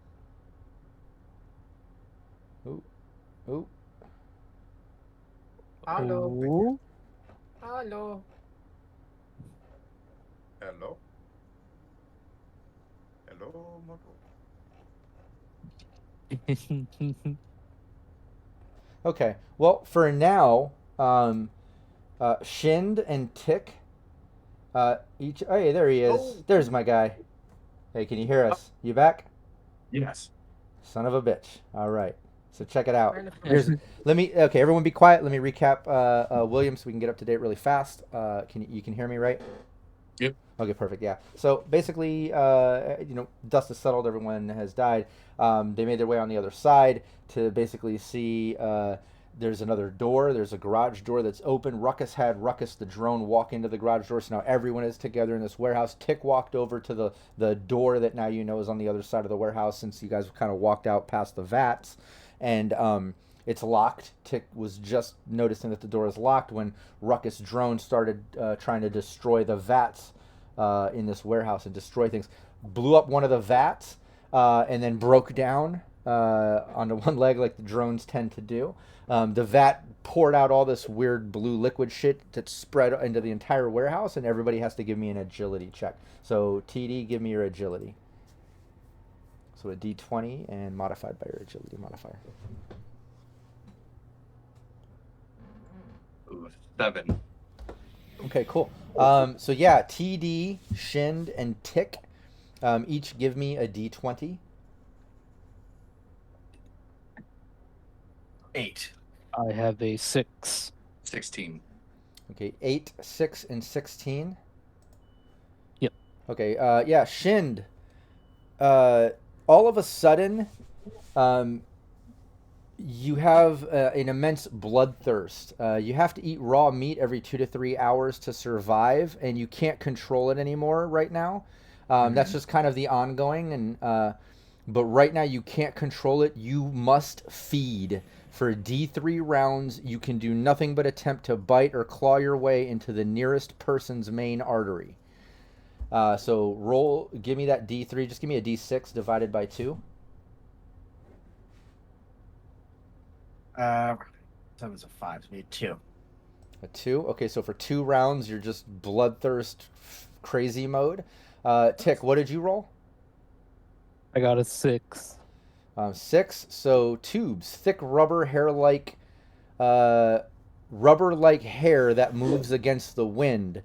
Ooh. Hello. Ooh. Hello. Hello. Hello, Marco. Okay. Well, for now, Shind and Tick, each. Oh, hey, there he is. Oh. There's my guy. Hey, can you hear us? You back? Yes. Son of a bitch. All right. So check it out. Turn it Here's. Okay, everyone be quiet. Let me recap William so we can get up to date really fast. You can hear me, right? Yep. Okay, perfect. Yeah. So basically, dust has settled. Everyone has died. They made their way on the other side to basically see. There's another door. There's a garage door that's open. Ruckus had Ruckus the drone walk into the garage door. So now everyone is together in this warehouse. Tick walked over to the door that now you know is on the other side of the warehouse, since you guys kind of walked out past the vats, and it's locked. Tick was just noticing that the door is locked when Ruckus drone started trying to destroy the vats in this warehouse and destroy things. Blew up one of the vats and then broke down onto one leg like the drones tend to do. The vat poured out all this weird blue liquid shit that spread into the entire warehouse, and everybody has to give me an agility check. So TD, give me your agility. So a D20 and modified by your agility modifier. Ooh, 7. Okay, cool. So yeah, TD, Shind, and Tick each give me a D20. 8. I have a 6. 16. Okay, 8, 6, and 16. Yep. Okay, yeah, Shind. All of a sudden, you have an immense bloodthirst. You have to eat raw meat every 2 to 3 hours to survive, and you can't control it anymore right now. That's just kind of the ongoing, and but right now you can't control it. You must feed. For D3 rounds, you can do nothing but attempt to bite or claw your way into the nearest person's main artery. So roll, give me that D3. Just give me a D6 divided by 2. That was a 5. So we need 2. A 2. Okay, so for 2 rounds, you're just bloodthirst crazy mode. Tick, what did you roll? I got a 6. 6. So tubes, thick rubber hair-like, rubber-like hair that moves against the wind,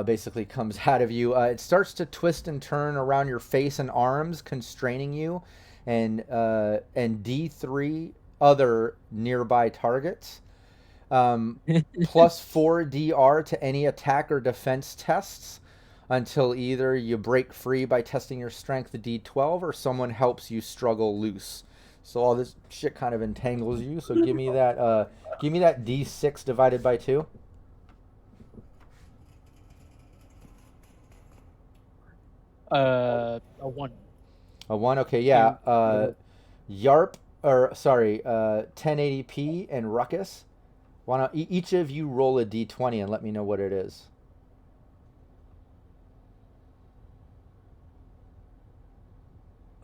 basically comes out of you. It starts to twist and turn around your face and arms, constraining you, and D3 other nearby targets. Plus 4 DR to any attack or defense tests until either you break free by testing your strength D12 or someone helps you struggle loose. So all this shit kind of entangles you. So give me that D6 divided by 2. A 1. A 1. Okay, yeah. Yarp, or sorry, 1080p and Ruckus. Why don't each of you roll a D20 and let me know what it is.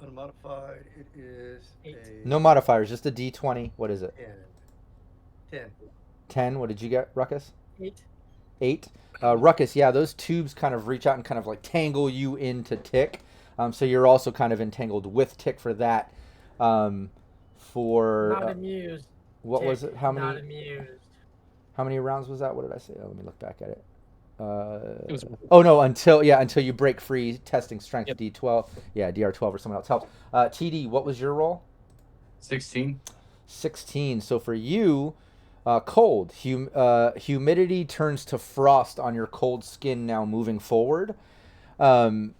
Unmodified, it is 8. No modifiers, just a D20. What is it? 10. 10. What did you get, Ruckus? 8. 8. Ruckus, yeah, those tubes kind of reach out and kind of like tangle you into Tick. So you're also kind of entangled with Tick for that. For Not amused. what Tick, was it? How Not many? amused. How many rounds was that? What did I say? Oh, let me look back at it. It was Oh no, until you break free, testing strength. Yep. D12. Yeah, DR12 or someone else helps. TD, what was your roll? 16. 16. So for you, cold. Humidity turns to frost on your cold skin now moving forward. And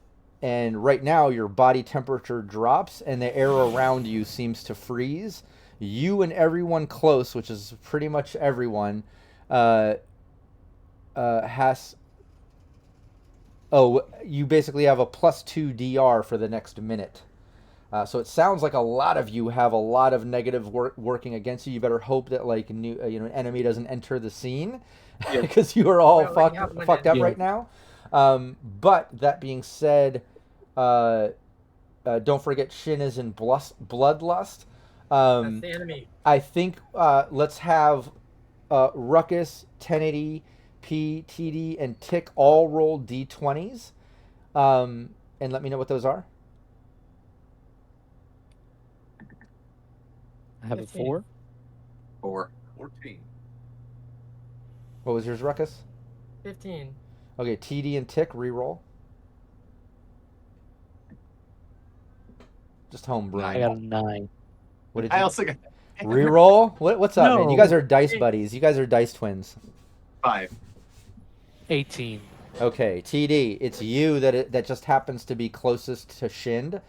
right now your body temperature drops and the air around you seems to freeze. You and everyone close, which is pretty much everyone, you basically have a +2 DR for the next minute. So it sounds like a lot of you have a lot of negative working against you. You better hope that like an enemy doesn't enter the scene, because you are all fucked up right now. But that being said, don't forget Shin is in bloodlust. That's the enemy. I think let's have Ruckus, 1080, P, TD, and Tick all roll D20s, and let me know what those are. I have a 15. 4. 4. 14. What was yours, Ruckus? 15. Okay, TD and Tick, reroll. Just home, bro. I got a 9. What did I you also got reroll? What's up, man? You No. guys are dice buddies. You guys are dice twins. 5. 18. Okay, TD, it's you that just happens to be closest to Shind.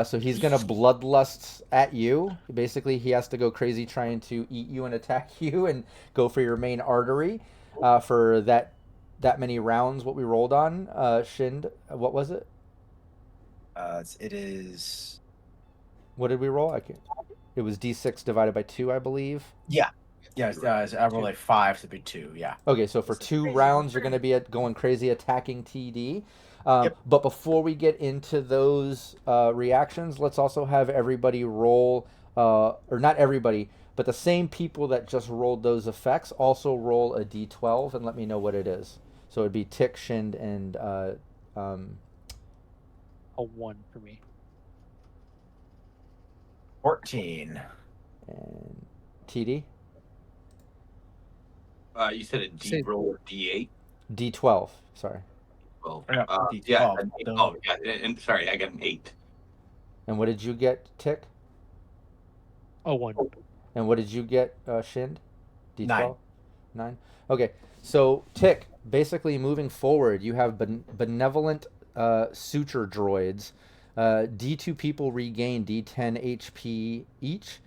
So he's gonna bloodlust at you. Basically, he has to go crazy trying to eat you and attack you and go for your main artery. For that many rounds, what we rolled on, Shind, what was it? It is. What did we roll? I can't. It was D6 divided by 2, I believe. Yeah. Yeah, I rolled like 5 to be 2. Yeah. Okay, so for This is 2 crazy. rounds, you're going to be going crazy attacking TD. Yep. But before we get into those reactions, let's also have everybody roll, or not everybody, but the same people that just rolled those effects also roll a D12 and let me know what it is. So it'd be Tick, Shind, and A 1 for me. 14. and TD. You said a D Say- roll or D8? D12, sorry. Well, Yeah, yeah. D12. Oh, yeah. And sorry, I got an 8. And what did you get, Tick? A 1. And what did you get, Shind? D12? 9. 9? Okay, so Tick, basically moving forward, you have benevolent suture droids. D2 people regain D10 HP each.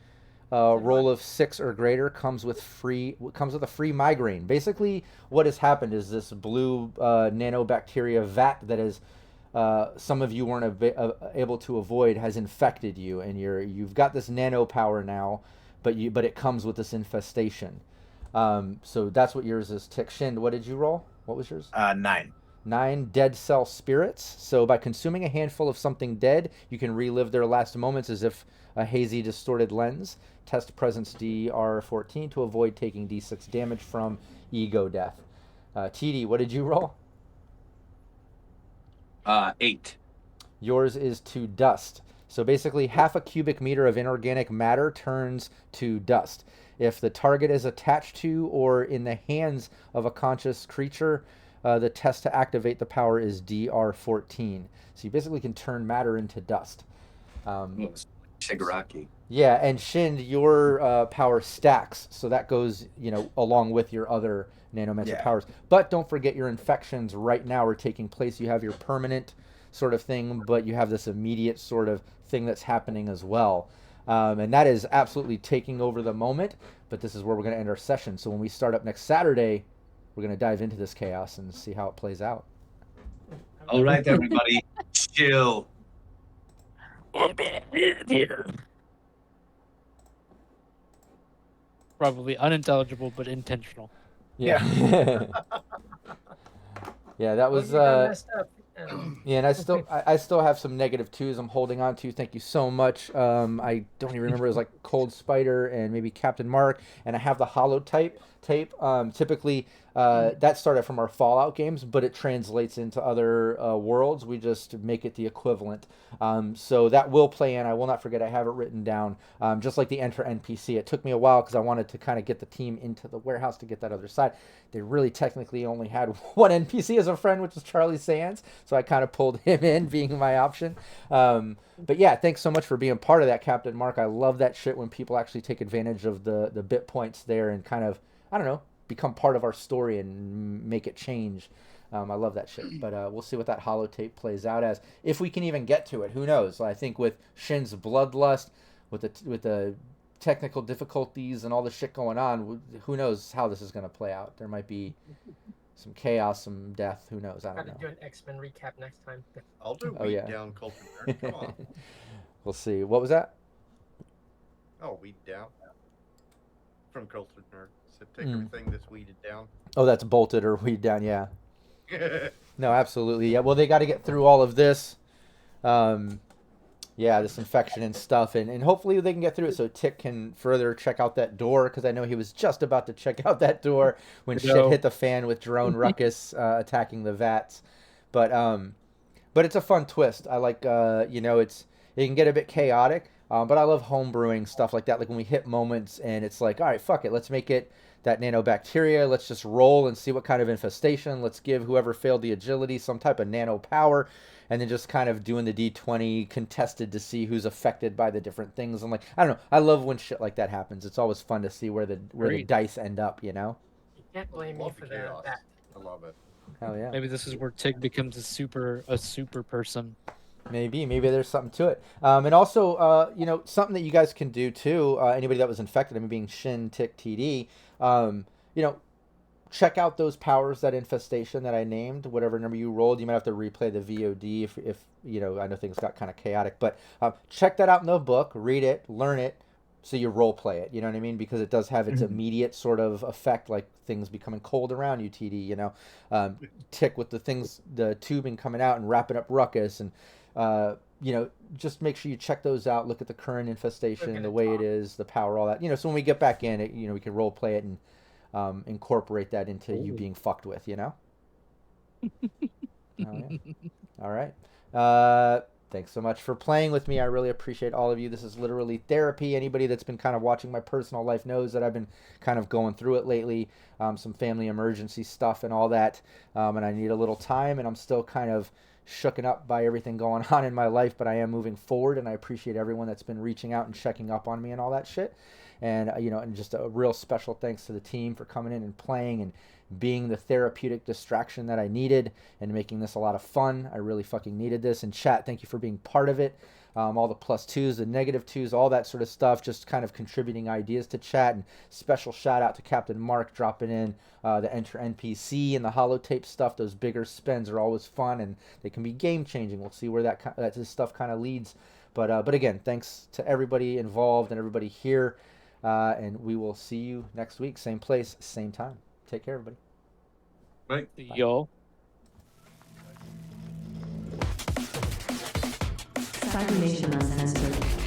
Roll of 6 or greater comes with a free migraine. Basically, what has happened is this blue nanobacteria vat that is some of you weren't able to avoid has infected you, and you've got this nano power now, but it comes with this infestation. So that's what yours is. Tick. Shind, what did you roll? What was yours? 9. 9 dead cell spirits. So by consuming a handful of something dead, you can relive their last moments as if a hazy, distorted lens. Test presence DR14 to avoid taking D6 damage from ego death. TD, what did you roll? 8. Yours is to dust. So basically, half a cubic meter of inorganic matter turns to dust. If the target is attached to or in the hands of a conscious creature, the test to activate the power is DR14. So you basically can turn matter into dust. Shigaraki. Yeah, and Shind, your power stacks, so that goes, along with your other nanomancer Yeah. powers. But don't forget your infections right now are taking place. You have your permanent sort of thing, but you have this immediate sort of thing that's happening as well. And that is absolutely taking over the moment, but this is where we're going to end our session. So when we start up next Saturday, we're going to dive into this chaos and see how it plays out. All right, everybody, chill. Probably unintelligible, but intentional. Yeah. Yeah, that was... You got messed up. Yeah, and I still have some negative twos I'm holding on to. Thank you so much. I don't even remember. It was like Cold Spider and maybe Captain Mark, and I have the holotype tape. Typically, that started from our Fallout games, but it translates into other worlds. We just make it the equivalent. So that will play in. I will not forget. I have it written down. Just like the Enter NPC. It took me a while because I wanted to kind of get the team into the warehouse to get that other side. They really technically only had one NPC as a friend, which was Charlie Sands. So I kind of pulled him in, being my option. But yeah, thanks so much for being part of that, Captain Mark. I love that shit when people actually take advantage of the bit points there and kind of, I don't know, become part of our story and make it change. I love that shit. But we'll see what that holotape plays out as. If we can even get to it, who knows? I think with Shin's bloodlust, with the technical difficulties and all the shit going on, who knows how this is going to play out. There might be some chaos, some death. Who knows? I don't Gotta know. do an X-Men recap next time. I'll do Oh, weed yeah. down culture nerd. Come on. We'll see. What was that? Oh, weed down. From culture nerd. So take everything that's weeded down. Oh, that's bolted or weed down. Yeah. No, absolutely. Yeah. Well, they got to get through all of this. Yeah, this infection and stuff, and hopefully they can get through it so Tick can further check out that door, because I know he was just about to check out that door when shit hit the fan with drone ruckus attacking the vats. But it's a fun twist. I like it can get a bit chaotic, but I love homebrewing stuff like that. Like when we hit moments and it's like, all right, fuck it, let's make it that nanobacteria. Let's just roll and see what kind of infestation. Let's give whoever failed the agility some type of nano power. And then just kind of doing the D20 contested to see who's affected by the different things. I'm like, I don't know. I love when shit like that happens. It's always fun to see where the dice end up, you know? You can't blame me Love for the chaos. that. I love it. Hell yeah. Maybe this is where Tig becomes a super person. Maybe there's something to it. And also, you know, something that you guys can do too. Anybody that was infected, I mean, being Shin, Tick, TD, you know, check out those powers, that infestation that I named. Whatever number you rolled, you might have to replay the VOD if you know. I know things got kind of chaotic, but check that out in the book. Read it, learn it, so you role play it. You know what I mean? Because it does have its immediate sort of effect, like things becoming cold around you. TD, you know, Tick with the things, the tubing coming out and wrapping up Ruckus and. You know, just make sure you check those out. Look at the current infestation, the way it is, the power, all that. You know, so when we get back in, it, you know, we can role play it and incorporate that into you being fucked with. You know. Oh, yeah. All right. Thanks so much for playing with me. I really appreciate all of you. This is literally therapy. Anybody that's been kind of watching my personal life knows that I've been kind of going through it lately. Some family emergency stuff and all that. And I need a little time, and I'm still kind of shooken up by everything going on in my life, but I am moving forward, and I appreciate everyone that's been reaching out and checking up on me and all that shit. And you know, and just a real special thanks to the team for coming in and playing and being the therapeutic distraction that I needed and making this a lot of fun. I really fucking needed this. And chat, thank you for being part of it. All the +2s, the -2s, all that sort of stuff, just kind of contributing ideas to chat. And special shout out to Captain Mark dropping in the Enter NPC and the holotape stuff. Those bigger spends are always fun, and they can be game changing. We'll see where that this stuff kind of leads. But again, thanks to everybody involved and everybody here. And we will see you next week, same place, same time. Take care, everybody. Bye. Yo. Cybernation Uncensored.